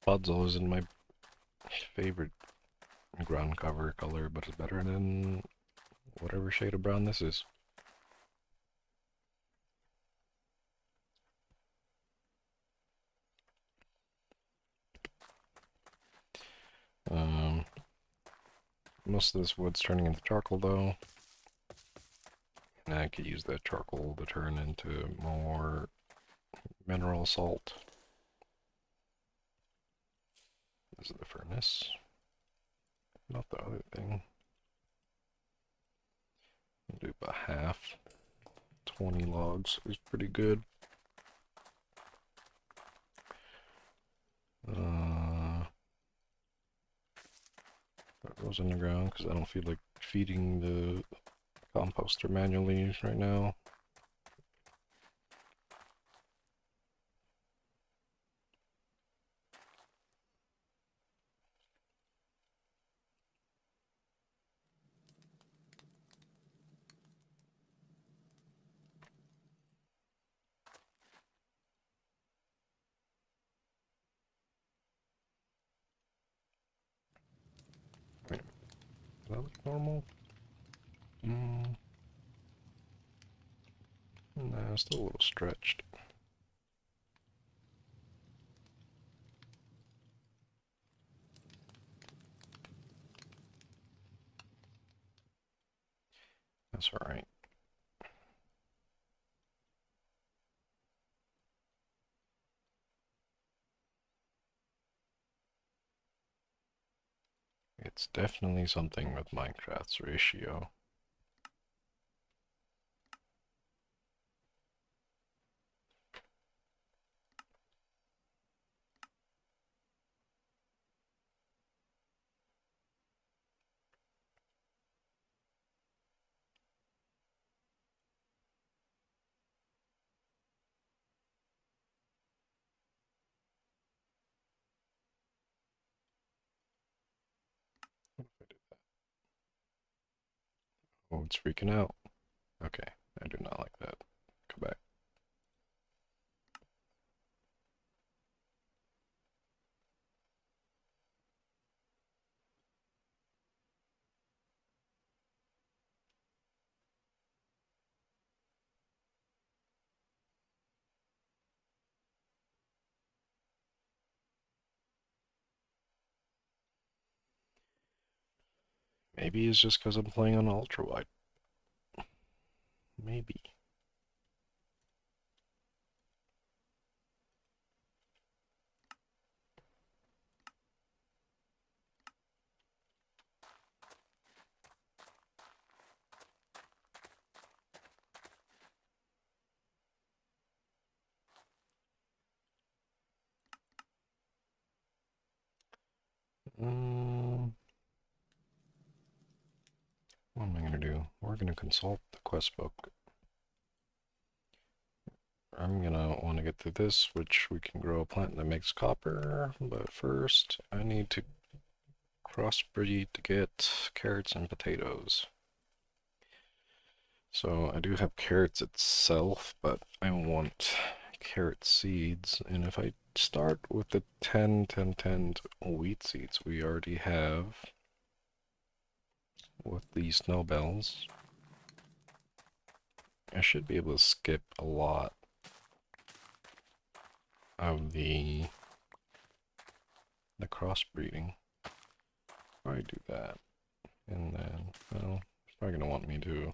S1: Puzzle isn't my favorite ground cover color, but it's better than whatever shade of brown this is. Um, Most of this wood's turning into charcoal though, and I could use that charcoal to turn into more mineral salt. This is the furnace, not the other thing. I'll do about half. 20 logs is pretty good. That goes in the ground because I don't feel like feeding the composter manually right now. Wait, does that look normal? Nah, still a little stretched. That's alright. It's definitely something with Minecraft's ratio. What if I did that? Oh, it's freaking out. Okay, I do not like that. Go back. Maybe it's just because I'm playing on ultrawide. Maybe. What am I going to do? We're going to consult the quest book. I'm going to want to get through this, which we can grow a plant that makes copper. But first, I need to crossbreed to get carrots and potatoes. So I do have carrots itself, but I want carrot seeds. And if I start with the 10-10-10 wheat seeds we already have with these snowbells, I should be able to skip a lot of the crossbreeding. Probably do that. And then, well, it's probably going to want me to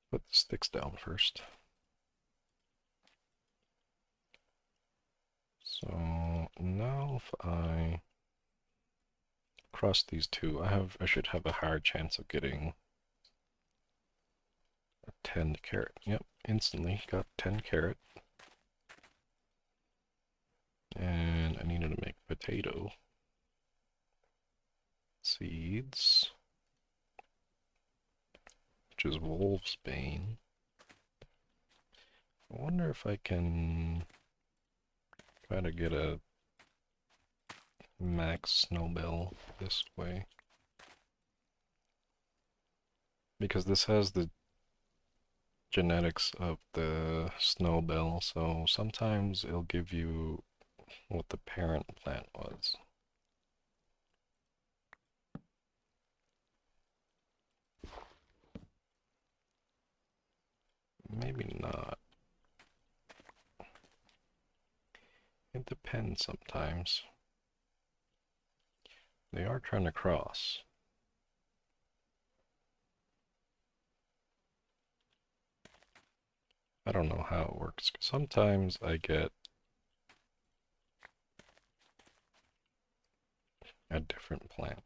S1: put the sticks down first. So now if I cross these two, I should have a higher chance of getting a 10 carrot. Yep, instantly got 10 carrot. And I needed to make potato seeds, which is wolf's bane. I wonder if I can try to get a max snowbell this way. Because this has the genetics of the snowbell, so sometimes it'll give you what the parent plant was. Maybe not. It depends sometimes. They are trying to cross. I don't know how it works. Sometimes I get a different plant.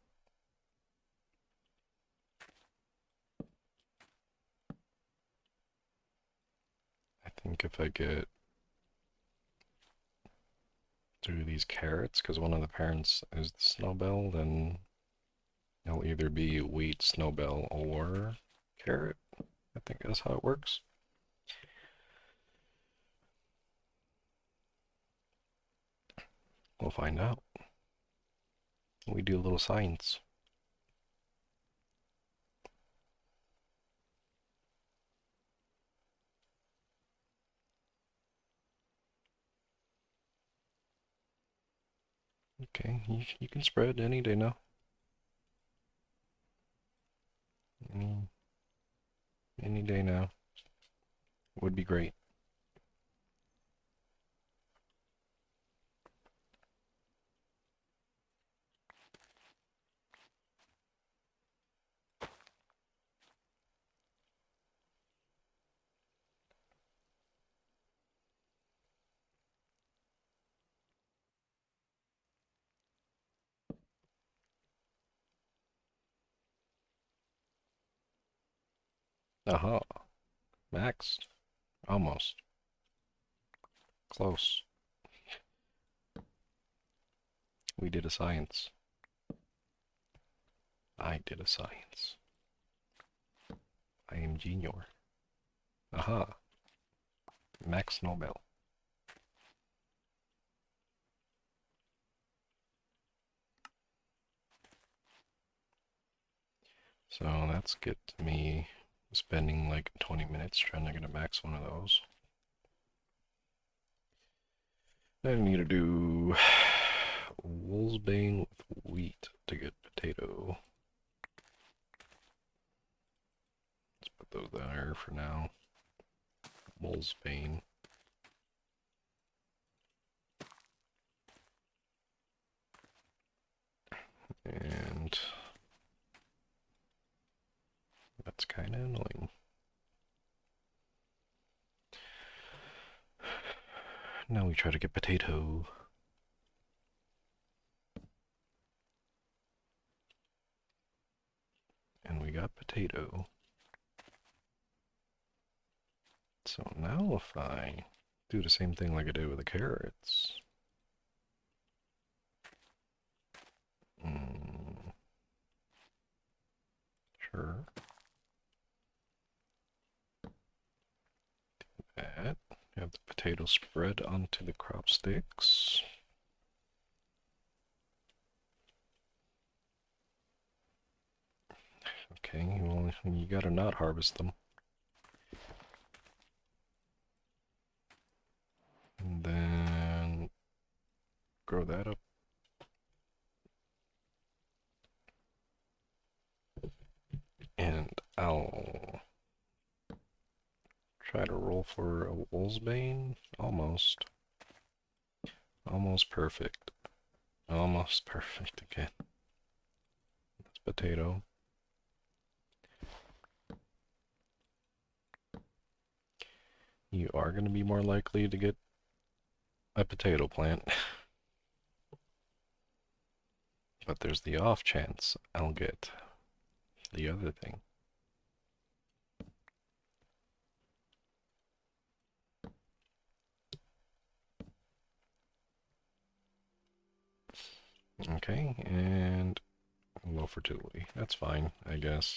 S1: I think if I get through these carrots, because one of the parents is the snowbell, then it'll either be wheat, snowbell, or carrot. I think that's how it works. We'll find out. We do a little science. Okay, you can spread any day now. Any day now would be great. Aha, max. Almost. Close. We did a science. I did a science. I am junior. Aha. Max Nobel. So that's get me spending like 20 minutes trying to get a max one of those. I need to do Wolfsbane with wheat to get potato. Let's put those there for now. Wolfsbane. And that's kind of annoying. Now we try to get potato. And we got potato. So now if I do the same thing like I did with the carrots. Sure. Do that. Have the potato spread onto the crop sticks. Okay, well, you gotta not harvest them. And then grow that up. And I'll try to roll for a Wolfsbane. Almost. Almost perfect. Almost perfect again. That's potato. You are going to be more likely to get a potato plant. But there's the off chance I'll get the other thing. Okay, and low fertility. That's fine, I guess.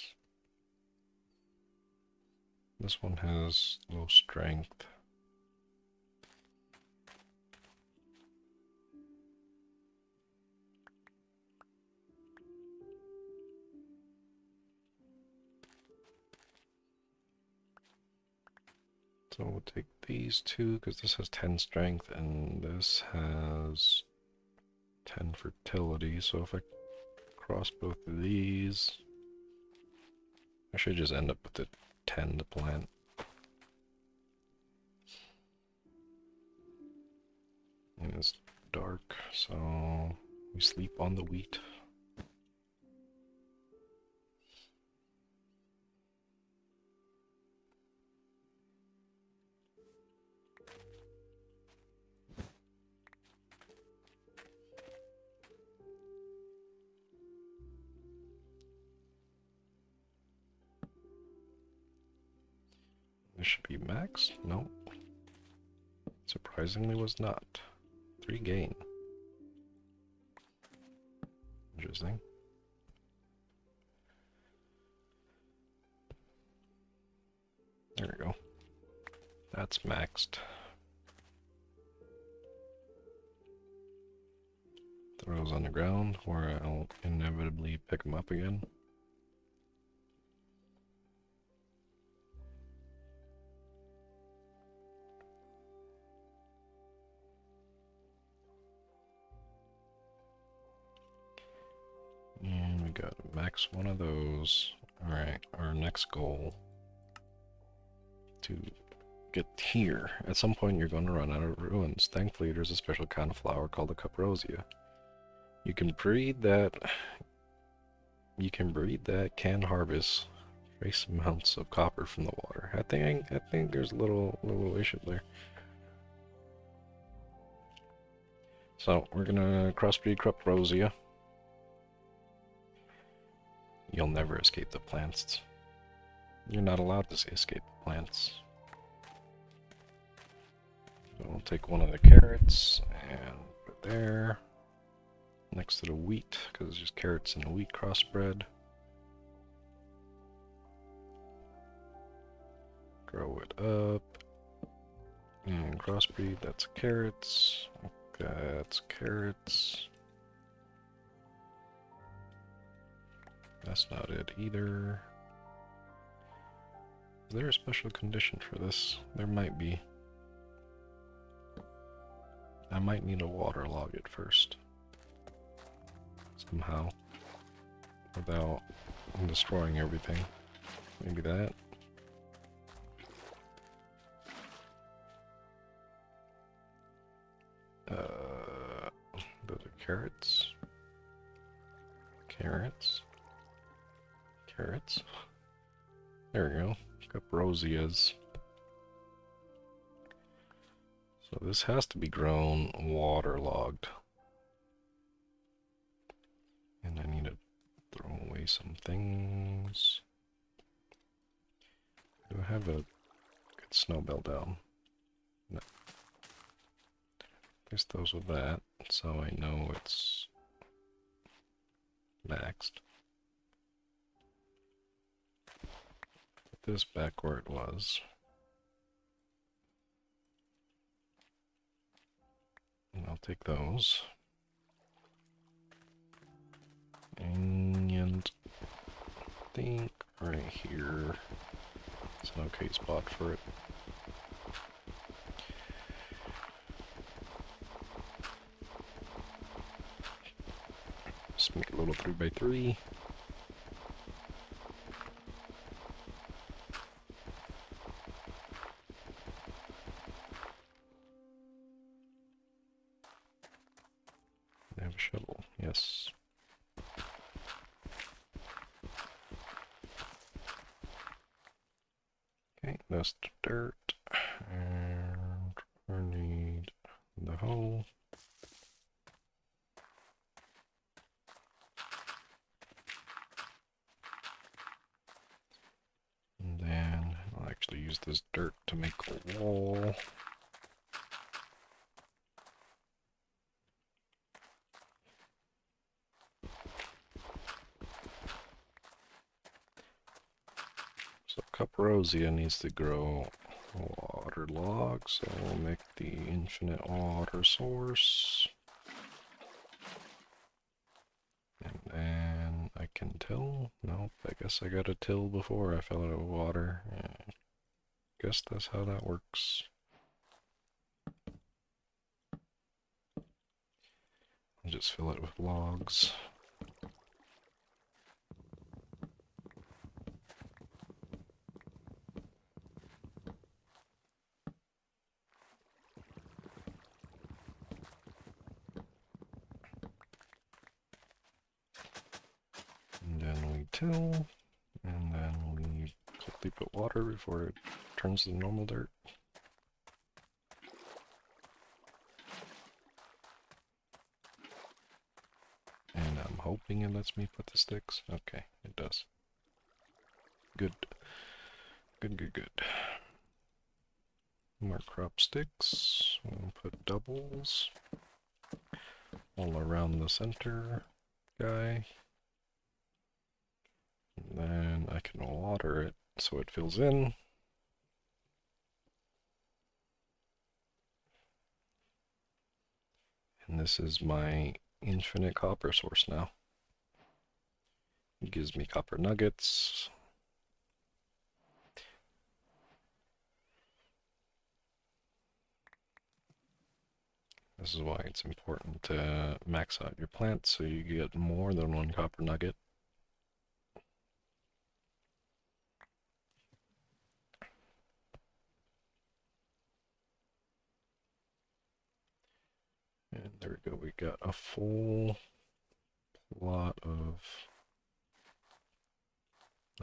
S1: This one has low strength. So we'll take these two, because this has 10 strength, and this has 10 fertility, so if I cross both of these, I should just end up with the 10 to plant. And it's dark, so we sleep on the wheat. This should be max? No. Surprisingly was not. 3 gain. Interesting. There we go. That's maxed. Throw those on the ground where I'll inevitably pick them up again. And we got max one of those. Alright, our next goal to get here. At some point you're going to run out of ruins. Thankfully there's a special kind of flower called the cuprosia. You can breed that can harvest trace amounts of copper from the water. I think there's a little issue there. So we're gonna crossbreed cuprosia. You'll never escape the plants. You're not allowed to escape the plants. So we'll take one of the carrots and put it there next to the wheat, because it's just carrots and wheat crossbred. Grow it up and crossbreed. That's carrots. That's carrots. That's not it either. Is there a special condition for this? There might be. I might need to waterlog it first. Somehow. Without destroying everything. Maybe that. Those are carrots. Carrots. Carrots. There we go. Cuprosias. So this has to be grown waterlogged. And I need to throw away some things. Do I have a good snow belt down? No. Place those with that, so I know it's maxed. Put this back where it was. And I'll take those. And I think right here is an okay spot for it. Just make a little 3x3. I have a shovel, yes. Okay, that's the dirt, and I need the hoe. And then I'll actually use this dirt to make a wall. So cuprosia needs to grow waterlogged, so we'll make the infinite water source. And then I can till. Nope, I guess I gotta till before I fill it with water. Yeah. Guess that's how that works. I'll just fill it with logs. And then we till, and then we quickly put water before it turns to normal dirt. And I'm hoping it lets me put the sticks. Okay, it does. Good. Good, good, good. More crop sticks. We'll put doubles all around the center guy. And then I can water it so it fills in. And this is my infinite copper source now. It gives me copper nuggets. This is why it's important to max out your plants so you get more than one copper nugget. And there we go, we got a full plot of...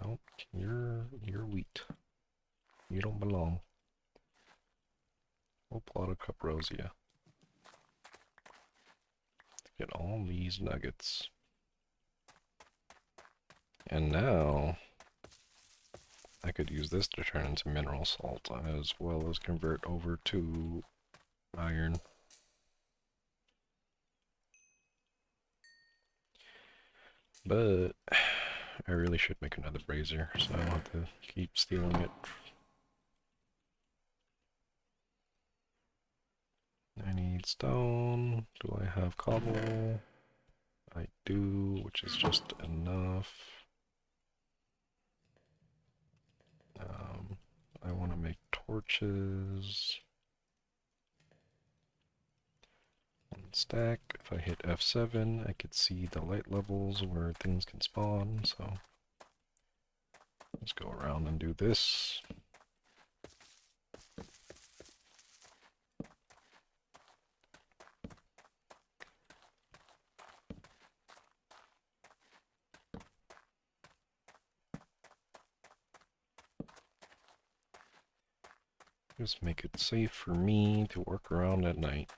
S1: Nope, you're wheat. You don't belong. Full plot of caprosia. Get all these nuggets. And now I could use this to turn into mineral salt as well as convert over to iron. But I really should make another brazier, so I don't have to keep stealing it. I need stone. Do I have cobble? I do, which is just enough. I want to make torches. One stack. If I hit F7, I could see the light levels where things can spawn, so let's go around and do this. Just make it safe for me to work around at night.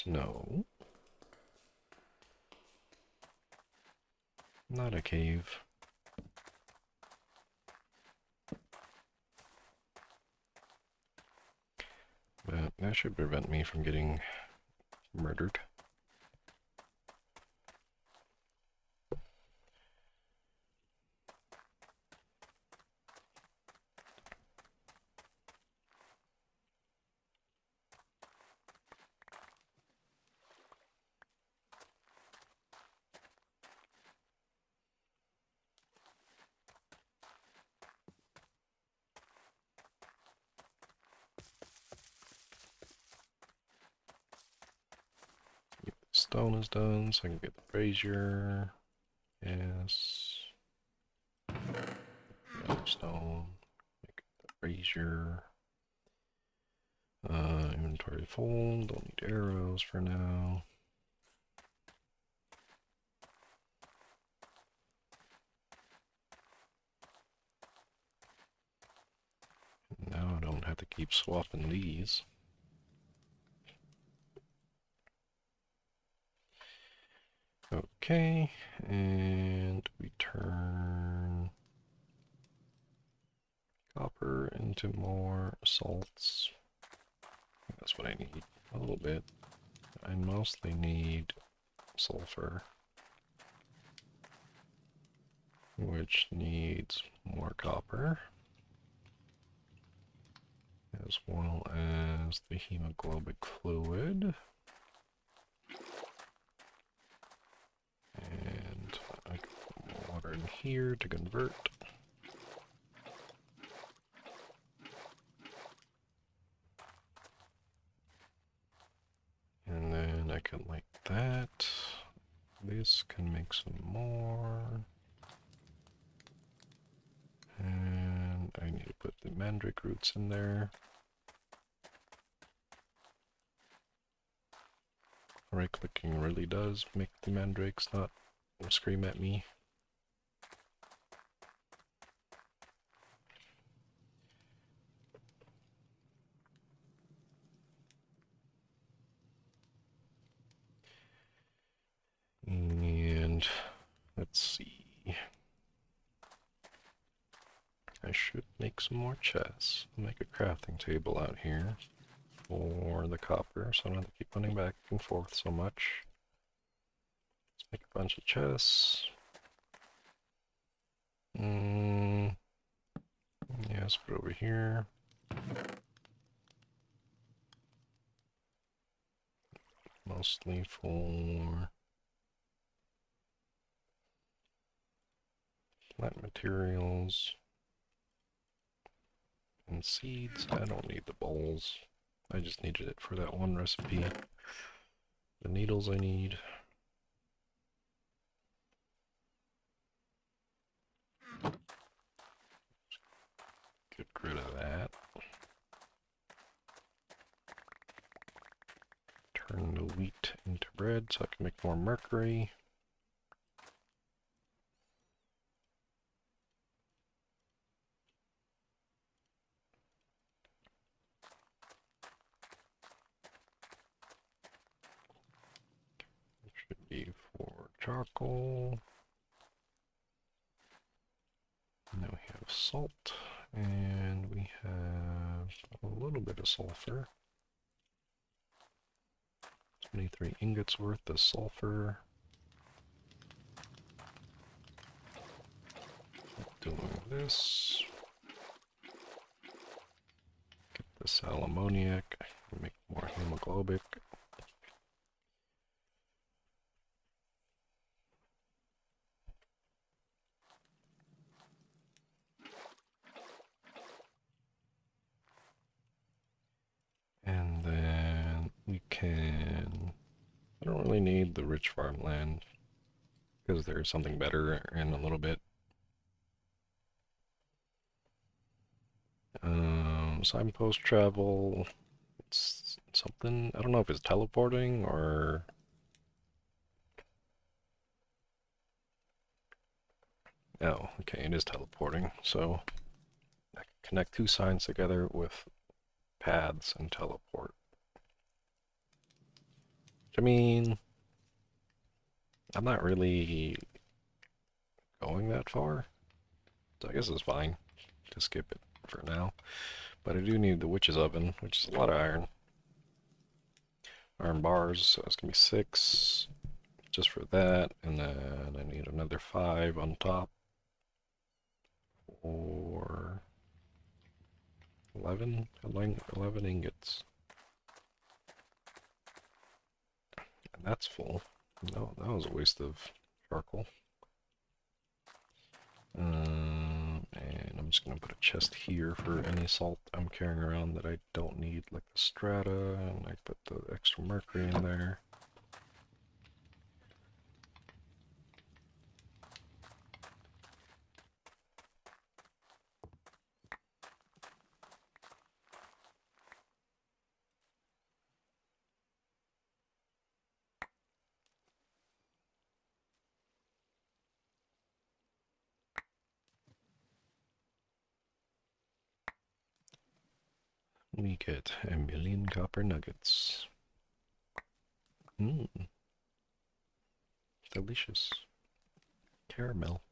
S1: No. Not a cave. But that should prevent me from getting murdered. Stone is done, so I can get the brazier. Yes. Another stone. Make the brazier. Inventory full. Don't need arrows for now. Now I don't have to keep swapping these. Okay, and we turn copper into more salts. That's what I need a little bit. I mostly need sulfur, which needs more copper, as well as the hemoglobic fluid. And I can put water in here to convert. And then I can light that. This can make some more. And I need to put the mandrake roots in there. Right clicking really does make the mandrakes not scream at me. And let's see. I should make some more chests. Make a crafting table out here for the copper, so I don't have to keep running back and forth so much. Let's make a bunch of chests. Yeah, let's put it over here. Mostly for plant materials and seeds. I don't need the bowls. I just needed it for that one recipe. The needles I need. Get rid of that. Turn the wheat into bread so I can make more mercury. It should be for charcoal. Now we have salt, and we have a little bit of sulfur. 23 ingots worth of sulfur. Doing this. Get this sal ammoniac, make more hemoglobic. And then we can, I don't really need the rich farmland because there's something better in a little bit. Signpost travel, it's something, I don't know if it's teleporting or... Oh, okay, it is teleporting, so I can connect two signs together with paths and teleport. I mean, I'm not really going that far, so I guess it's fine to skip it for now. But I do need the witch's oven, which is a lot of iron. Iron bars, so it's gonna be 6 just for that, and then I need another 5 on top, or 11 ingots. And that's full. No, that was a waste of charcoal. And I'm just gonna put a chest here for any salt I'm carrying around that I don't need, like the strata, and I put the extra mercury in there. We get 1,000,000 copper nuggets. Mmm, delicious. Caramel.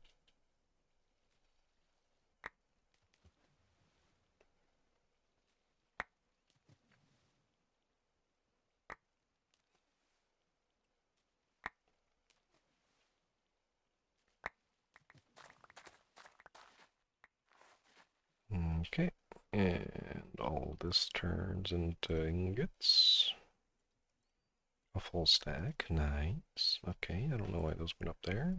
S1: Okay, and all this turns into ingots. A full stack, nice. Okay, I don't know why those went up there.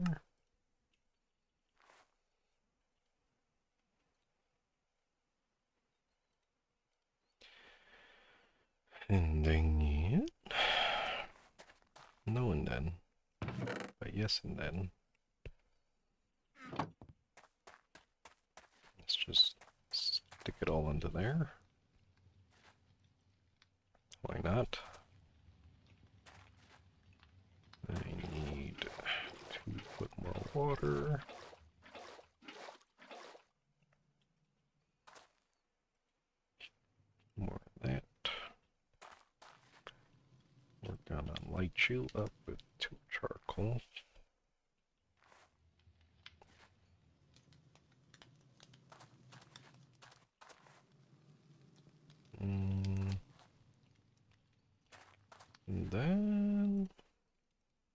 S1: And then, yeah. No and then. But yes and then. Let's just stick it all into there. Why not? I need to put more water. More of that. We're gonna light you up with 2 charcoal. And then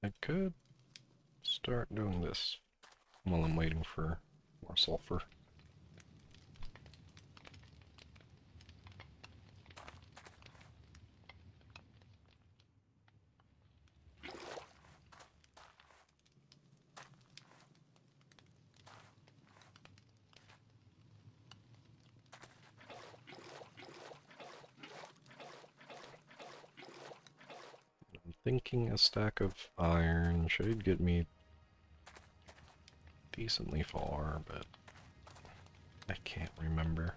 S1: I could start doing this while I'm waiting for more sulfur. I'm thinking a stack of iron should get me decently far, but I can't remember.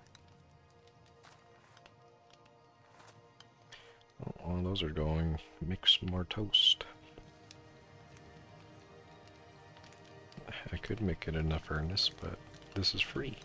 S1: Oh, all those are going. Mix more toast. I could make it in a furnace, but this is free.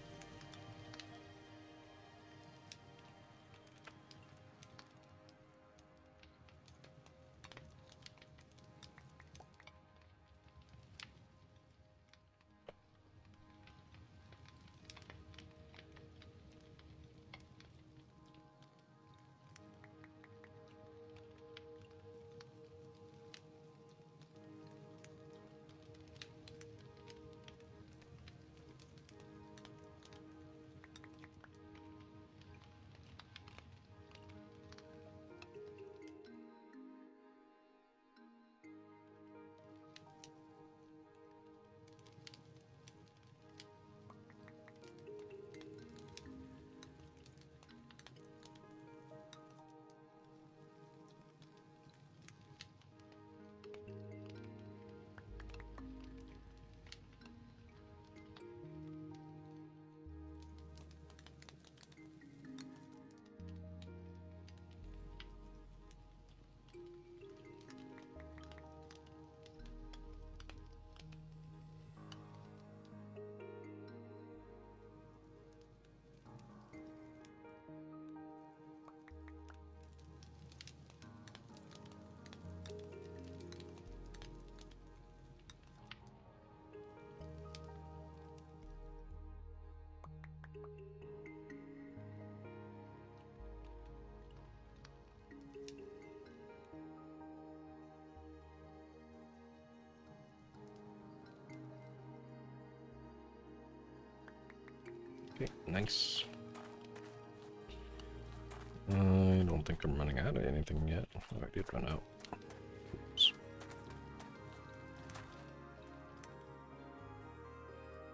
S1: Okay, nice. I don't think I'm running out of anything yet. Oh, I did run out. Oops.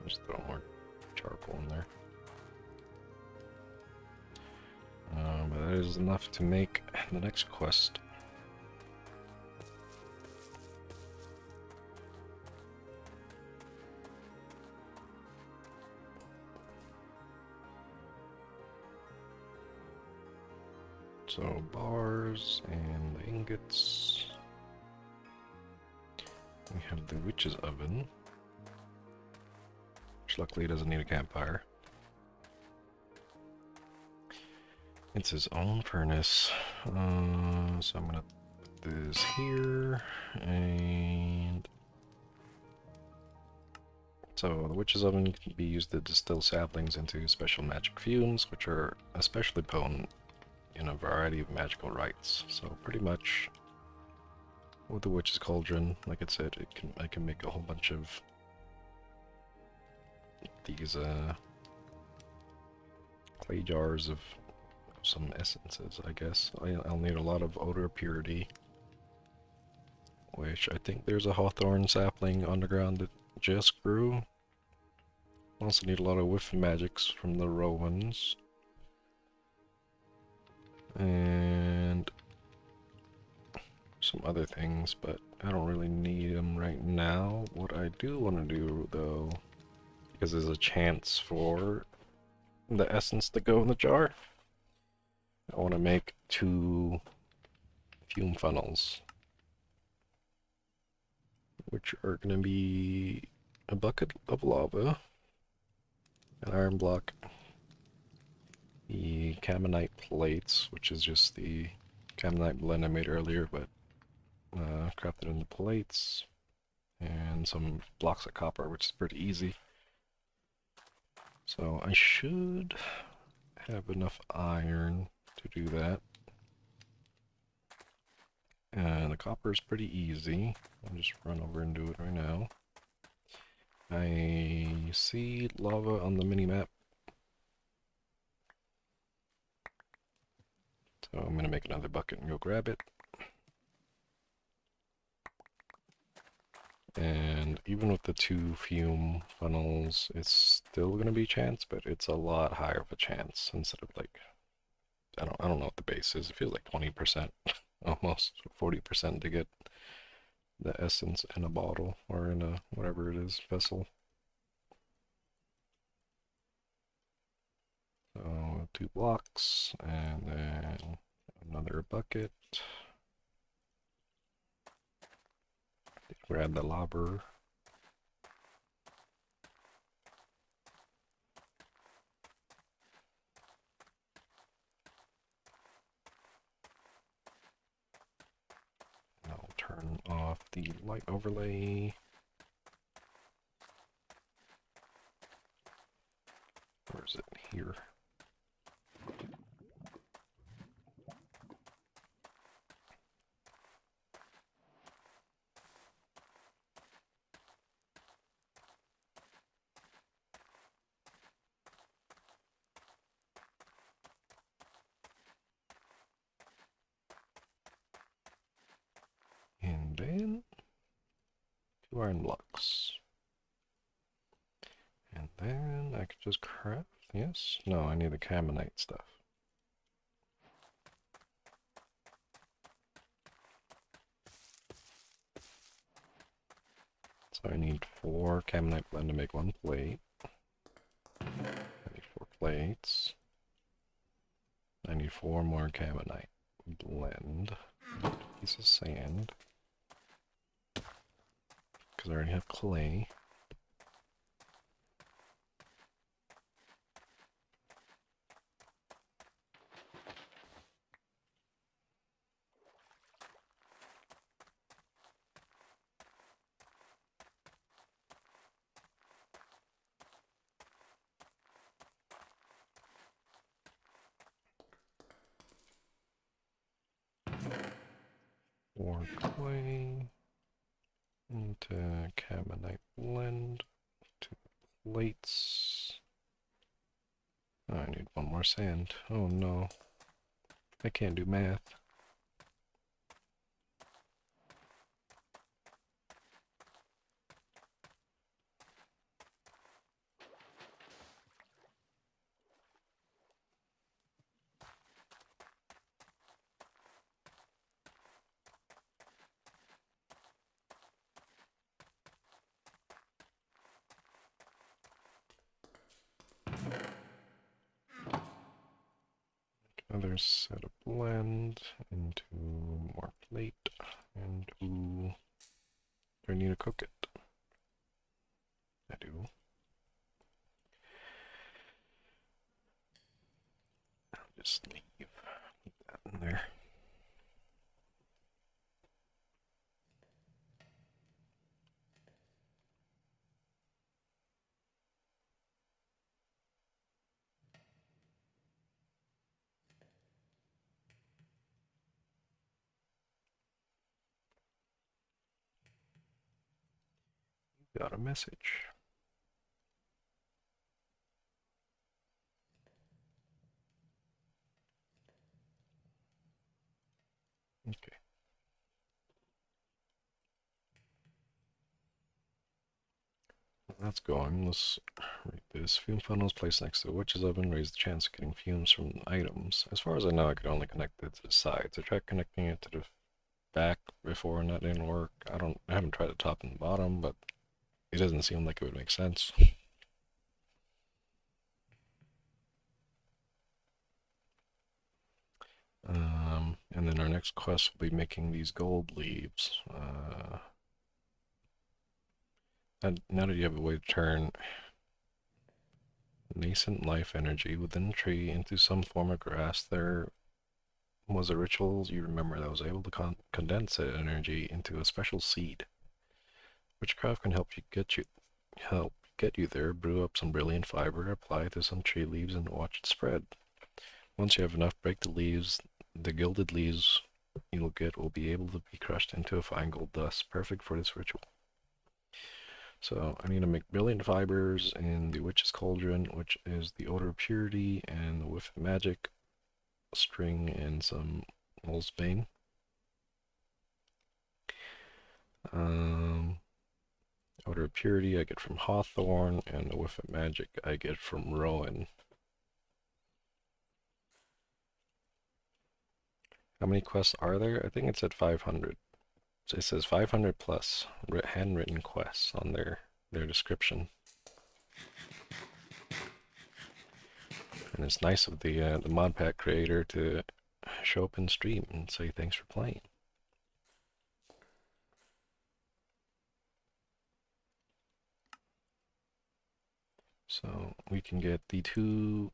S1: Just throw more charcoal in there. But that is enough to make the next quest. So bars and the ingots. We have the witch's oven, which luckily doesn't need a campfire. It's his own furnace. So I'm gonna put this here, and so the witch's oven can be used to distill saplings into special magic fumes, which are especially potent in a variety of magical rites. So pretty much with the witch's cauldron, like I said, I can make a whole bunch of these clay jars of some essences, I guess. I'll need a lot of odor purity, which I think there's a hawthorn sapling underground that just grew. Also need a lot of whiff magics from the Rowans. And some other things, but I don't really need them right now. What I do want to do, though, because there's a chance for the essence to go in the jar, I want to make 2 fume funnels, which are going to be a bucket of lava, an iron block, the Caminite plates, which is just the Caminite blend I made earlier, but crafted into plates, and some blocks of copper, which is pretty easy. So I should have enough iron to do that. And the copper is pretty easy. I'll just run over and do it right now. I see lava on the mini-map. So I'm going to make another bucket and go grab it. And even with the 2 fume funnels, it's still going to be a chance, but it's a lot higher of a chance instead of like, I don't know what the base is. It feels like 20%, almost 40% to get the essence in a bottle or in a whatever it is vessel. So 2 blocks and then another bucket. Grab the lobber. I'll turn off the light overlay. Where is it? Here. And then 2 iron blocks. And then I could just craft, yes? No, I need the Caminite stuff. So I need 4 Caminite blend to make 1 plate. I need 4 plates. I need 4 more Caminite blend. Piece of sand. Because I already have clay. Or clay into Caminite blend, 2 plates. I need one more sand. Oh no. I can't do math. Another set of blend into more plate and do I need to cook it? I do. I'll just leave that in there. Got a message. Okay. That's going. Let's read this. Fume funnels placed next to the witch's oven raise the chance of getting fumes from items. As far as I know, I could only connect it to the sides. I tried connecting it to the back before and that didn't work. I haven't tried the top and the bottom, but it doesn't seem like it would make sense. And then our next quest will be making these gold leaves. And now that you have a way to turn nascent life energy within the tree into some form of grass, there was a ritual you remember that was able to condense that energy into a special seed. Witchcraft can help get you there. Brew up some brilliant fiber, apply it to some tree leaves, and watch it spread. Once you have enough, break the leaves. The gilded leaves you'll get will be able to be crushed into a fine gold dust, perfect for this ritual. So I need to make brilliant fibers in the witch's cauldron, which is the odor of purity, and the whiff of magic, string, and some wolfsbane. Odor of purity I get from hawthorn, and the whiff of magic I get from rowan. How many quests are there? I think it's at 500. So it says 500 plus handwritten quests on their description. And it's nice of the modpack creator to show up in stream and say thanks for playing. So we can get the 2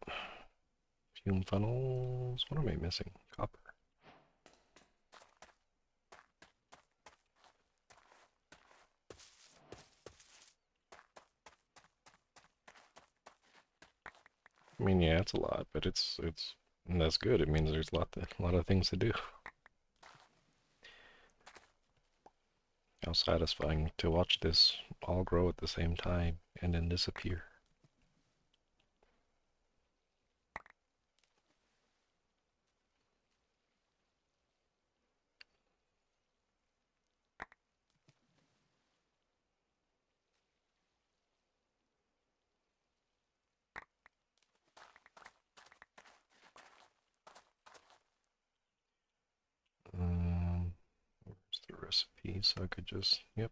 S1: fume funnels. What am I missing? Copper. I mean, yeah, it's a lot, but and that's good. It means there's a lot of things to do. How satisfying to watch this all grow at the same time and then disappear. Where's the recipe? So I could just, yep.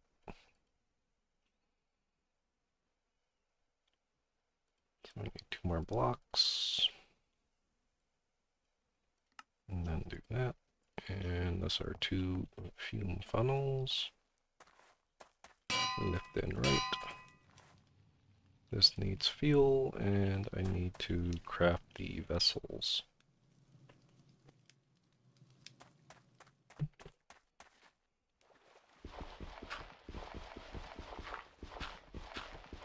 S1: So I need 2 more blocks. And then do that. And those are 2 fume funnels. Left and right. This needs fuel, and I need to craft the vessels.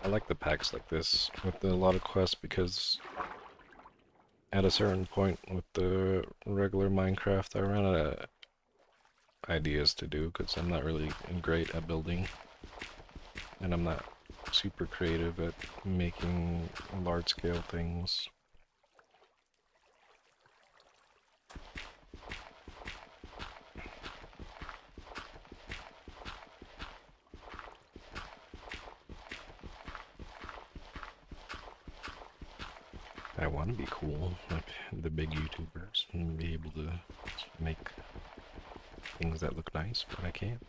S1: I like the packs like this with a lot of quests because at a certain point with the regular Minecraft I run out of ideas to do because I'm not really great at building and I'm not super creative at making large scale things. I want to be cool, like the big YouTubers, and be able to make things that look nice, but I can't.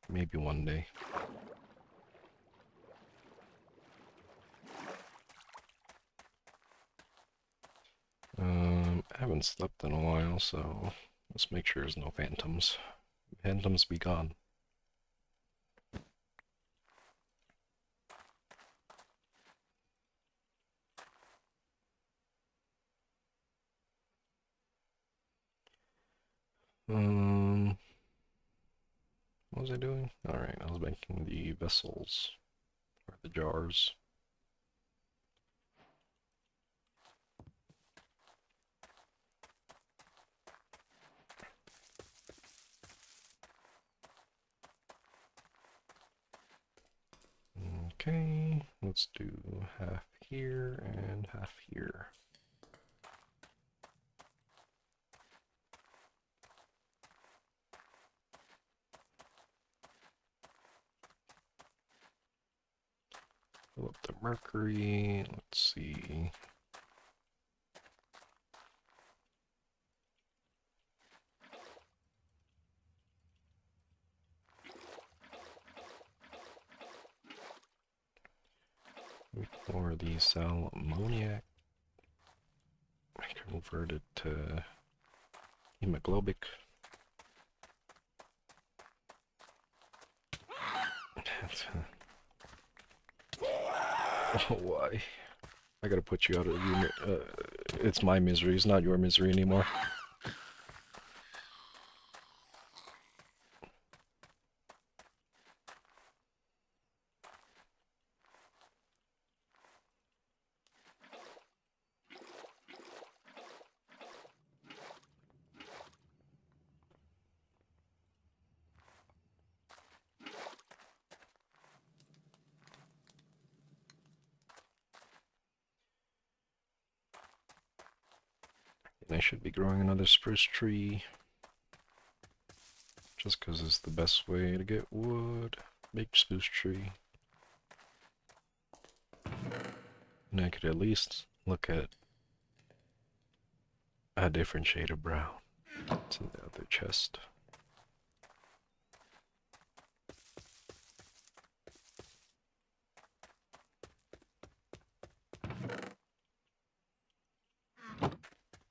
S1: Maybe one day. I haven't slept in a while, so let's make sure there's no phantoms. Phantoms be gone. What was I doing? Alright, I was making the vessels, or the jars. Okay, let's do half here and half here. Fill up the mercury, let's see. For the sal ammoniac, I convert it to hemoglobic. Oh, why? I gotta put you out of your... it's my misery, it's not your misery anymore. And I should be growing another spruce tree. Just because it's the best way to get wood. Big spruce tree. And I could at least look at a different shade of brown. It's in the other chest.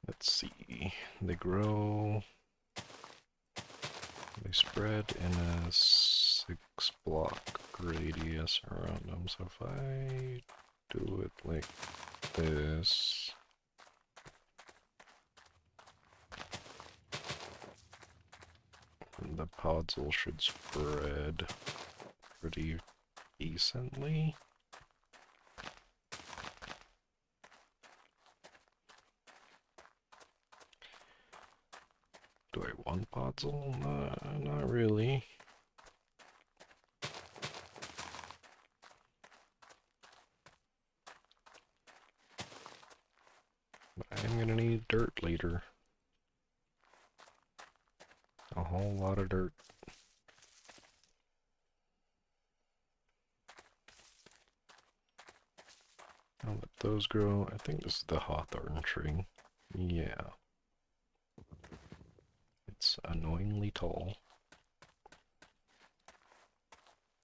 S1: Let's see. They grow. They spread in a 6-block radius around them. So if I do it like this, the podzol should spread pretty decently. Do I want podzol? Not really. But I am gonna need dirt later. A whole lot of dirt. I'll let those grow. I think this is the hawthorn tree. Yeah. It's annoyingly tall.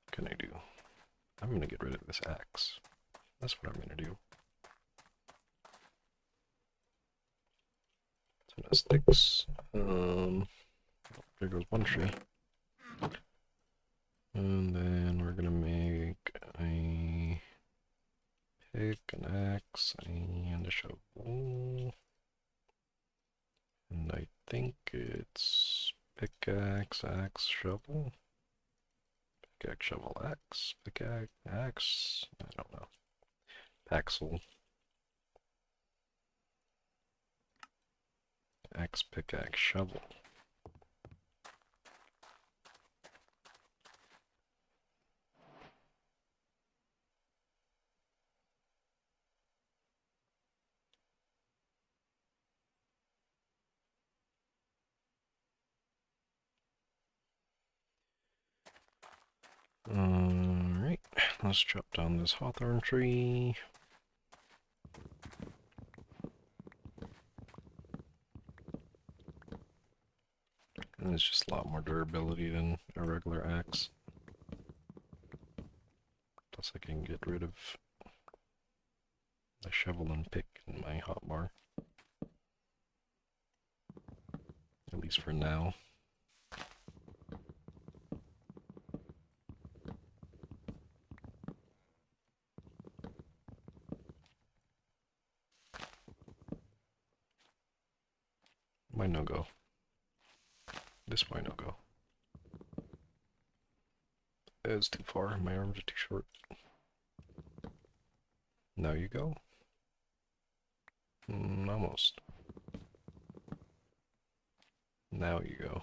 S1: What can I do? I'm gonna get rid of this axe. That's what I'm gonna do. So no sticks. There goes one tree. And then we're gonna make a pick, an axe, and a shovel. And I think it's pickaxe, axe, shovel. Pickaxe, shovel, axe, pickaxe, axe. I don't know. Axle. Axe, pickaxe, shovel. Alright, let's chop down this hawthorn tree. And it's just a lot more durability than a regular axe. Plus I can get rid of the shovel and pick in my hotbar. At least for now. Might no go. This might no go. It's too far, my arms are too short. Now you go. Almost. Now you go.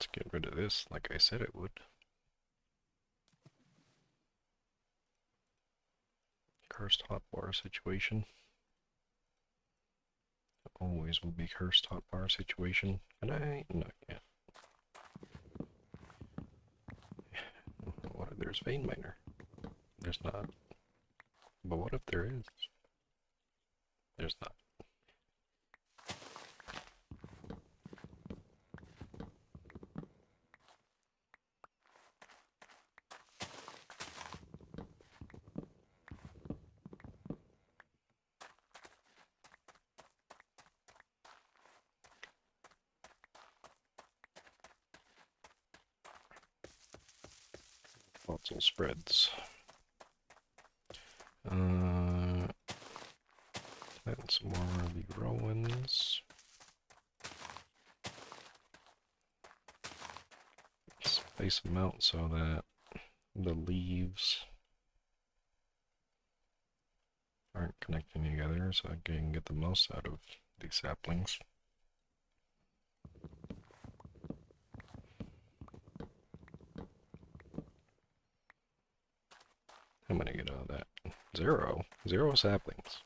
S1: Let's get rid of this like I said it would. Cursed hotbar situation. Always will be cursed hotbar situation. And I no yeah. What if there's vein miner? There's not. But what if there is? There's not. Fossil spreads. Plant some more of the Rowans. Space them out so that the leaves aren't connecting together, so I can get the most out of these saplings. How many get out of that? Zero. Zero saplings.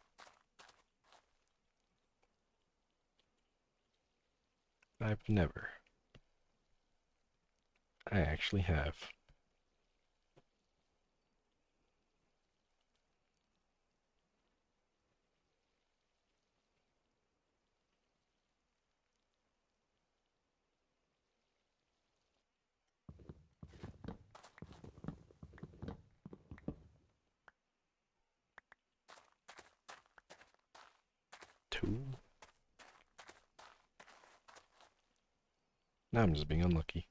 S1: I've never. I actually have. Two. Now I'm just being unlucky.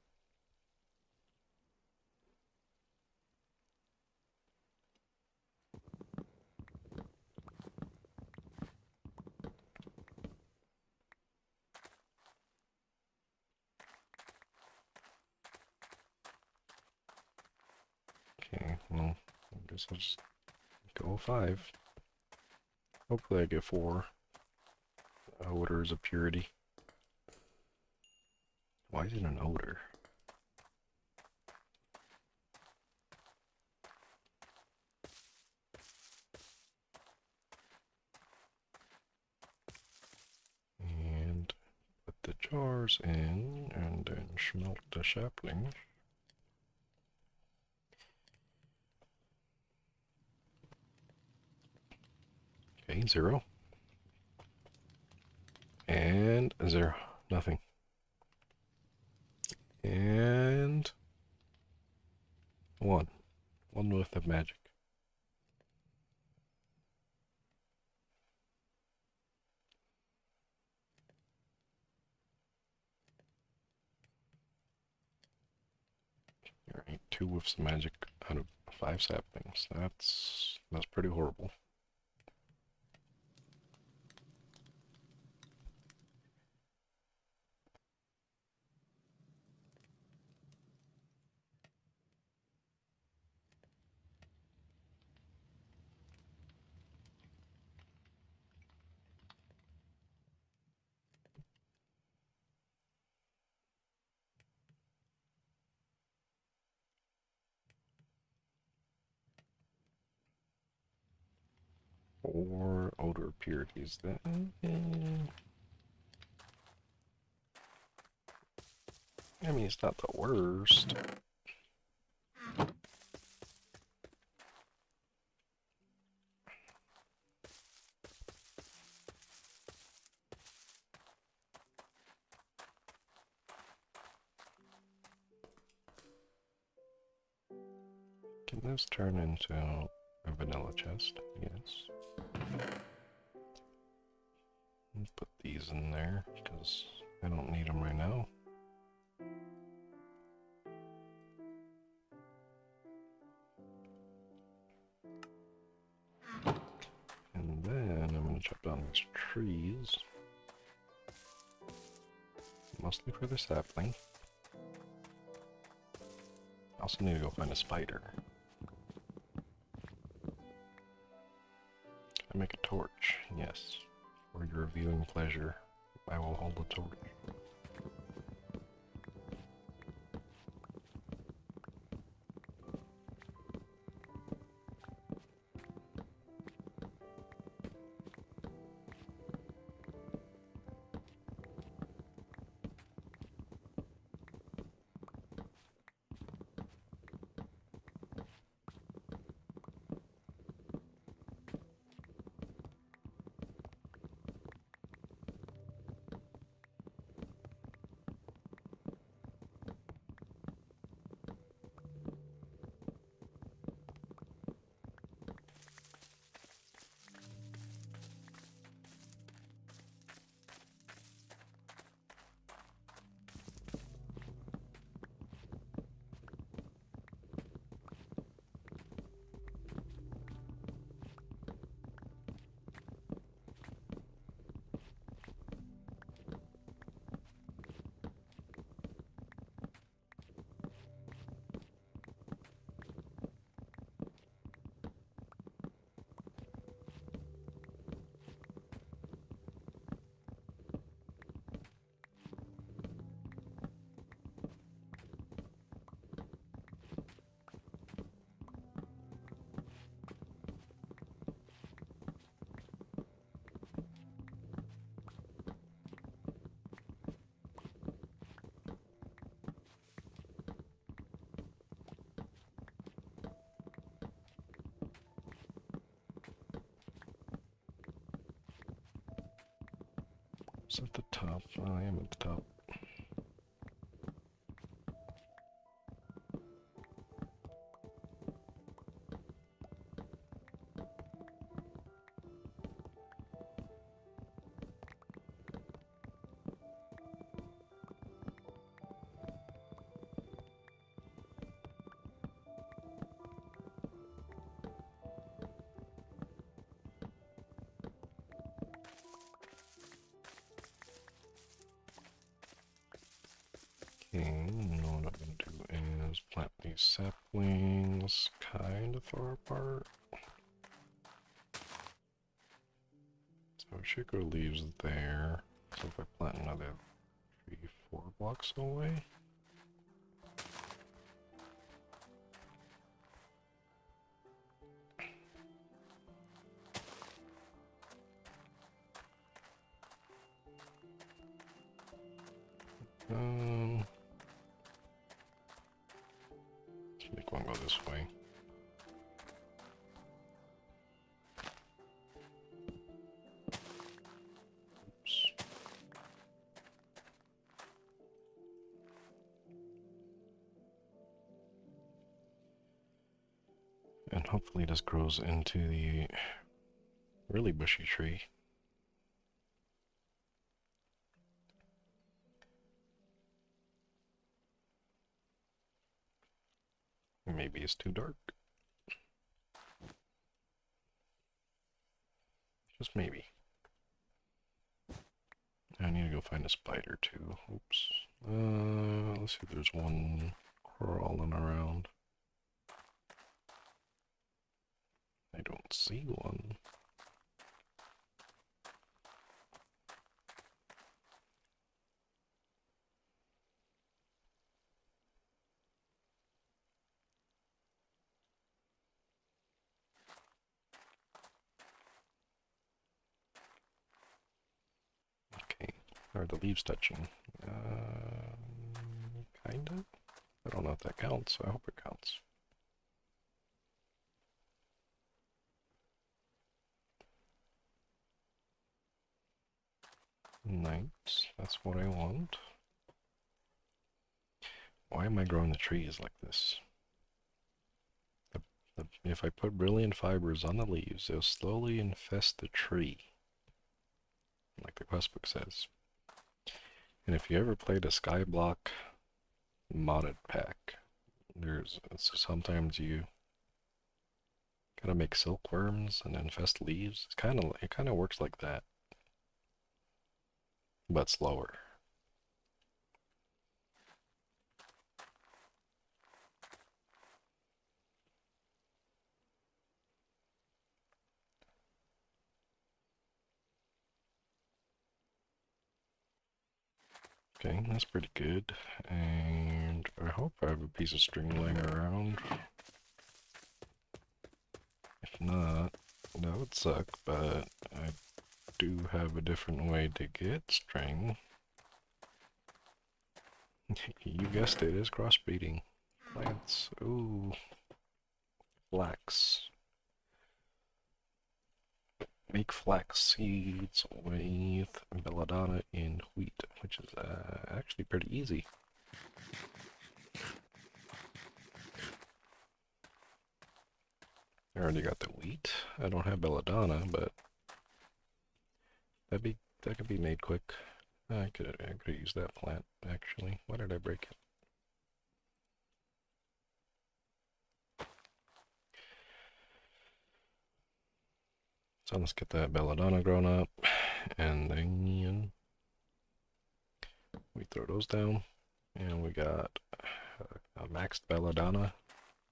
S1: Okay, well, I guess I'll just go 5. Hopefully I get 4 odors of purity. Why is it an odor? And put the jars in, and then smelt the sapling. Okay, 0. And 0. Nothing. And 1. 1 whiff of magic. Alright, 2 whiffs of magic out of 5 saplings. That's pretty horrible. 4 odor purities. That, I mean, it's not the worst. Can this turn into a vanilla chest? Yes. Let's put these in there because I don't need them right now. And then I'm going to chop down these trees. Mostly for the sapling. I also need to go find a spider. I make a torch, yes. For your viewing pleasure, I will hold a torch. It's at the top. Oh, I am at the top. Okay, what I'm gonna do is plant these saplings kind of far apart. So I should grow leaves there. So if I plant another 3-4 blocks away. Let's make one go this way. Oops. And hopefully this grows into the really bushy tree. Maybe it's too dark. Just maybe. I need to go find a spider too. Oops. Let's see if there's one crawling around. I don't see one. Are the leaves touching? Kind of? I don't know if that counts. I hope it counts. Nice. That's what I want. Why am I growing the trees like this? If I put brilliant fibers on the leaves, they'll slowly infest the tree, like the quest book says. And if you ever played a Skyblock modded pack, sometimes you gotta make silkworms and infest leaves. It kind of works like that, but slower. Okay, that's pretty good. And I hope I have a piece of string laying around. If not, that would suck, but I do have a different way to get string. You guessed it, is crossbreeding. Plants. Ooh. Flax. Make flax seeds with belladonna and wheat, which is actually pretty easy. I already got the wheat. I don't have belladonna, but that could be made quick. I could use that plant actually. Why did I break it? So let's get that belladonna grown up, and then we throw those down, and we got a maxed belladonna.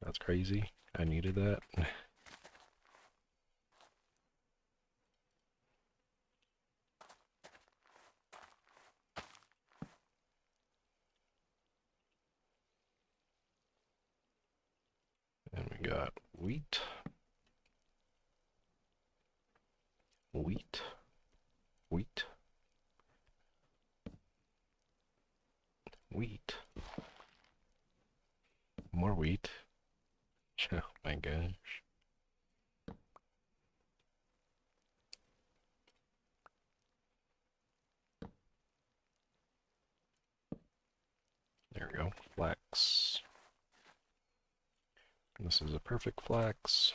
S1: That's crazy. I needed that. And we got wheat, wheat, wheat, wheat, more wheat. Oh my gosh. There we go. Flax. This is a perfect flax.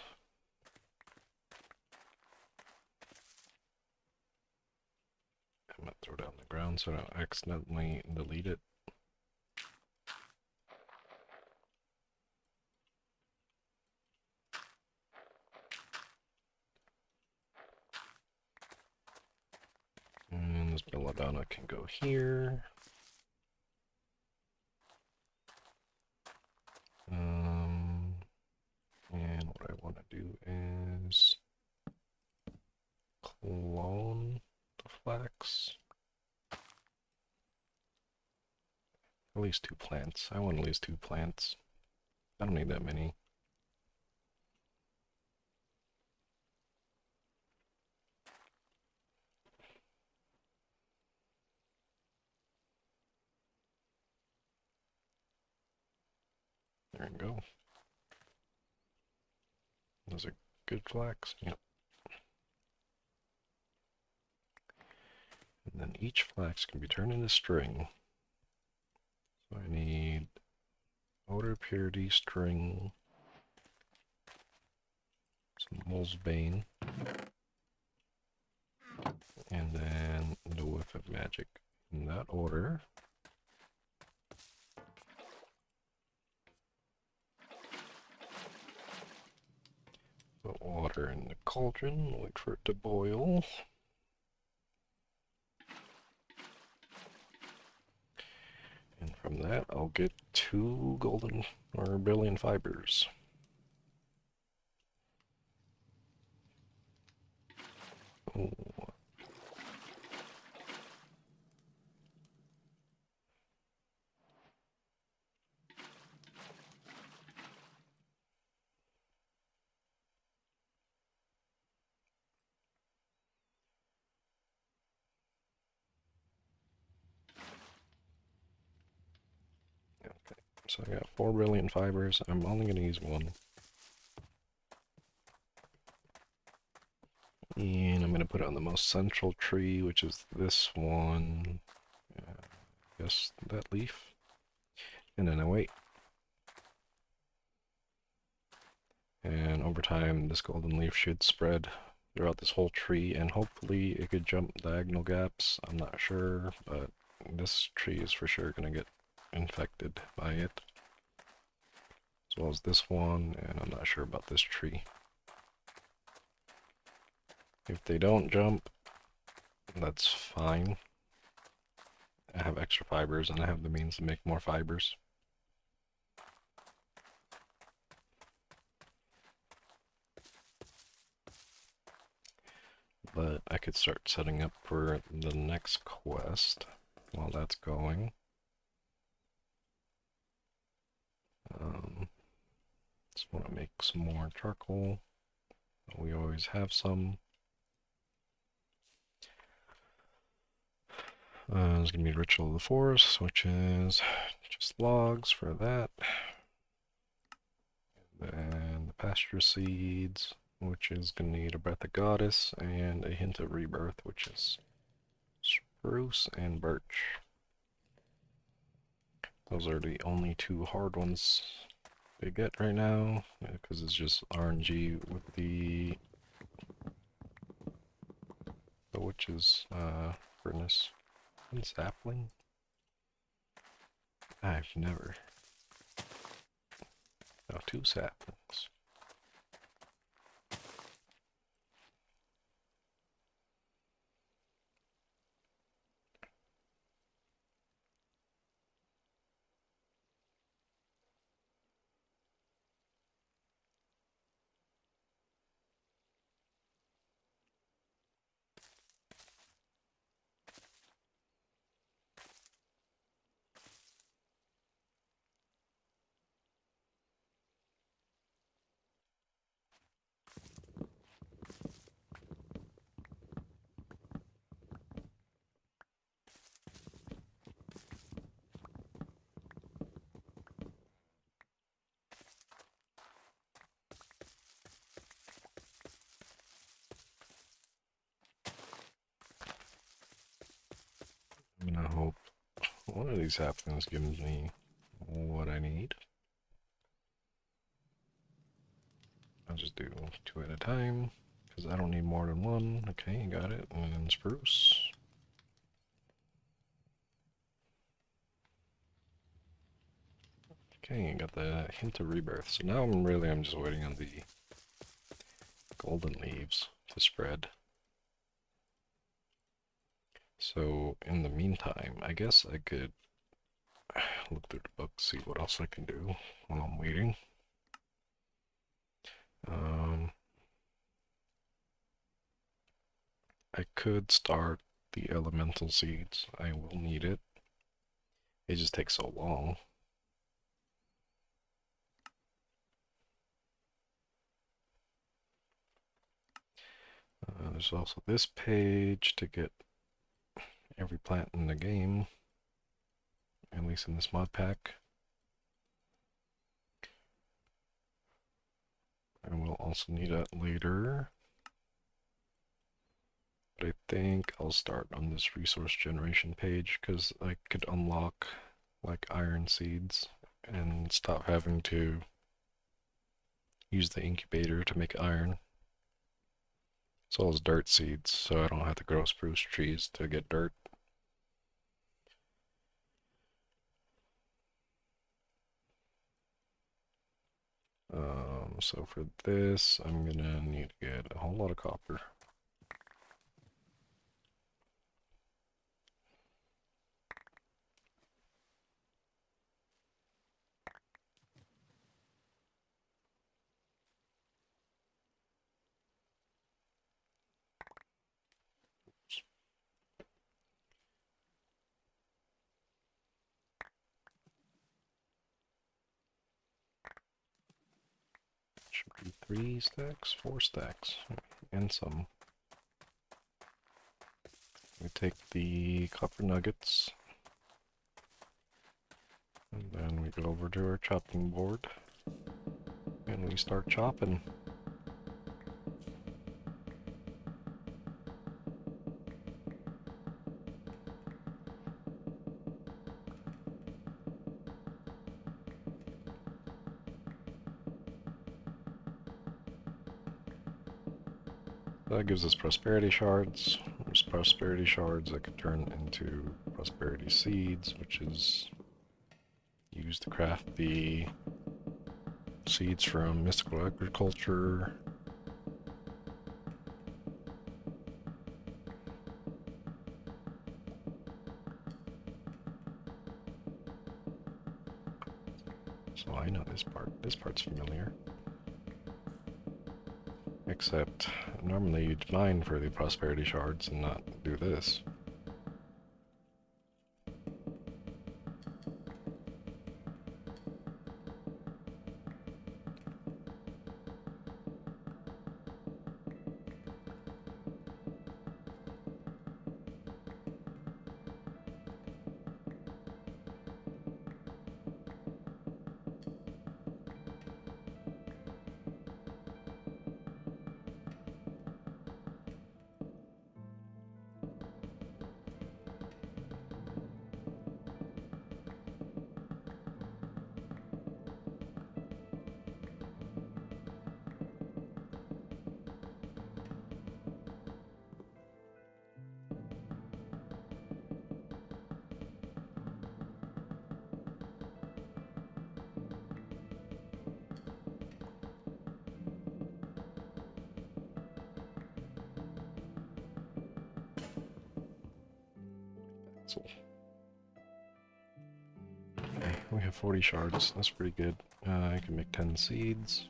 S1: I'm gonna throw it down the ground so I don't accidentally delete it. And this belladonna can go here. And what I want to do is clone the flax. At least 2 plants. I want at least 2 plants. I don't need that many. There we go. Those are good flax. Yep. And then each flax can be turned into string. So I need odor purity string, some Molesbane, and then the whiff of magic. In that order. Put water in the cauldron, wait for it to boil. And from that, I'll get 2 golden or brilliant fibers. Oh. So I got 4 billion fibers. I'm only going to use one. And I'm going to put it on the most central tree, which is this one. Yes, that leaf. And then I wait. And over time, this golden leaf should spread throughout this whole tree, and hopefully it could jump diagonal gaps. I'm not sure, but this tree is for sure going to get infected by it. As well as this one, and I'm not sure about this tree. If they don't jump, that's fine. I have extra fibers, and I have the means to make more fibers. But I could start setting up for the next quest while that's going. Just want to make some more charcoal. We always have some. There's going to be Ritual of the Forest, which is just logs for that. And then the pasture seeds, which is going to need a Breath of Goddess and a Hint of Rebirth, which is spruce and birch. Those are the only 2 hard ones they get right now, because it's just RNG with the witch's furnace. One sapling? I've never. No, 2 saplings. I'm gonna hope one of these saplings gives me what I need. I'll just do 2 at a time, because I don't need more than 1. Okay, got it. And then spruce. Okay, got the Hint of Rebirth. So now I'm just waiting on the golden leaves to spread. So in the meantime, I guess I could look through the book, see what else I can do while I'm waiting. I could start the elemental seeds. I will need it. It just takes so long. There's also this page to get every plant in the game, at least in this mod pack. And we'll also need that later. But I think I'll start on this resource generation page, because I could unlock like iron seeds and stop having to use the incubator to make iron. As well as dirt seeds, so I don't have to grow spruce trees to get dirt. So for this, I'm gonna need to get a whole lot of copper. Should be 3 stacks, 4 stacks, and some. We take the copper nuggets. And then we go over to our chopping board and we start chopping. That gives us prosperity shards. There's prosperity shards that could turn into prosperity seeds, which is used to craft the seeds from mystical agriculture. So I know this part. This part's familiar. Except, normally you'd mine for the prosperity shards and not do this. So, okay, we have 40 shards. That's pretty good. I can make 10 seeds.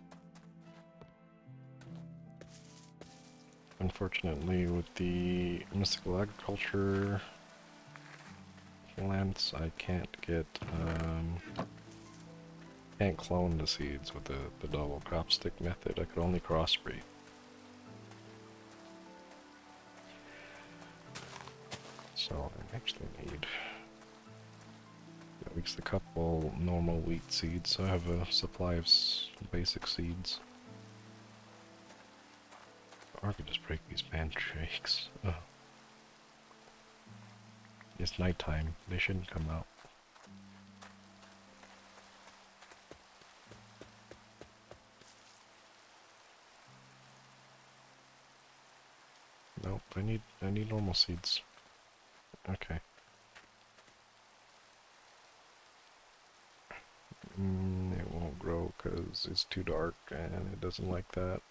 S1: Unfortunately, with the mystical agriculture plants, I can't get, can't clone the seeds with the double crop stick method. I could only crossbreed. So I actually need at least a couple normal wheat seeds, so I have a supply of basic seeds. Or I could just break these mandrakes. Ugh. It's nighttime. They shouldn't come out. Nope, I need normal seeds. Okay. It won't grow because it's too dark and it doesn't like that.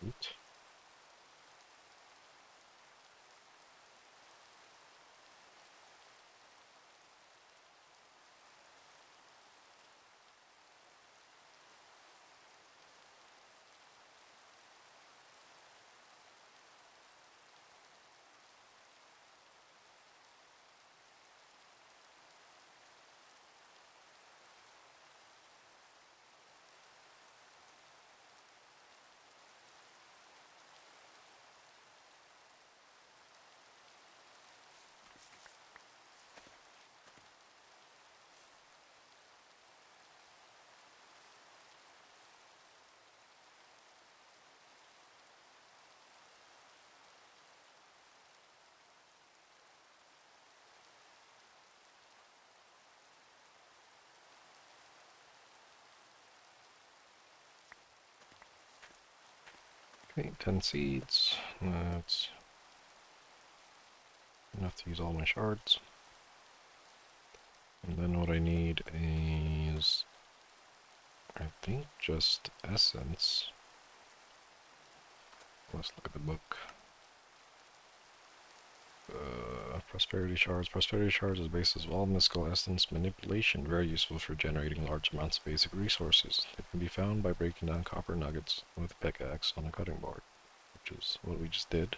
S1: Oops. Okay, 10 seeds. That's enough to use all my shards. And then what I need is, I think, just essence. Let's look at the book. Prosperity shards. Prosperity shards is the basis of all mystical essence manipulation, very useful for generating large amounts of basic resources. They can be found by breaking down copper nuggets with a pickaxe on a cutting board, which is what we just did.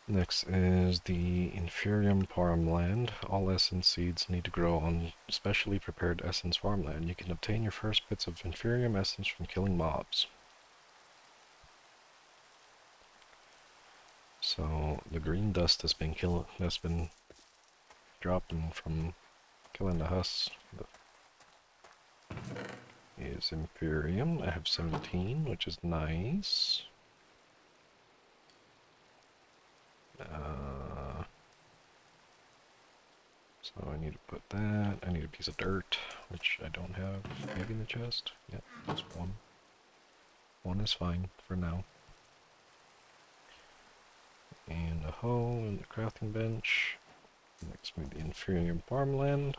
S1: Next is the Inferium farmland. All essence seeds need to grow on specially prepared essence farmland. You can obtain your first bits of Inferium essence from killing mobs. So the green dust that's been dropping from killing the husks is Inferium. I have 17, which is nice. So I need to put that. I need a piece of dirt, which I don't have. Maybe in the chest? Yep, that's one. One is fine for now. And a hoe and a crafting bench. Next, we need the Inferium farmland.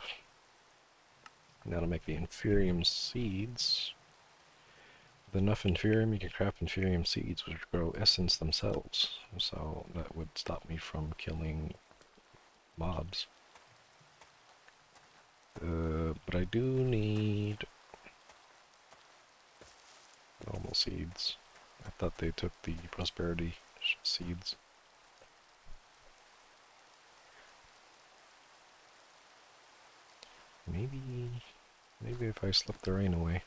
S1: Now to make the Inferium seeds. With enough Inferium, you can craft Inferium seeds, which grow essence themselves. So that would stop me from killing mobs. But I do need normal seeds. I thought they took the prosperity seeds. Maybe if I slip the rain away.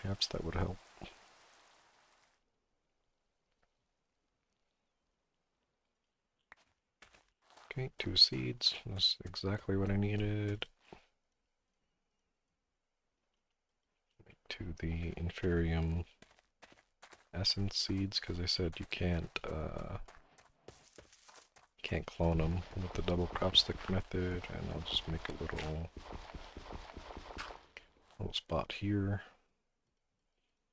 S1: Perhaps that would help. Okay, 2 seeds. That's exactly what I needed. To the Inferium essence seeds, because I said you can't clone them with the double crop stick method, and I'll just make a little spot here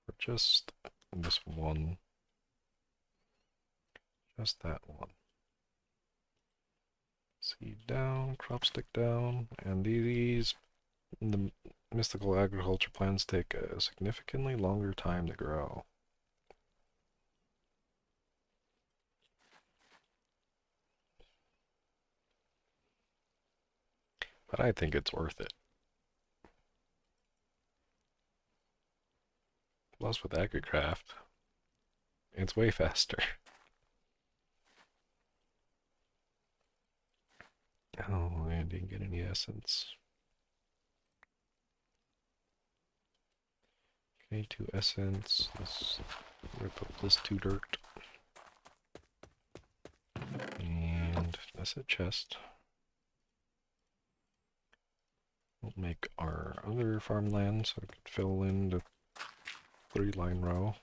S1: for just this one, just that one. Seed down, crop stick down, and the mystical agriculture plants take a significantly longer time to grow. But I think it's worth it. Plus with AgriCraft, it's way faster. Oh, I didn't get any essence. Okay, 2 essence. Let's rip up this 2 dirt. And that's a chest. We'll make our other farmland so we can fill in the 3-line row.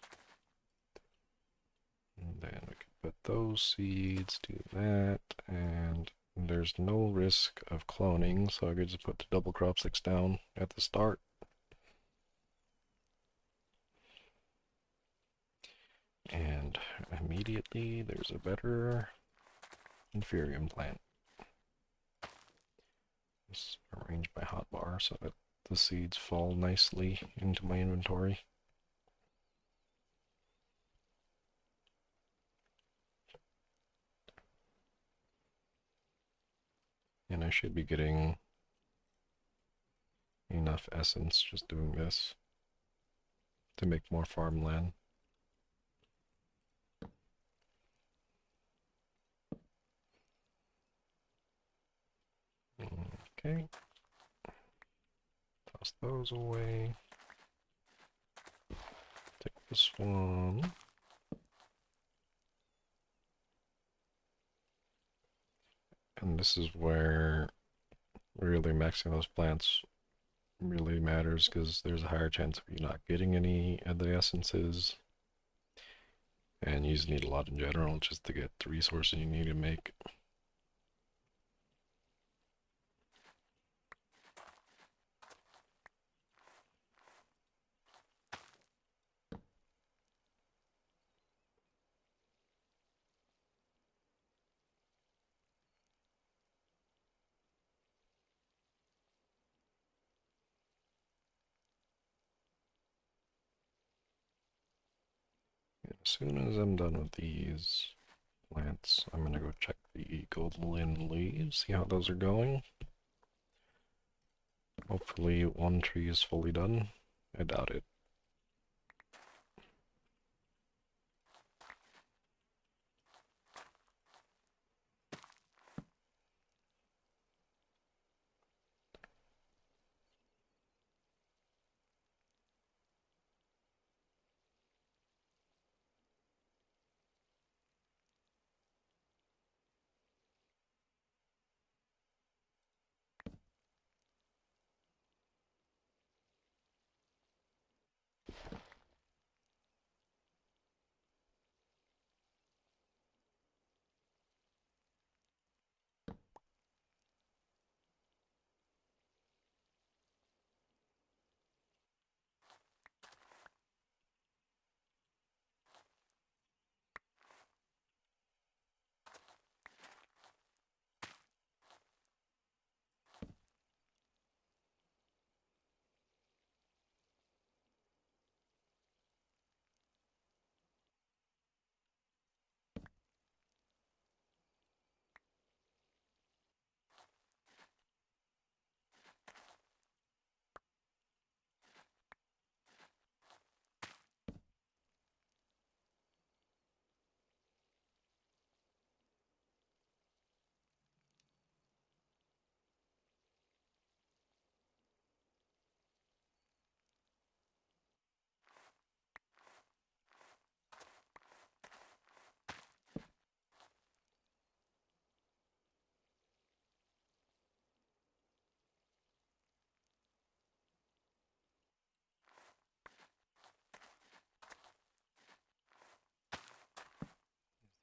S1: And then we can put those seeds, do that, and there's no risk of cloning, so I could just put the double crop sticks down at the start. And immediately there's a better Inferium plant. Just arrange my hotbar so that the seeds fall nicely into my inventory. And I should be getting enough essence just doing this to make more farmland. Okay. Toss those away. Take this one. And this is where really maxing those plants really matters, because there's a higher chance of you not getting any of the essences. And you just need a lot in general just to get the resources you need to make. As soon as I'm done with these plants, I'm gonna go check the golden leaves, see how those are going. Hopefully one tree is fully done. I doubt it.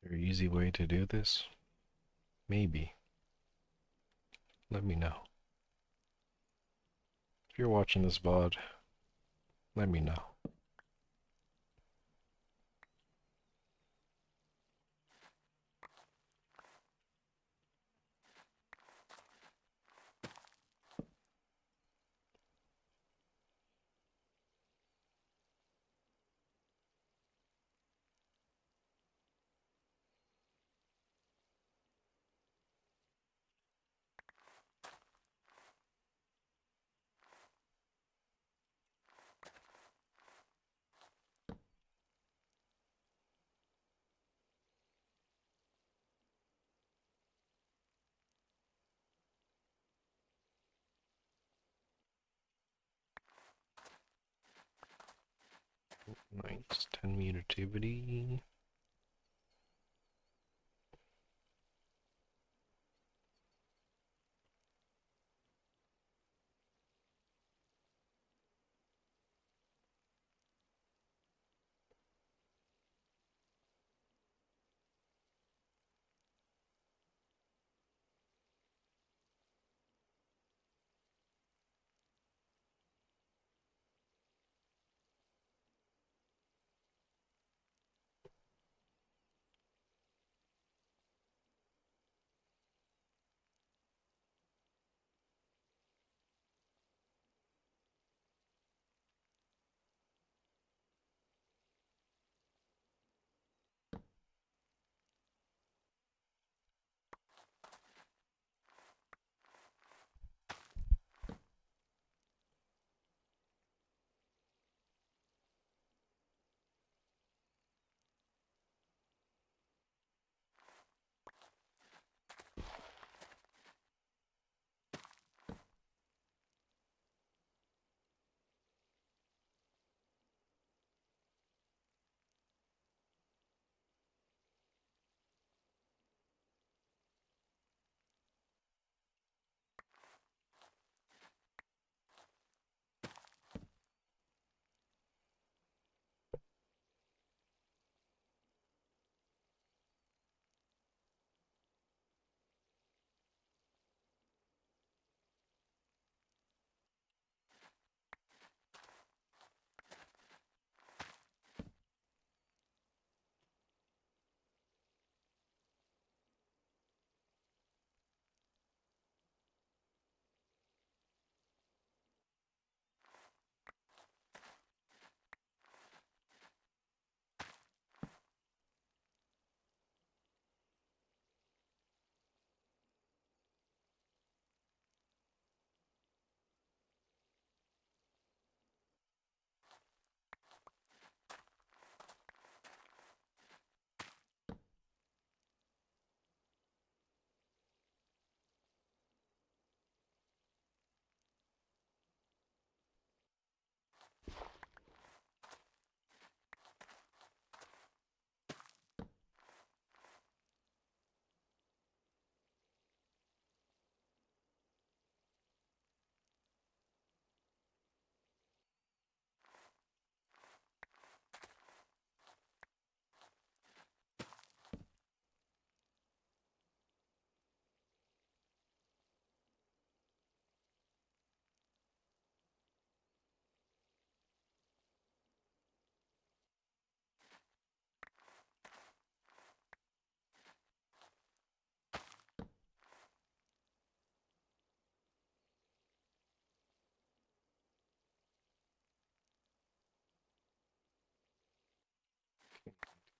S1: Is there an easy way to do this? Maybe. Let me know. If you're watching this VOD, let me know. Nice, 10 mutativity.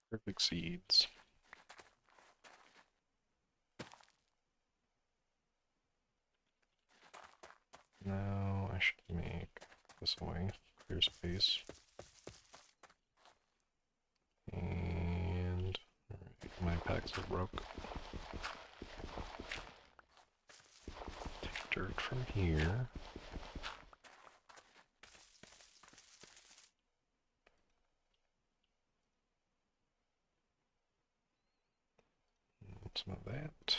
S1: Perfect seeds. Now I should make this way, clear space. And my packs are broke. Take dirt from here. Some of that.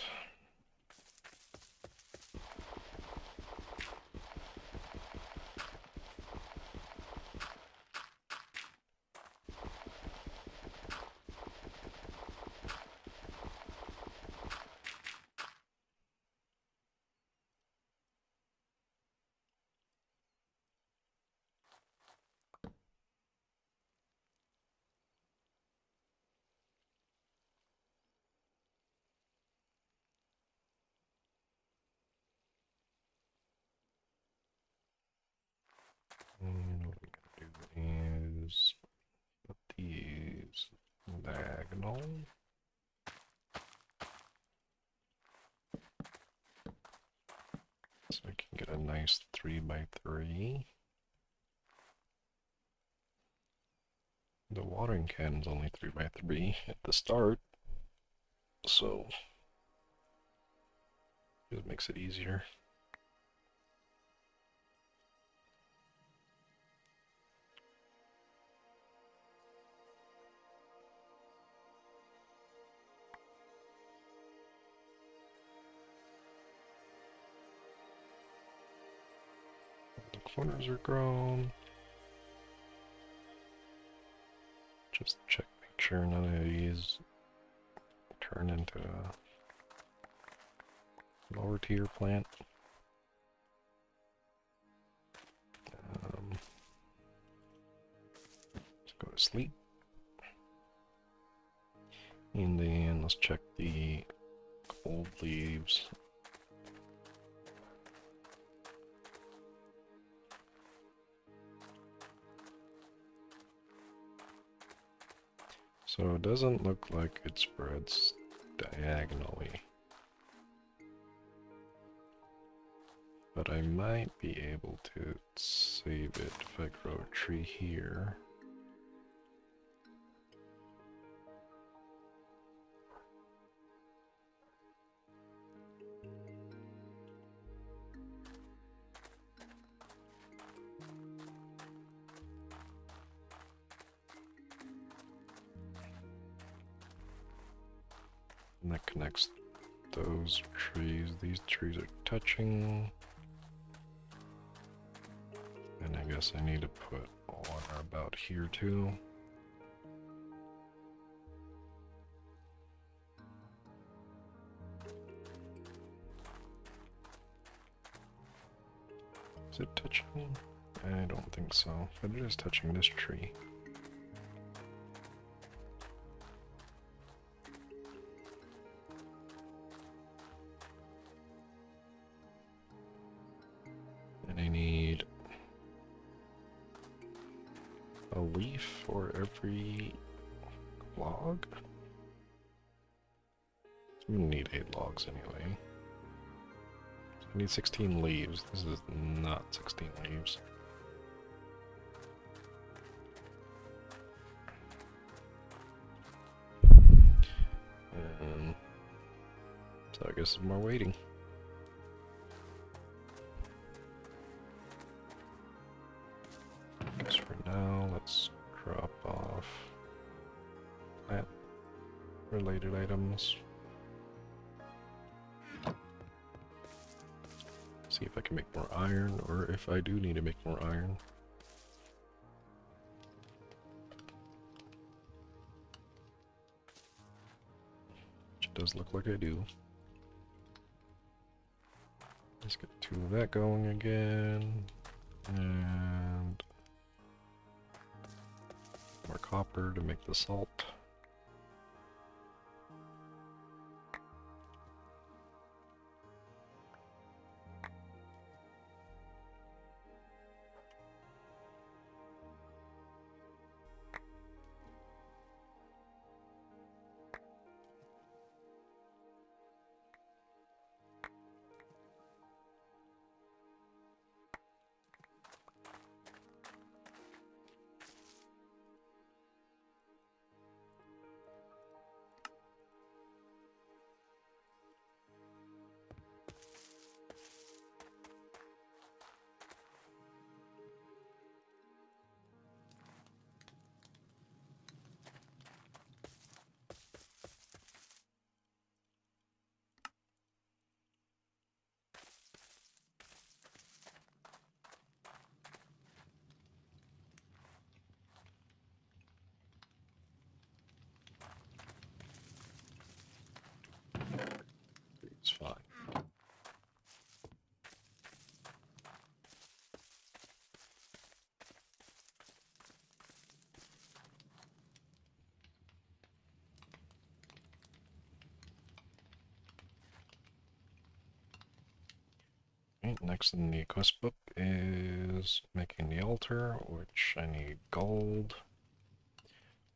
S1: And what we're gonna do is put these diagonal. So I can get a nice 3x3. The watering canon's only 3x3 at the start, so it makes it easier. The corners are grown. Just check, make sure none of these turn into a lower tier plant. Let's go to sleep. And then let's check the gold leaves. So it doesn't look like it spreads diagonally. But I might be able to save it if I grow a tree here. And that connects those trees. These trees are touching. And I guess I need to put water about here too. Is it touching? I don't think so, but it is touching this tree. And I need a leaf for every log? I'm gonna need 8 logs anyway. I need 16 leaves. This is not 16 leaves. So I guess more waiting. I guess for now, let's drop off plant-related items. See if I can make more iron, or if I do need to make more iron. Which it does look like I do. Let's get 2 of that going again. And more copper to make the salt. Alright, next in the quest book is making the altar, which I need gold.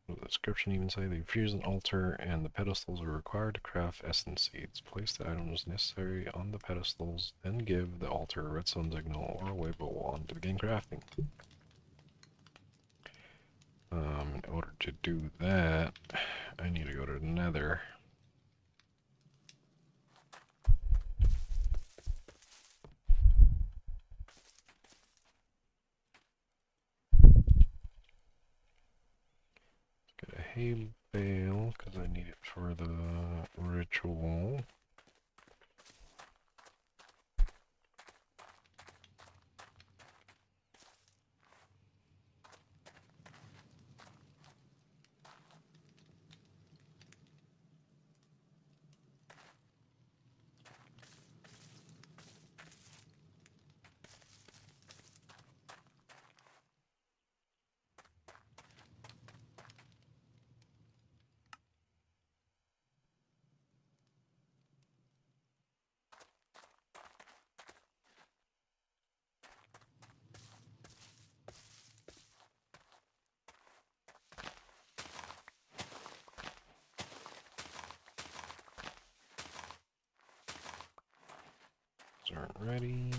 S1: What does the description even say? The fusion altar and the pedestals are required to craft essence seeds. Place the items necessary on the pedestals, then give the altar a redstone signal or a waypoint wand to begin crafting. In order to do that, I need to go to the Nether. Get a hay bale, because I need it for the ritual. Aren't ready.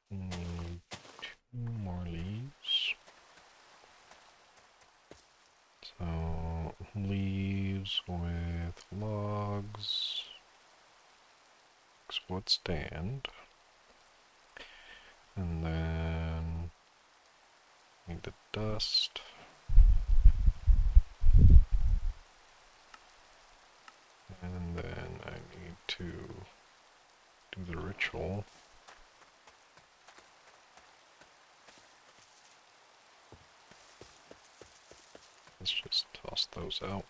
S1: Need 2 more leaves. So, leaves with logs. Wood stand. And then need the dust. And then I need to do the ritual. Let's just toss those out.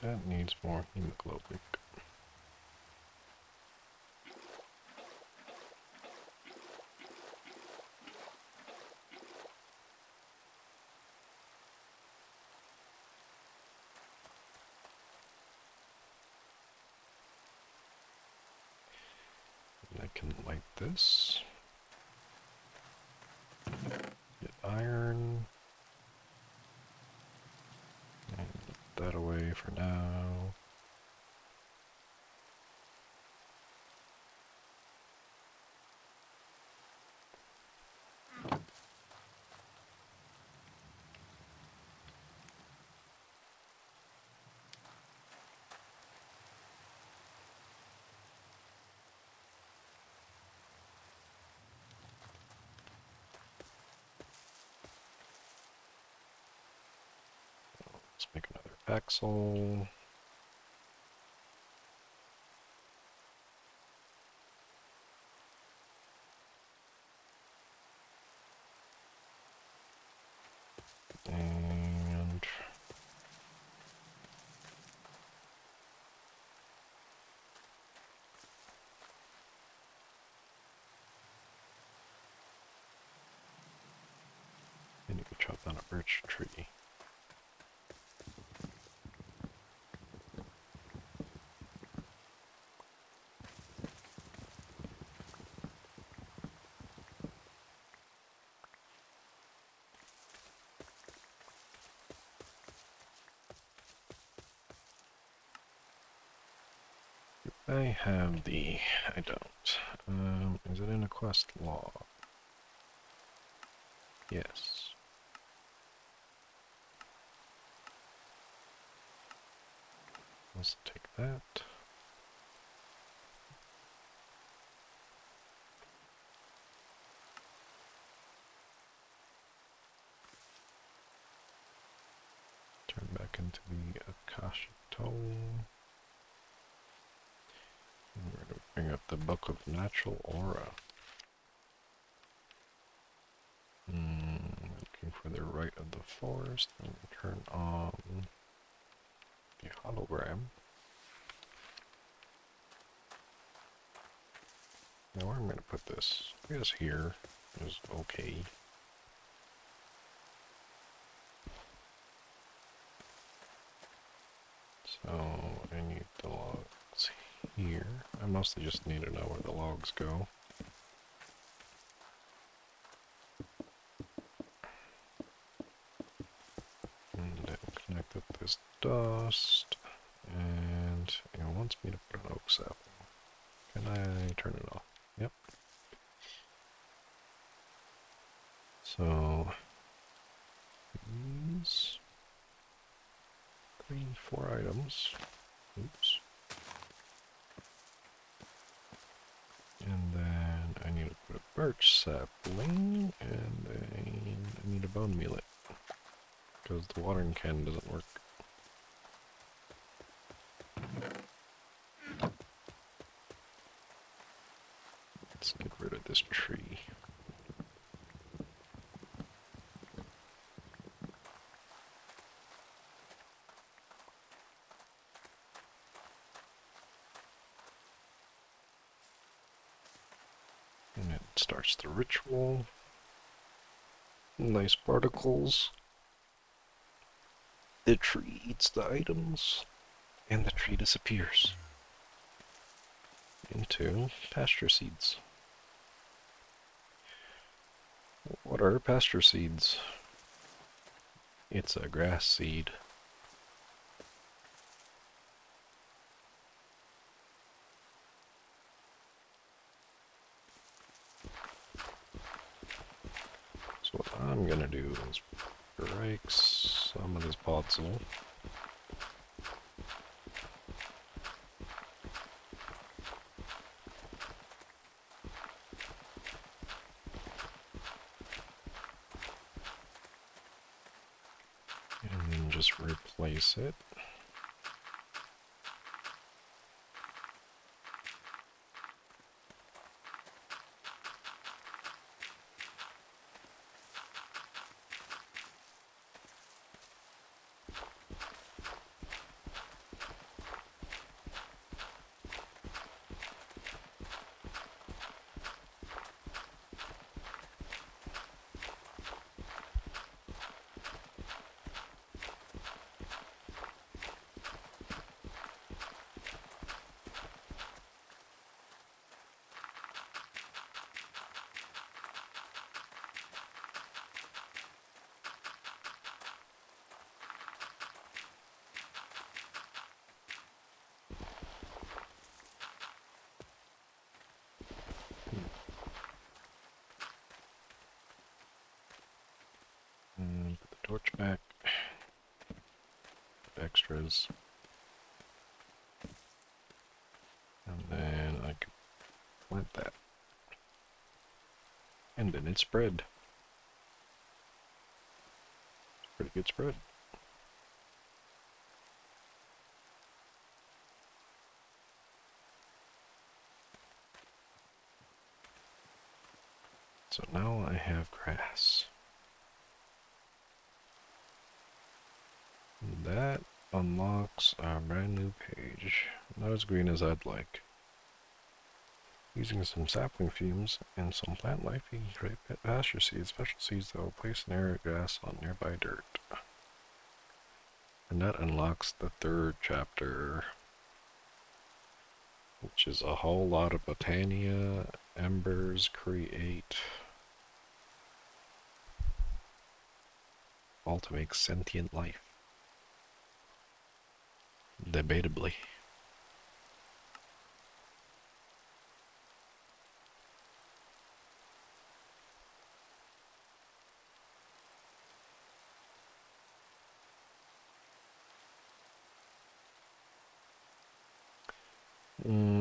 S1: That needs more hemoglobin. I can light this. Get iron. And put that away for now. Let's make another axle. And I need to chop down a birch tree. I have the... I don't. Is it in a quest log? Yes. Let's take that. Turn back into the Akashic Tome. And we're going to bring up the Book of Natural Aura. Looking for the right of the forest and turn on hologram. Now where I'm going to put this? I guess here is okay. So I need the logs here. I mostly just need to know where the logs go. And then connect up this dust. And it wants me to put an oak sapling. Can I turn it off? Yep. So these 4 items. Oops. And then I need to put a birch sapling, and then I need a bone mealet, because the watering can doesn't work. Let's get rid of this tree. And it starts the ritual. Nice particles. The tree eats the items, and the tree disappears into pasture seeds. What are pasture seeds? It's a grass seed. So what I'm gonna do is break some of this podzol. And then just replace it. And put the torch back. Put extras. And then I can plant that. And then it spread. It's a pretty good spread. So now I have grass. That unlocks a brand new page. Not as green as I'd like. Using some sapling fumes and some plant life, you can create pasture seeds, special seeds that will place an area of grass on nearby dirt. And that unlocks the 3rd chapter, which is a whole lot of botania, embers, create, all to make sentient life. Debatably.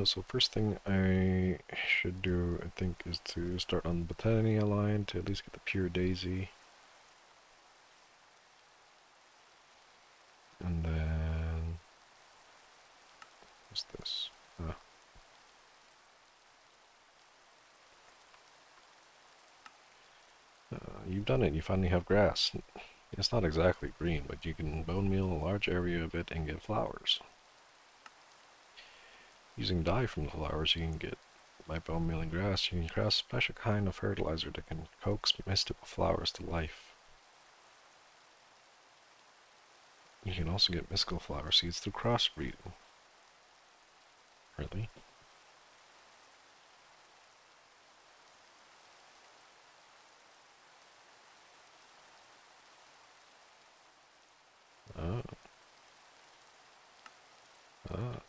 S1: So first thing I should do, I think, is to start on the Botania line to at least get the pure daisy. And then... what's this? You've done it, you finally have grass. It's not exactly green, but you can bone meal a large area of it and get flowers. Using dye from the flowers you can get by bone mealing grass, you can craft a special kind of fertilizer that can coax mystical flowers to life. You can also get mystical flower seeds through crossbreeding. Really? Ah. Ah.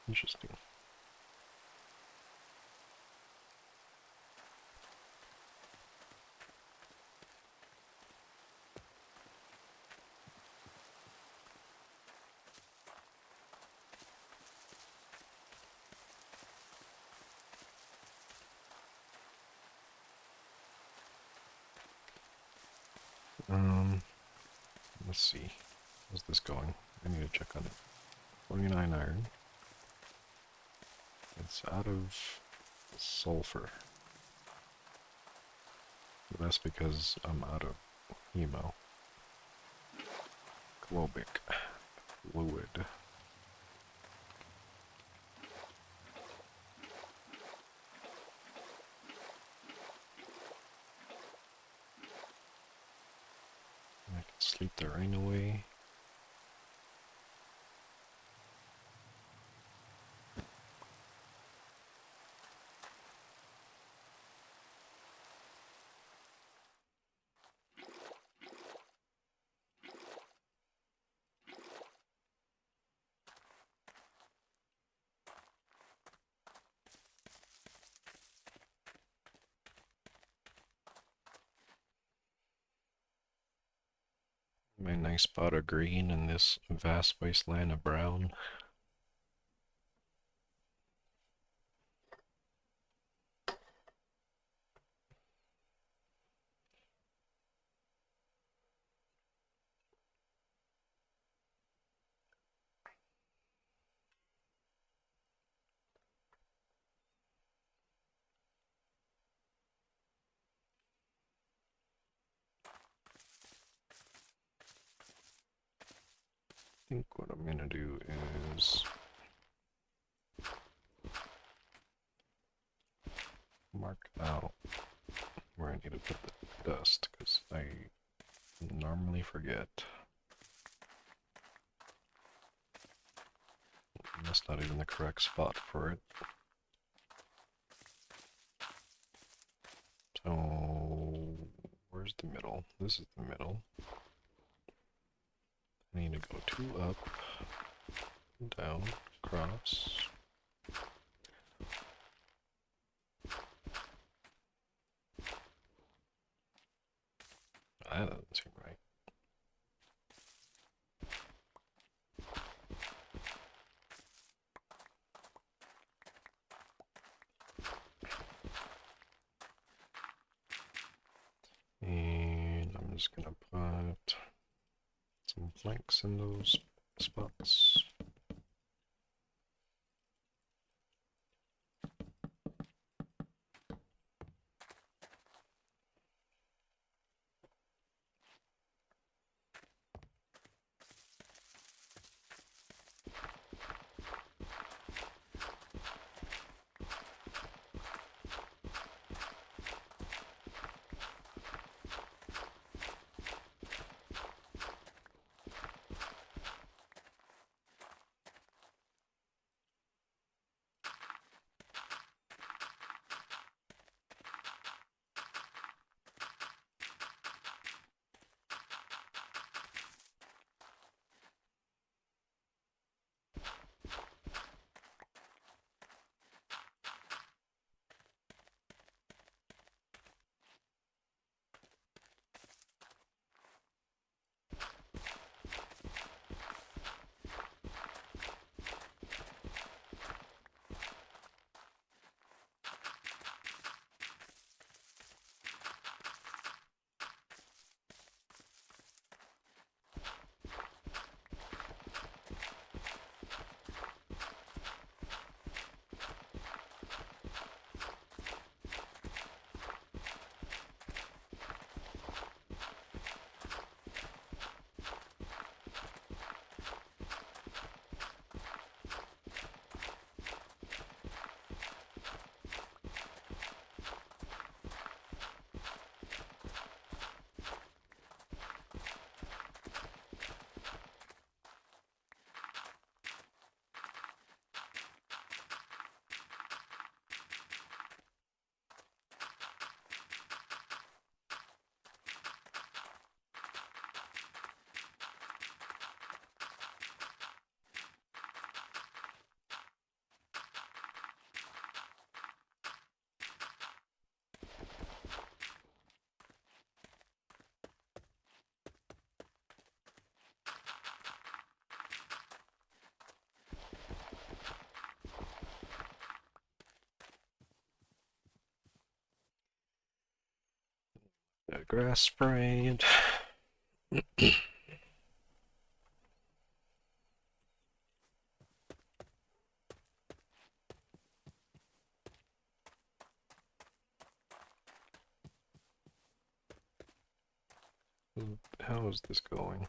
S1: Interesting. Let's see. How's this going? I need to check on it. 49 iron. It's out of sulfur. But that's because I'm out of hemo. Globic fluid. I can sleep the rain away. My nice spot of green in this vast wasteland of brown. I think what I'm gonna do is mark out where I need to put the dust, because I normally forget. That's not even the correct spot for it. So, where's the middle? This is the middle. I need to go 2 up, down, across. That doesn't seem right. And I'm just gonna put some planks in those spots. Grass sprayed. How is this going?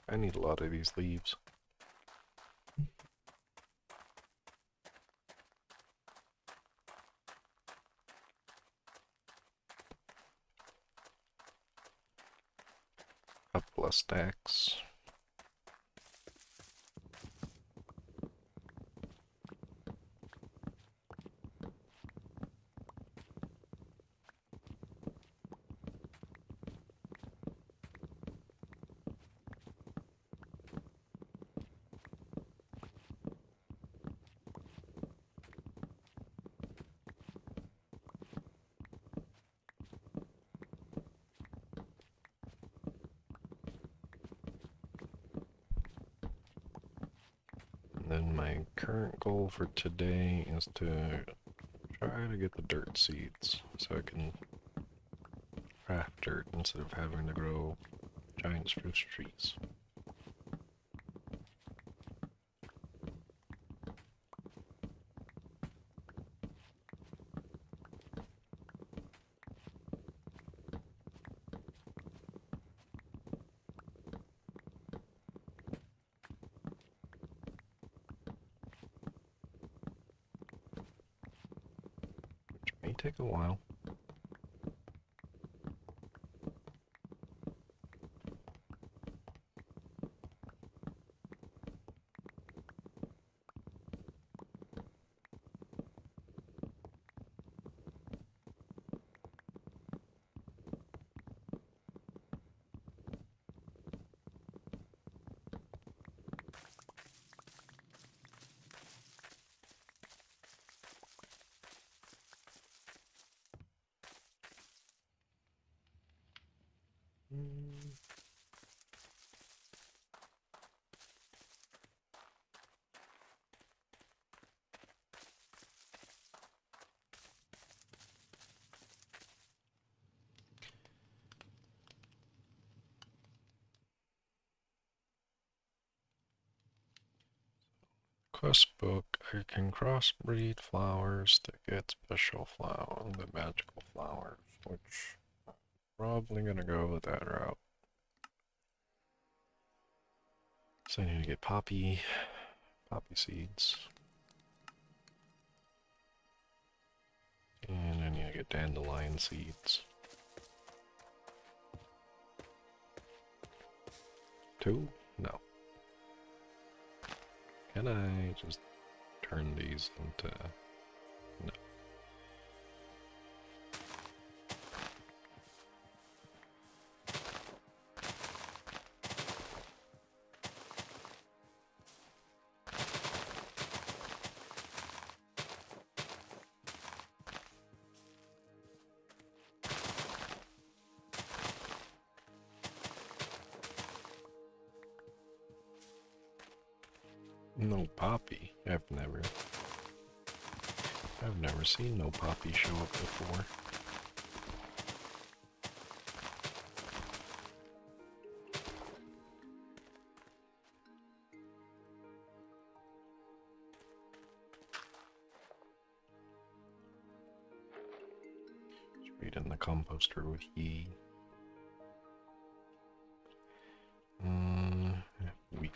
S1: I need a lot of these leaves. Couple of stacks. Then my current goal for today is to try to get the dirt seeds so I can craft dirt instead of having to grow giant spruce trees. Which may take a while. Quest book, I can crossbreed flowers to get special flower, the magical flowers, which I'm probably gonna go with that route. So I need to get poppy seeds. And I need to get dandelion seeds. 2? No. Can I just turn these into... No. No poppy. I've never seen no poppy show up before. Just read in the composter with ye. Wheat.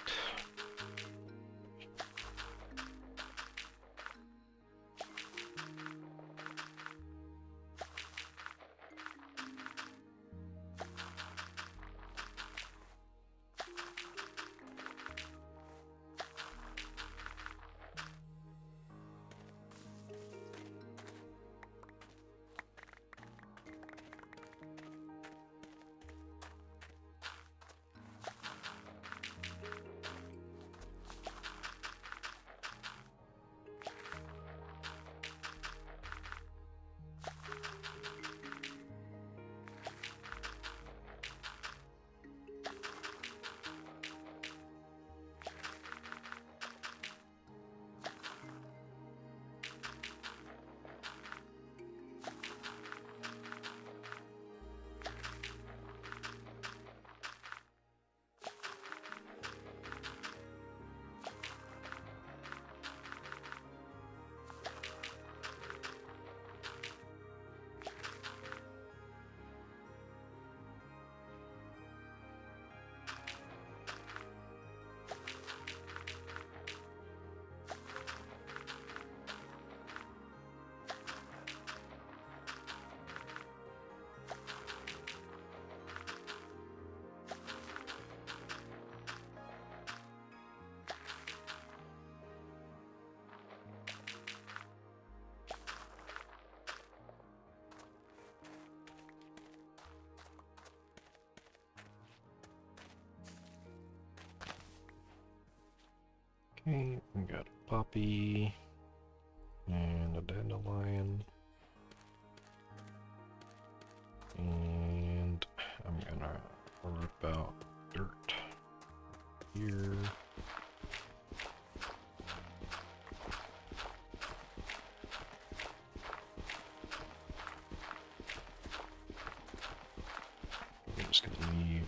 S1: Okay, we got a poppy and a dandelion. And I'm gonna rip out dirt here. I'm just gonna leave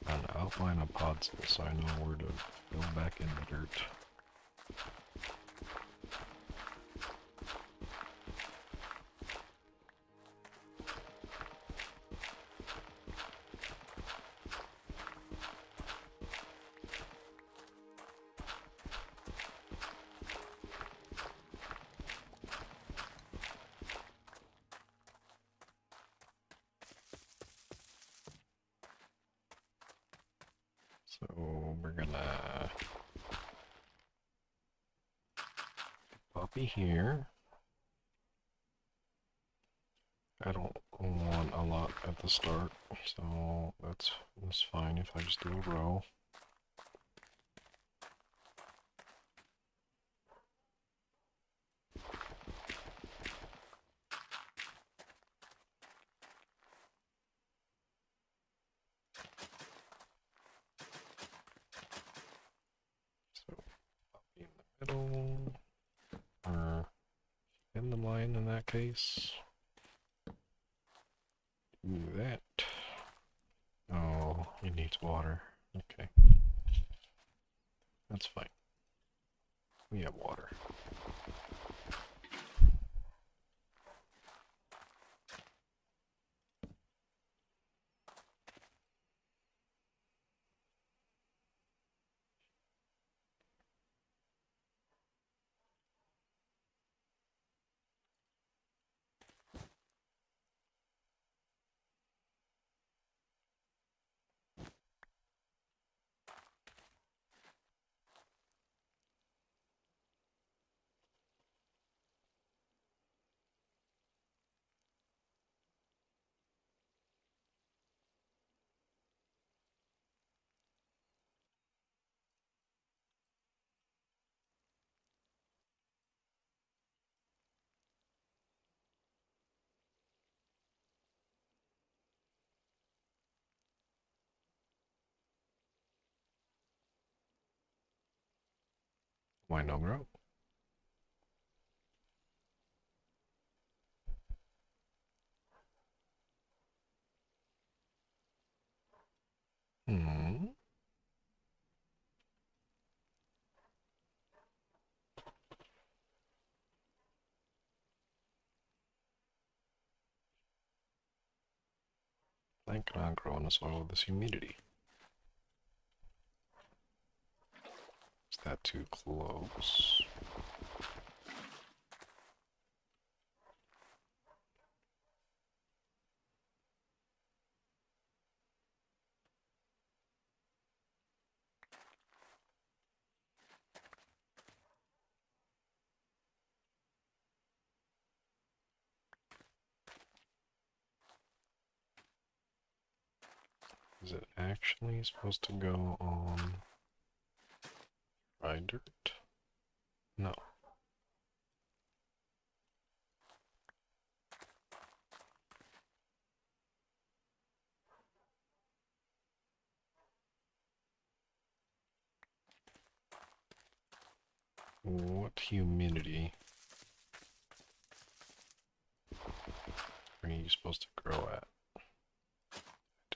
S1: an outline of pods so I know where to go back in the dirt. So we're gonna poppy here. I don't want a lot at the start, so that's fine if I just do a row. So poppy in the middle, or in the line in that case. Do that. Oh, it needs water. Okay. That's fine. We have water. Why no grow? Hmm. I cannot grow in the soil with this humidity. Is that too close? Is it actually supposed to go on dry dirt? No. What humidity are you supposed to grow at?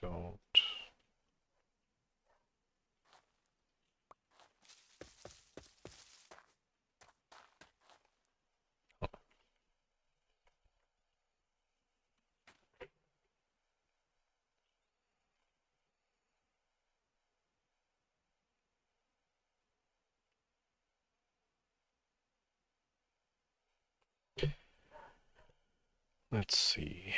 S1: Don't. Let's see.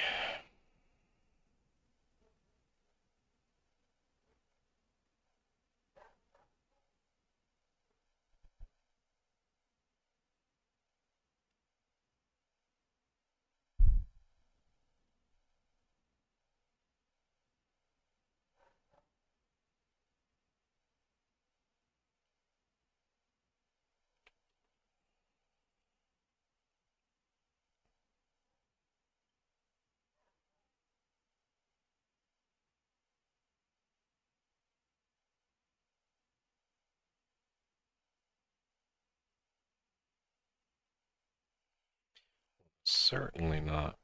S1: certainly not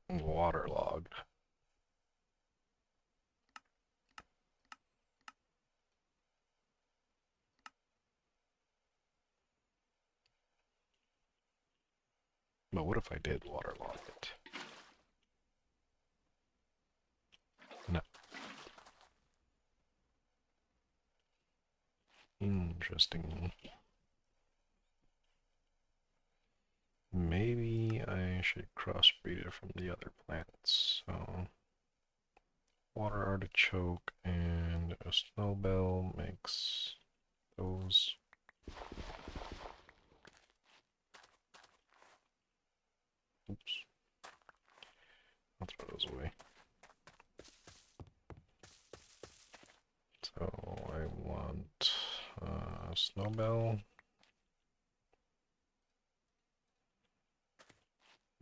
S1: waterlogged. But what if I did waterlog it? No. Interesting. Maybe I should crossbreed it from the other plants. So, water artichoke and a snowbell makes those. Oops. I'll throw those away. So I want snowbell.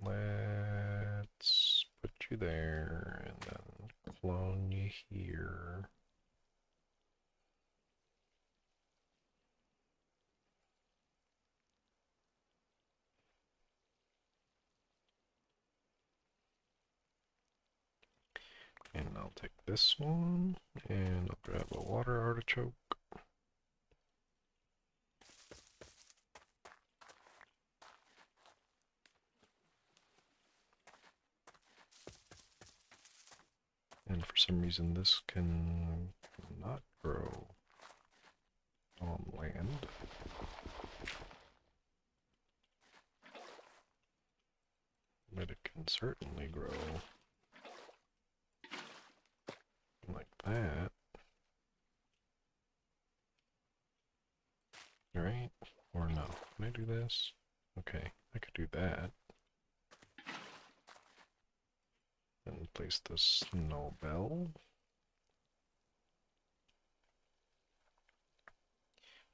S1: Let's put you there and then clone you here. And I'll take this one and I'll grab a water artichoke. And for some reason this can not grow on land. But it can certainly grow like that. Right? Or no? Can I do this? Okay, I could do that. And place the snowbell.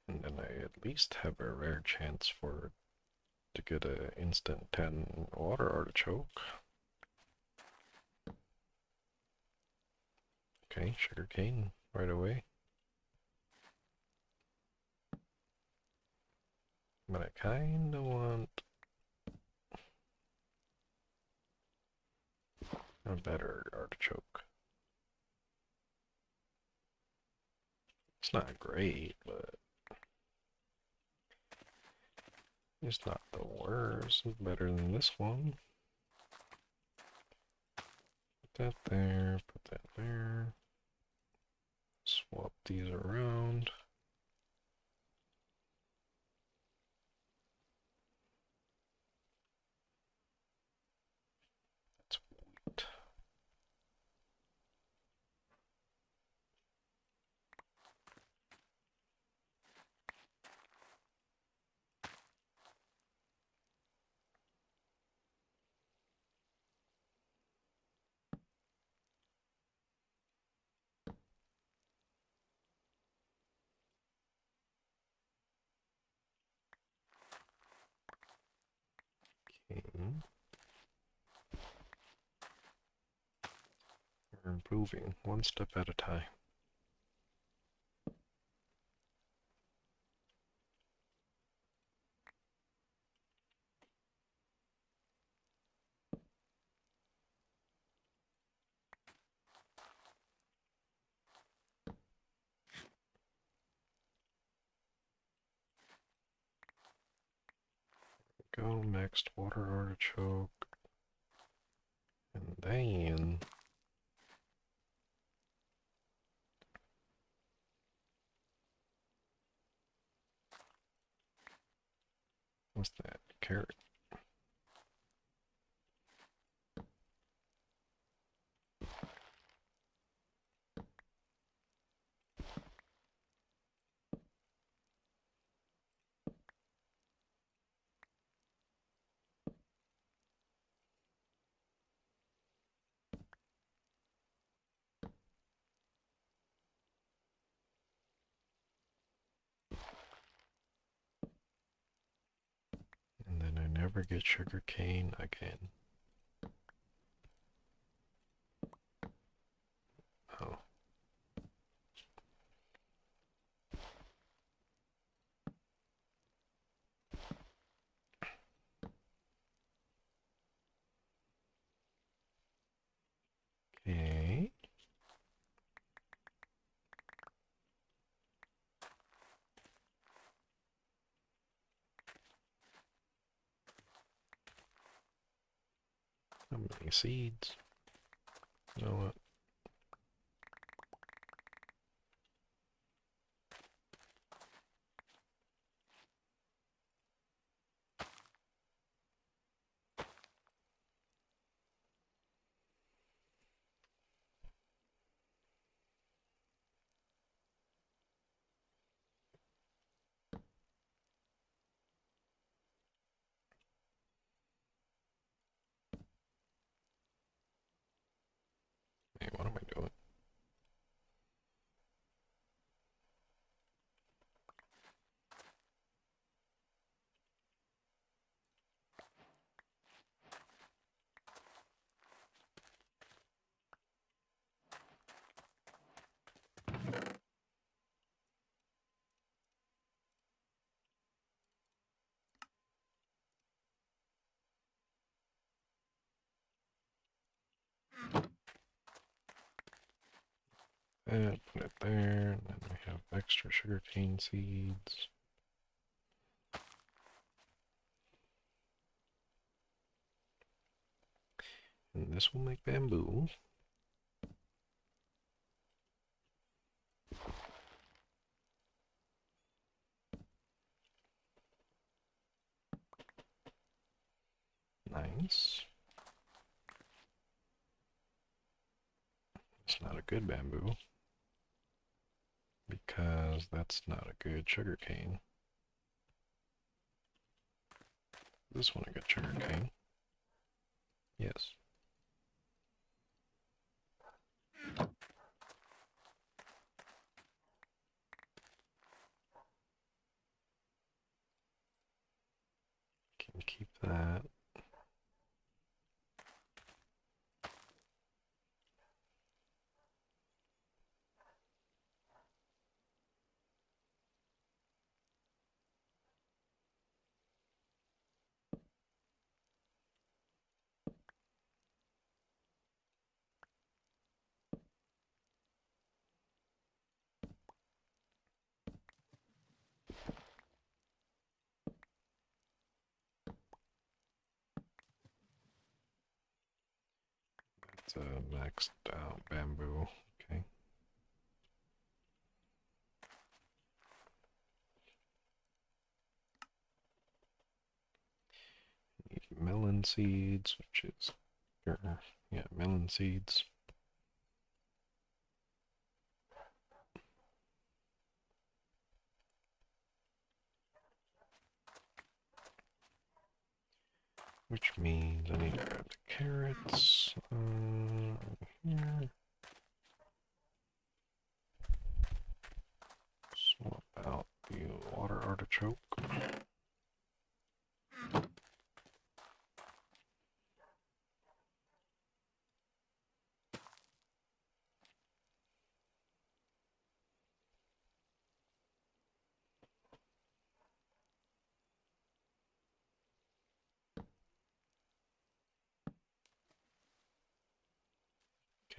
S1: And then I at least have a rare chance to get an instant 10 water artichoke. Okay, sugarcane right away. But I kinda want a better artichoke. It's not great, but it's not the worst. It's better than this one. Put that there, put that there. Swap these around. That's wheat. Okay. We're improving one step at a time. Go next water artichoke. And then what's that? Carrot. And then I never get sugarcane again. Oh. How many seeds? You know what? Hey, what am I doing? And put it there, and then we have extra sugarcane seeds. And this will make bamboo. Nice. It's not a good bamboo because that's not a good sugarcane. This one a good sugarcane. Yes. Can keep that. It's a maxed out bamboo. Okay. Need melon seeds, which is, yeah, melon seeds. Which means I need to grab the carrots here. Swap out the water artichoke.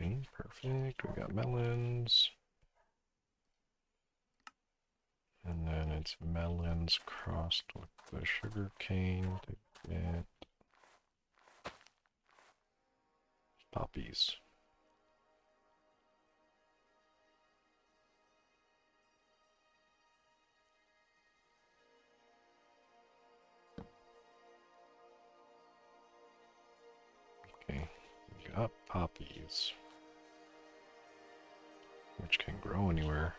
S1: Okay, perfect. We got melons. And then it's melons crossed with the sugar cane to get poppies. Okay, we got poppies, which can grow anywhere.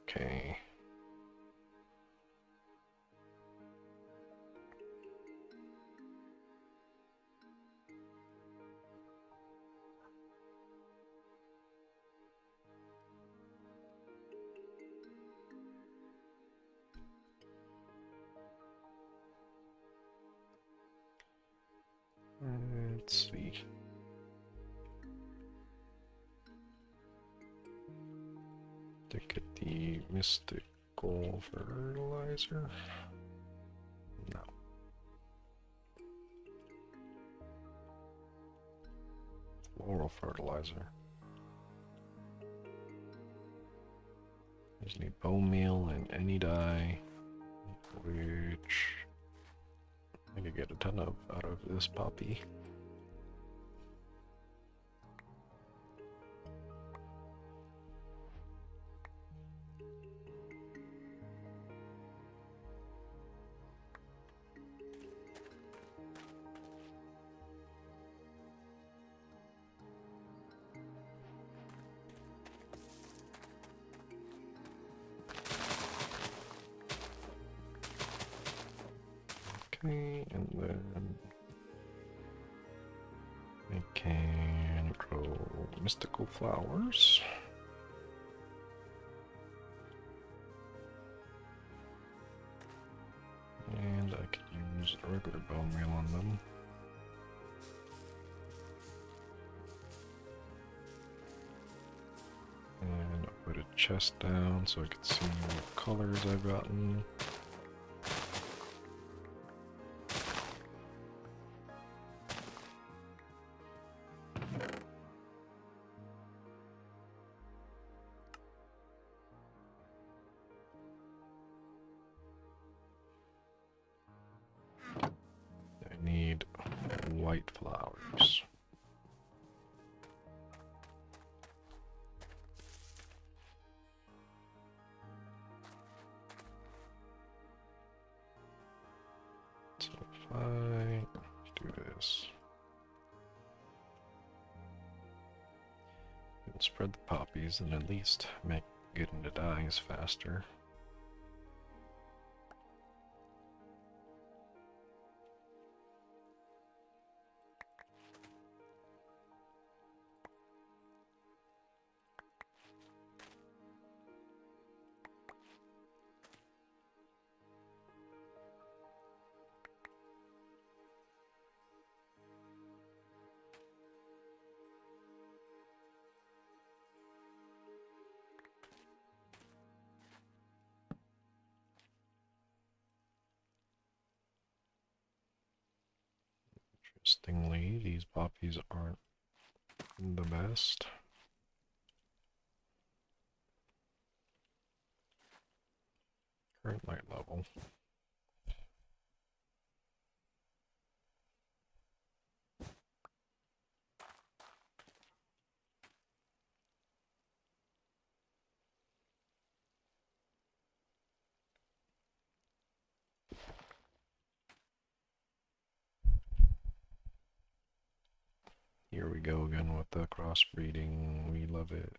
S1: Okay. to get the mystical fertilizer. No. Floral fertilizer. Just need bone meal and any dye, which I could get a ton of out of this poppy. Okay, and then I can grow mystical flowers. And I could use regular bone meal on them. And I'll put a chest down so I can see what colors I've gotten. I need white flowers. So if I do this, and spread the poppies and at least make getting the dyes faster. Interestingly, these poppies aren't the best. Current light level. Here we go again with the crossbreeding. We love it.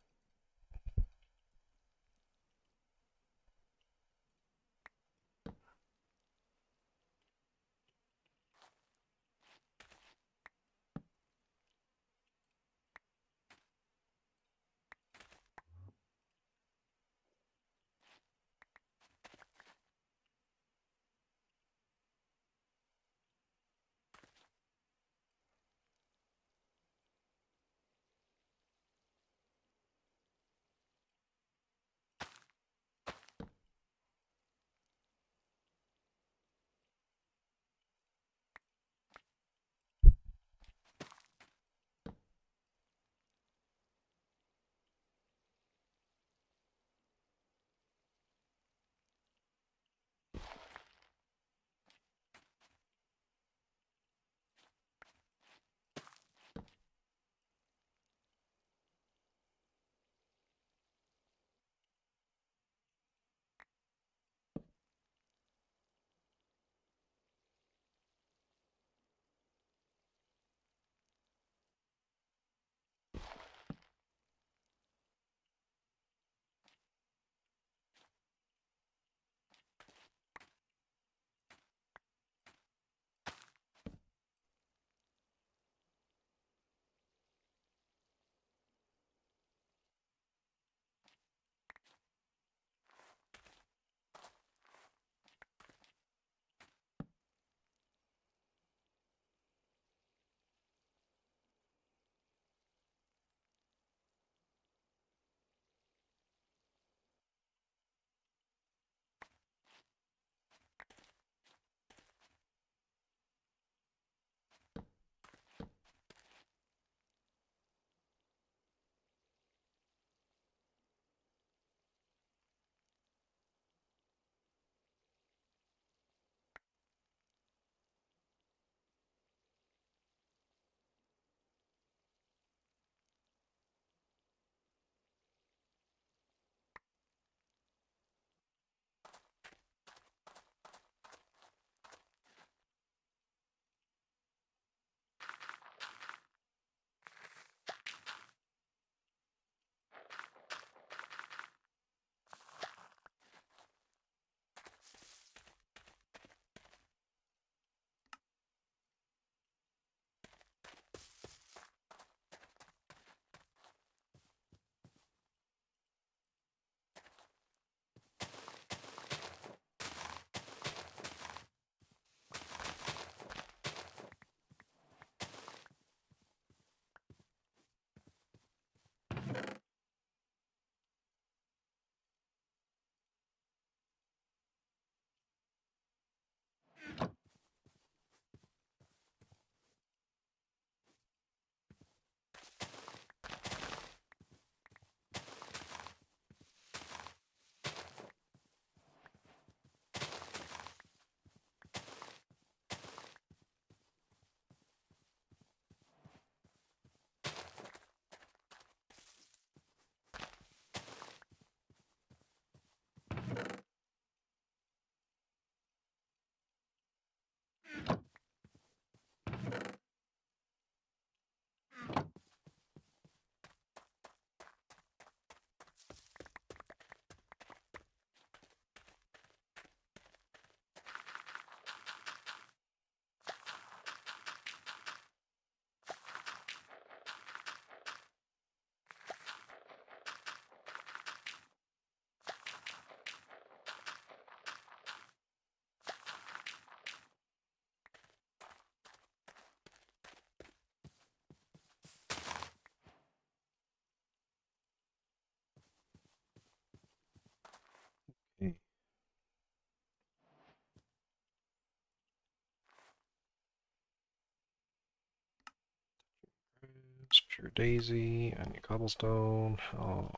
S1: Pure daisy, I need cobblestone. Oh.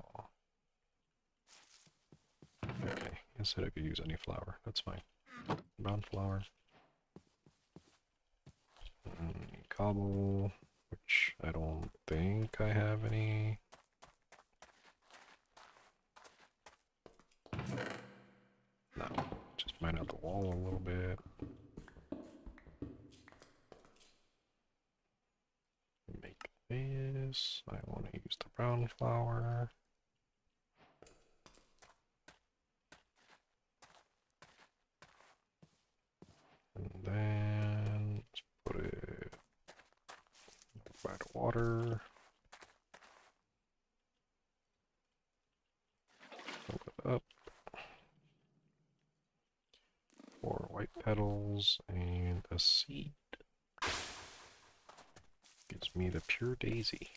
S1: Okay, I said I could use any flower. That's fine. Brown flower. Cobble, which I don't think I have any. No, just mine out the wall a little bit. Make this. I want to use the brown flower. And then let's put it by the water. Fill it up. 4 white petals and a seed. Gives me the pure daisy.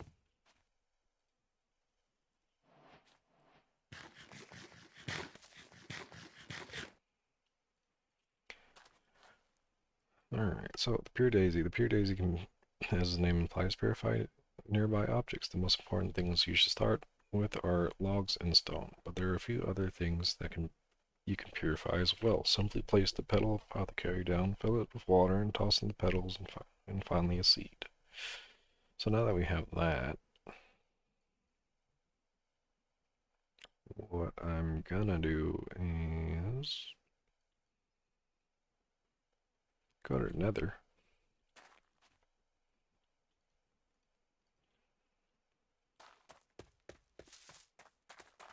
S1: Alright, so the pure daisy can, as the name implies, purify nearby objects. The most important things you should start with are logs and stone, but there are a few other things that you can purify as well. Simply place the petal of apothecary down, fill it with water, and toss in the petals, and finally a seed. So now that we have that, what I'm gonna do is go to Nether.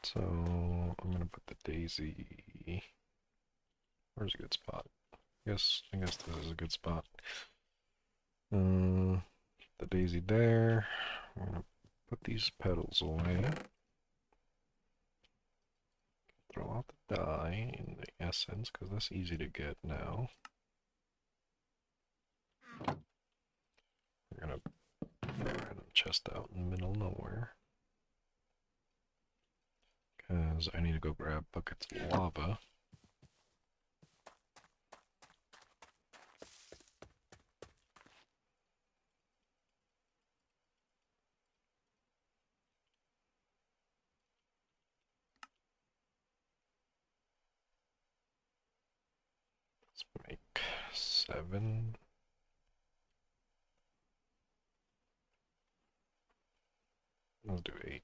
S1: So I'm gonna put the daisy. Where's a good spot? I guess this is a good spot. The daisy there. I'm gonna put these petals away. Throw out the dye in the essence because that's easy to get now. We're gonna put a random chest out in the middle of nowhere because I need to go grab buckets of lava. Let's make 7. Let's do 8.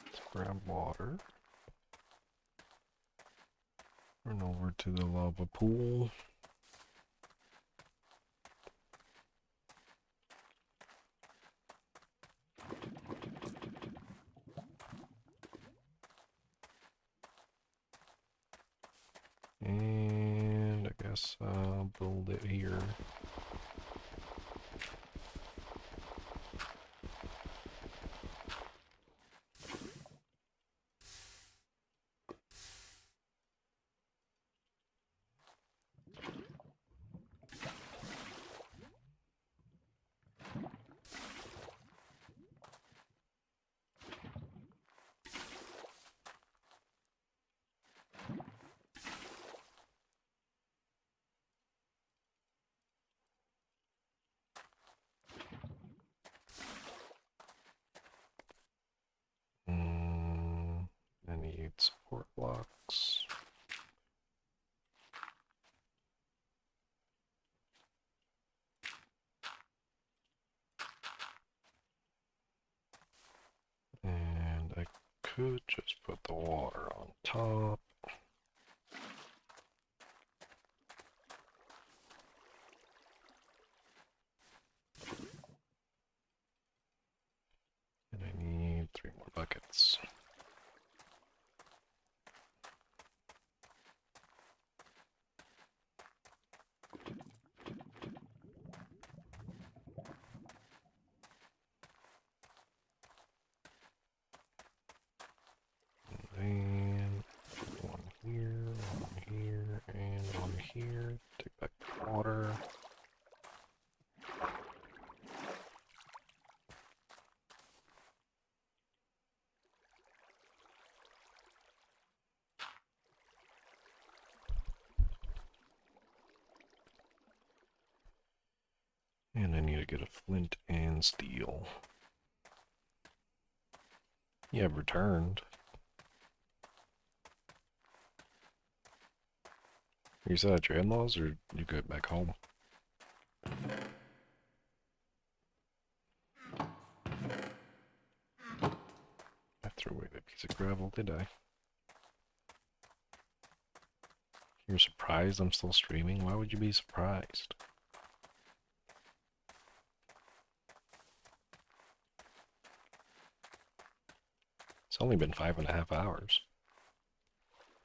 S1: Let's grab water. Run over to the lava pool. And I guess I'll build it here. I need support blocks. And I could just put the water on top. And I need 3 more buckets. And one here, and one here. Take back the water. And I need to get a flint and steel. You have returned. You still at your in-laws, or you go back home? I threw away that piece of gravel, did I? You're surprised I'm still streaming? Why would you be surprised? It's only been 5.5 hours.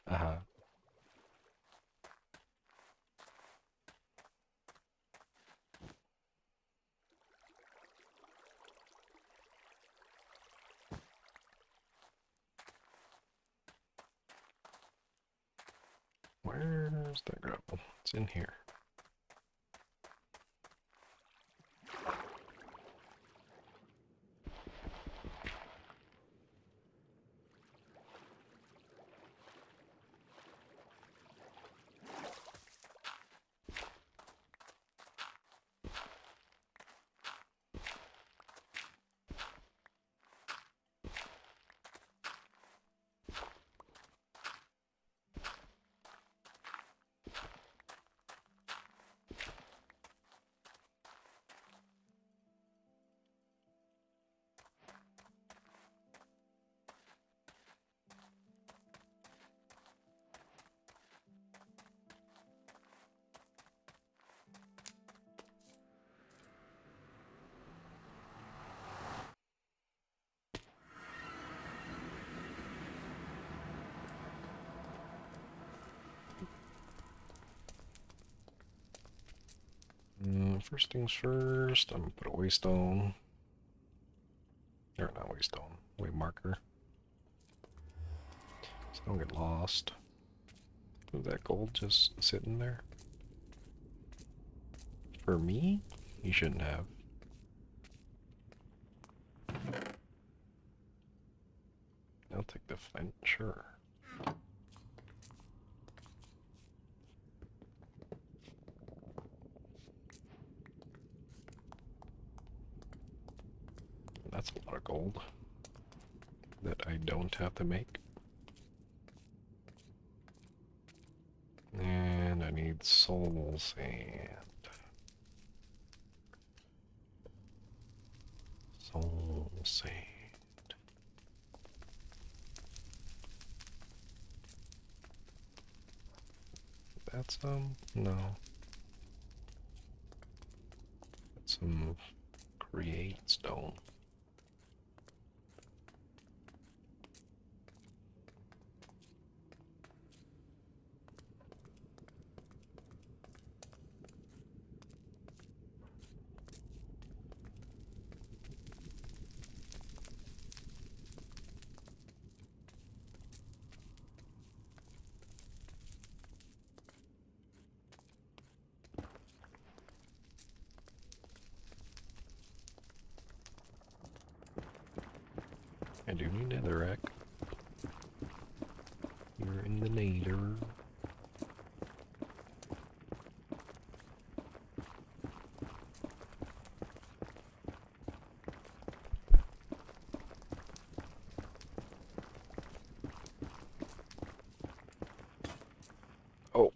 S1: Uh-huh. Where's that gravel? It's in here. First things first, I'm gonna put a waystone. Or not waystone, way marker. So I don't get lost. Was that gold just sitting there? For me? You shouldn't have. I'll take the flint, sure. That's a lot of gold that I don't have to make. And I need soul sand. Soul sand. That's no. That's some create stone. I do need netherrack. You're in the nether. Oh.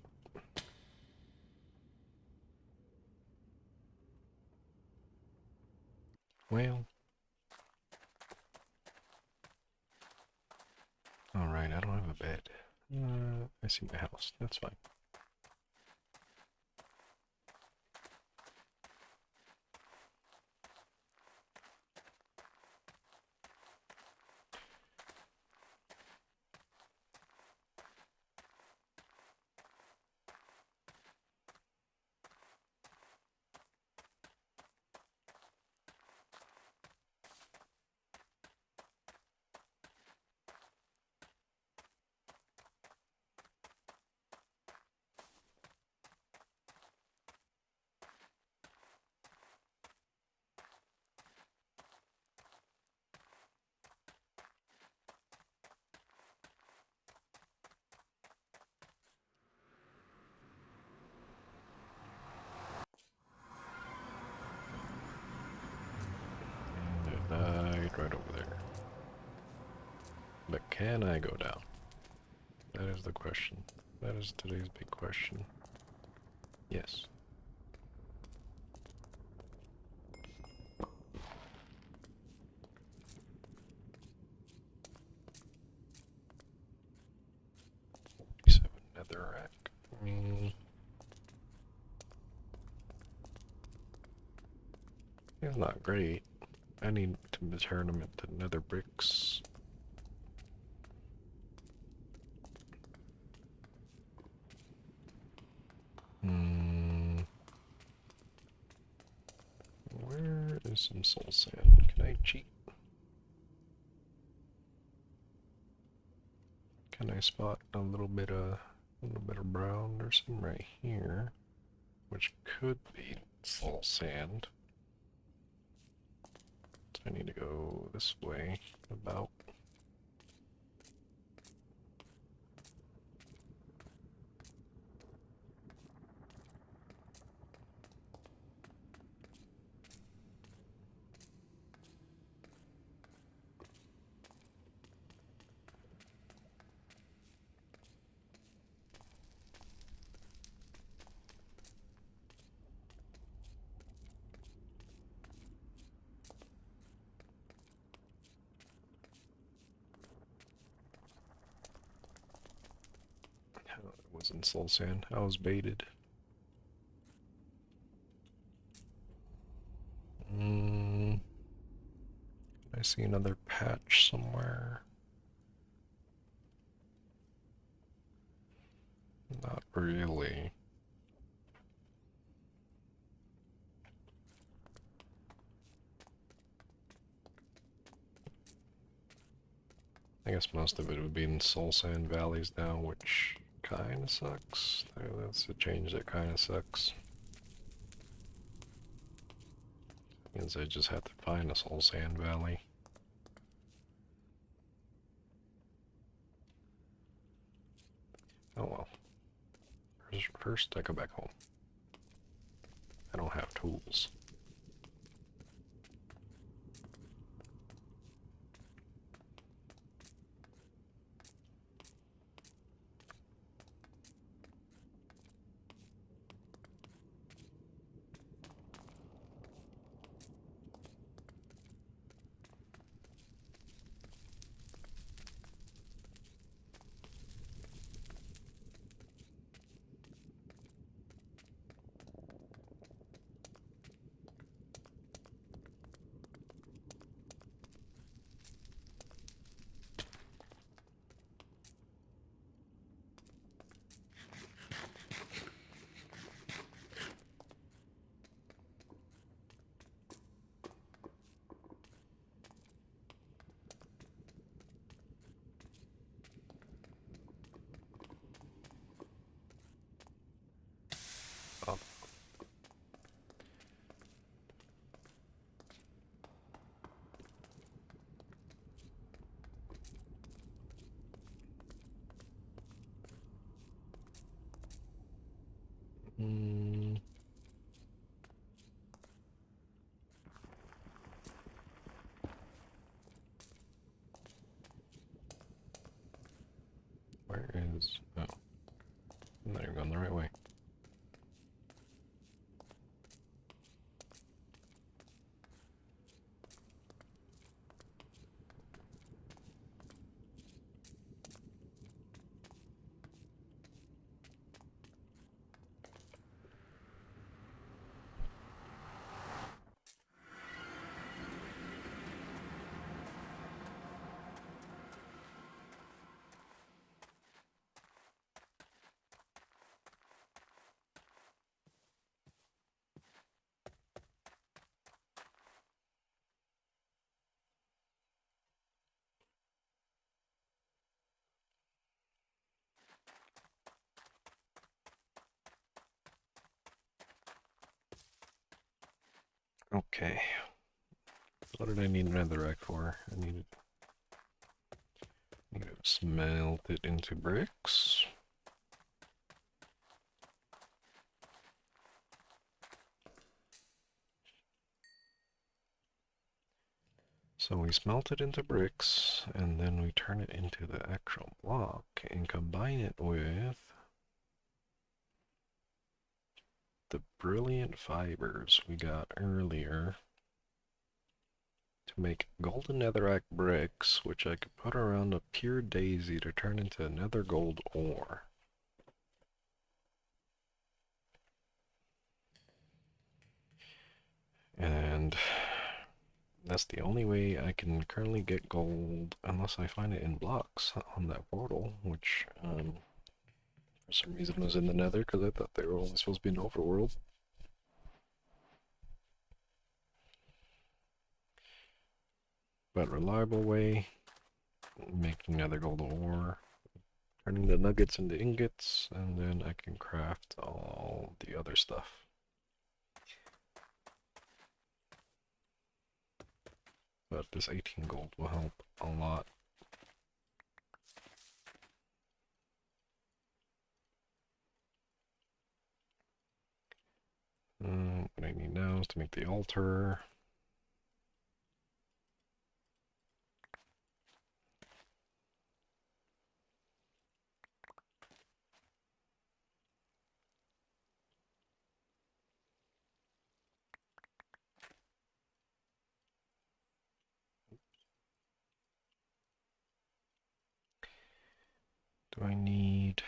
S1: Well. Alright, I don't have a bed. I see my house. That's fine. right over there. But can I go down? That is the question. That is today's big question. Yes. Netherrack. It's not great. I need to turn them into nether bricks. Where is some soul sand? Can I cheat? Can I spot a little bit of brown? There's some right here, which could be soul sand. So I need to go this way about. It wasn't soul sand. I was baited. I see another patch somewhere. Not really. I guess most of it would be in soul sand valleys now, which kinda sucks. That's a change that kinda sucks. Means I just have to find a soul sand valley. Oh well. First I go back home. I don't have tools. Oh. Where is... Oh. Now you're going the right way. Okay. What did I need netherrack for? I needed to smelt it into bricks. So we smelt it into bricks, and then we turn it into the actual block and combine it with the brilliant fibers we got earlier to make golden netherrack bricks, which I could put around a pure daisy to turn into nether gold ore. And that's the only way I can currently get gold unless I find it in blocks on that portal, which for some reason was in the nether because I thought they were only supposed to be in overworld. But reliable way, making nether gold ore, turning the nuggets into ingots, and then I can craft all the other stuff. But this 18 gold will help a lot. What I need now is to make the altar. Do I need...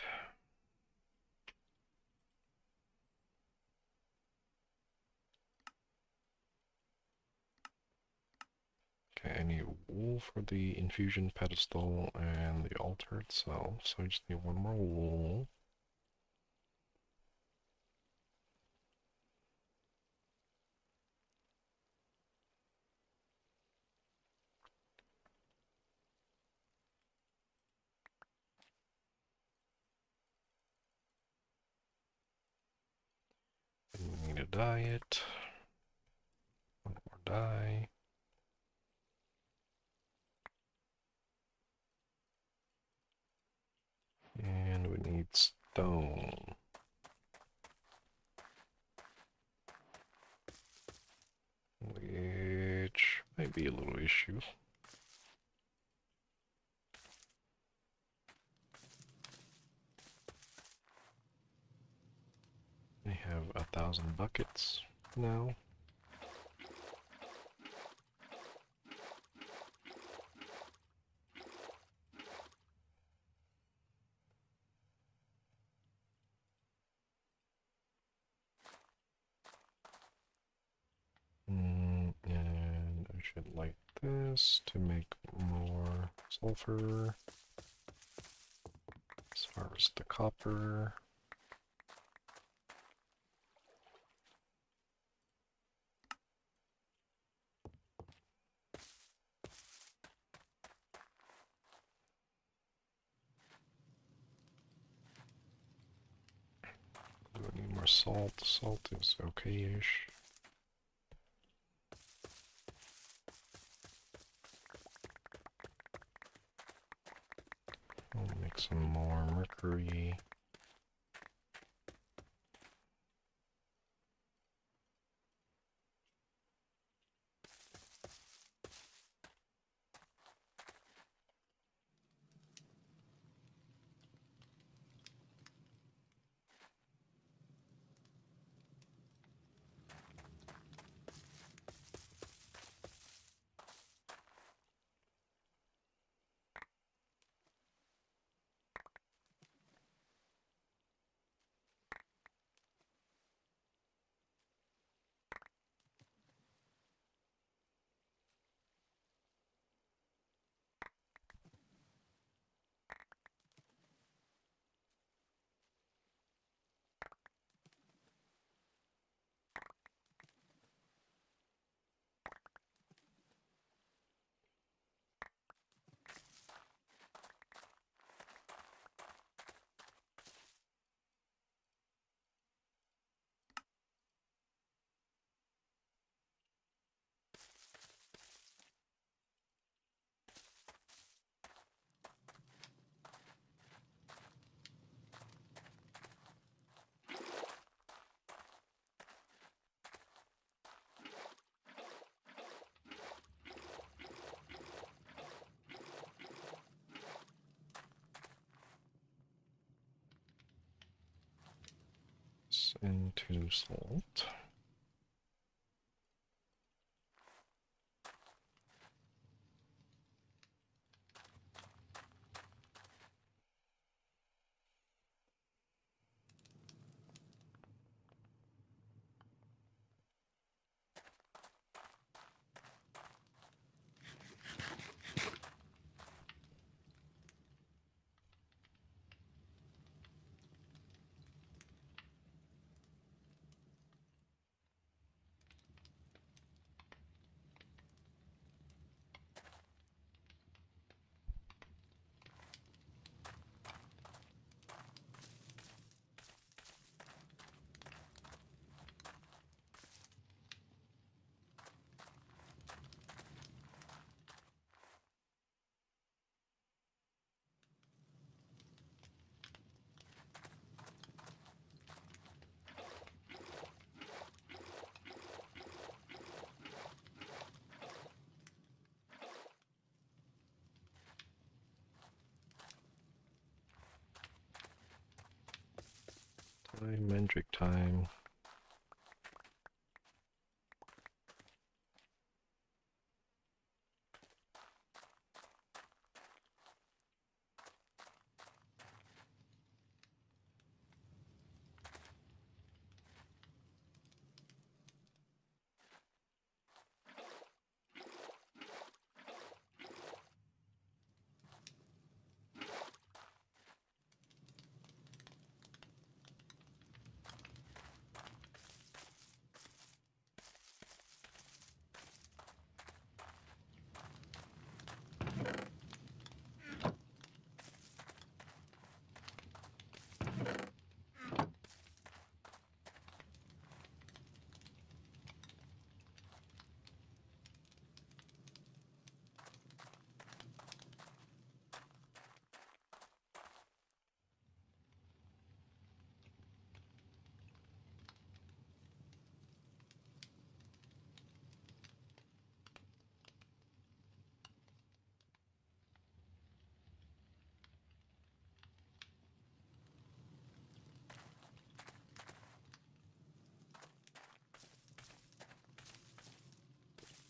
S1: Okay, I need wool for the infusion pedestal and the altar itself, so I just need one more wool. And we need a diet. One more dye. And we need stone. Which might be a little issue. I have 1,000 buckets now. And I should light this to make more sulfur. Let's harvest the copper. Do I need more salt? Salt is okay-ish. I'll make some more mercury. into salt. Mandrake time.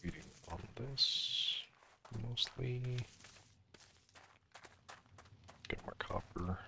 S1: Reading on this mostly. Get more copper.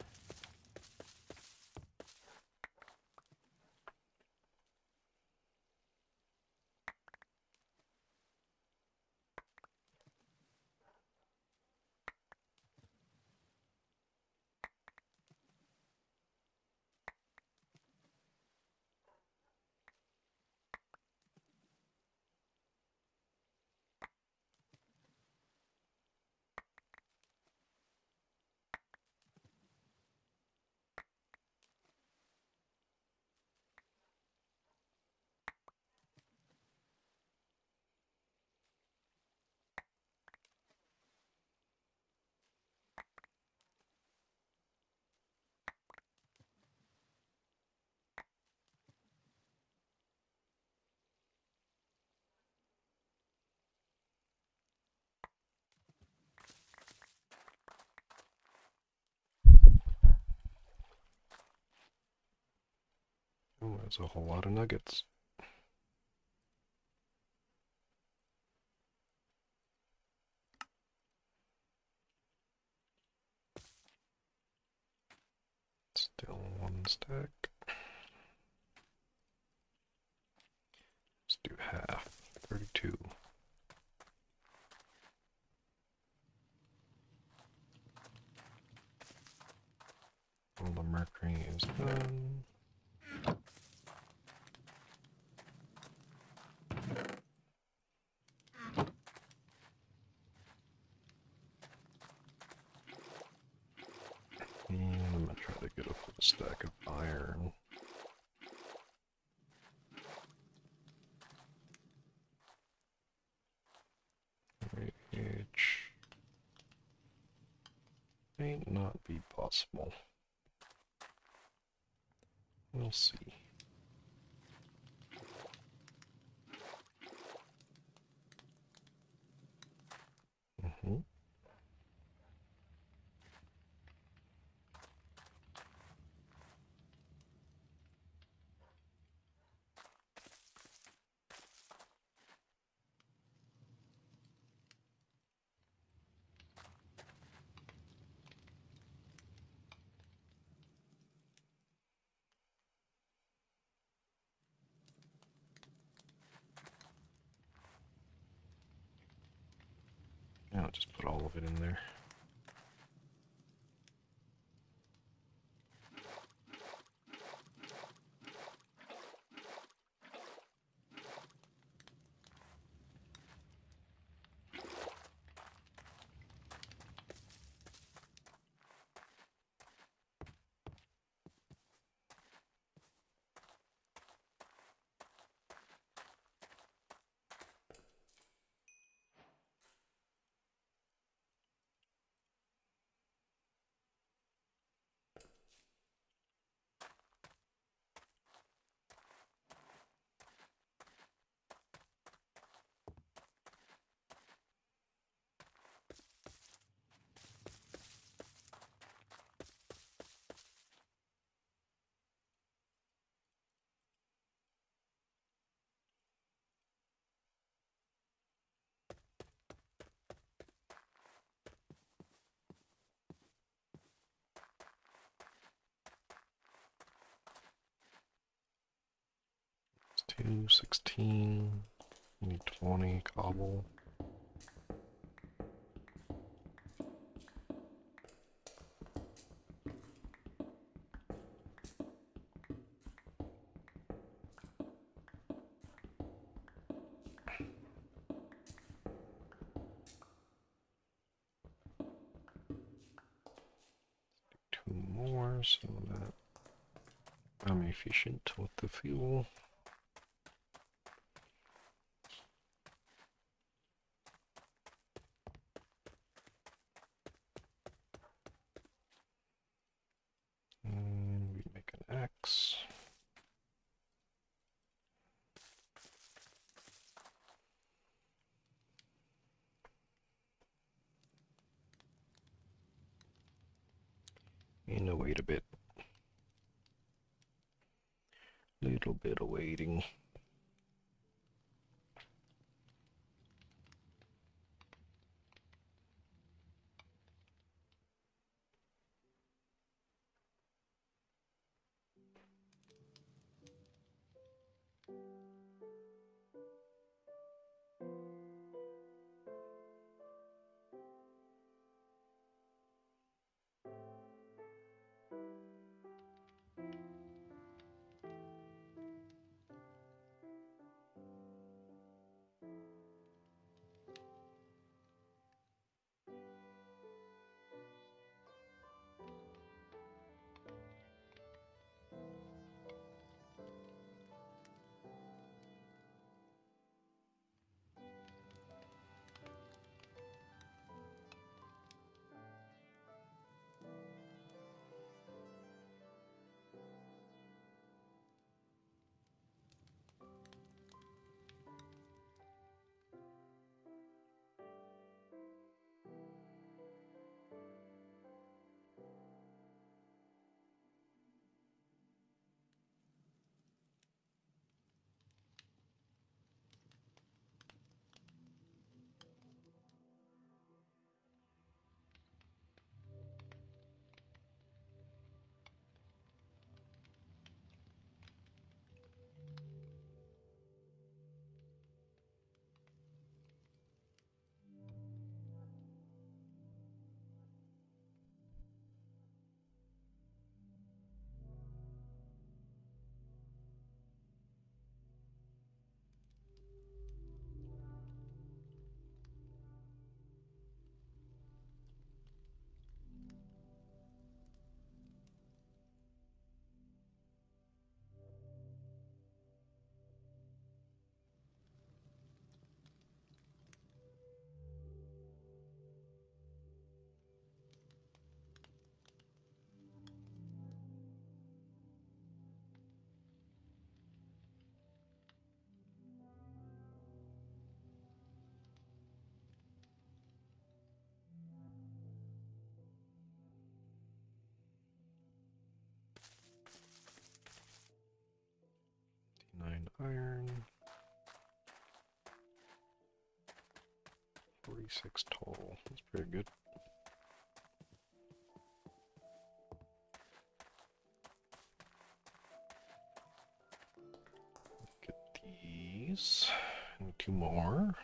S1: Oh, that's a whole lot of nuggets. Still one stack. Let's do half. 32. All the mercury is done. And I'm gonna try to get a full stack of iron. Which may not be possible. We'll see. I'll just put all of it in there. It's 216. Need 20 cobble. Two more so that I'm efficient with the fuel. And we make an X. And wait a bit. Little bit of waiting. Nine iron. 46 total. That's pretty good. Get these. And two more.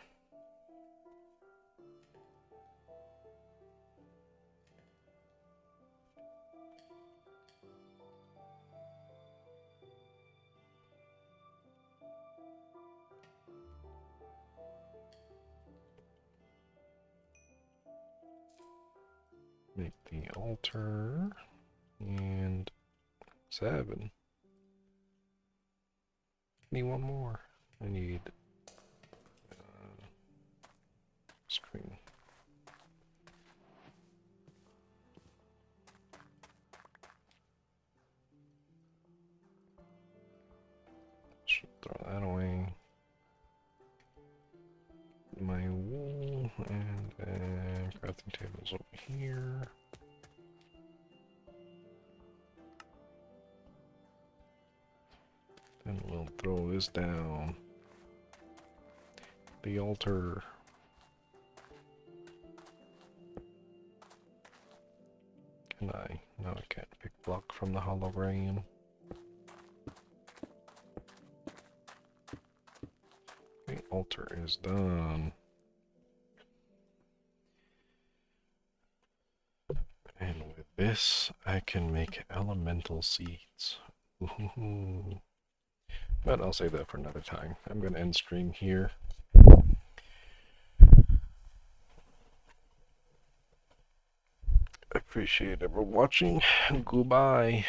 S1: Make the altar. And 7. Need one more. I need screen. Should throw that away. My wool and crafting tables over here. Then we'll throw this down. The altar. Can I? No, I can't pick block from the hologram. The altar is done. And with this, I can make elemental seeds. Ooh. But I'll save that for another time. I'm going to end stream here. I appreciate everyone watching. Goodbye.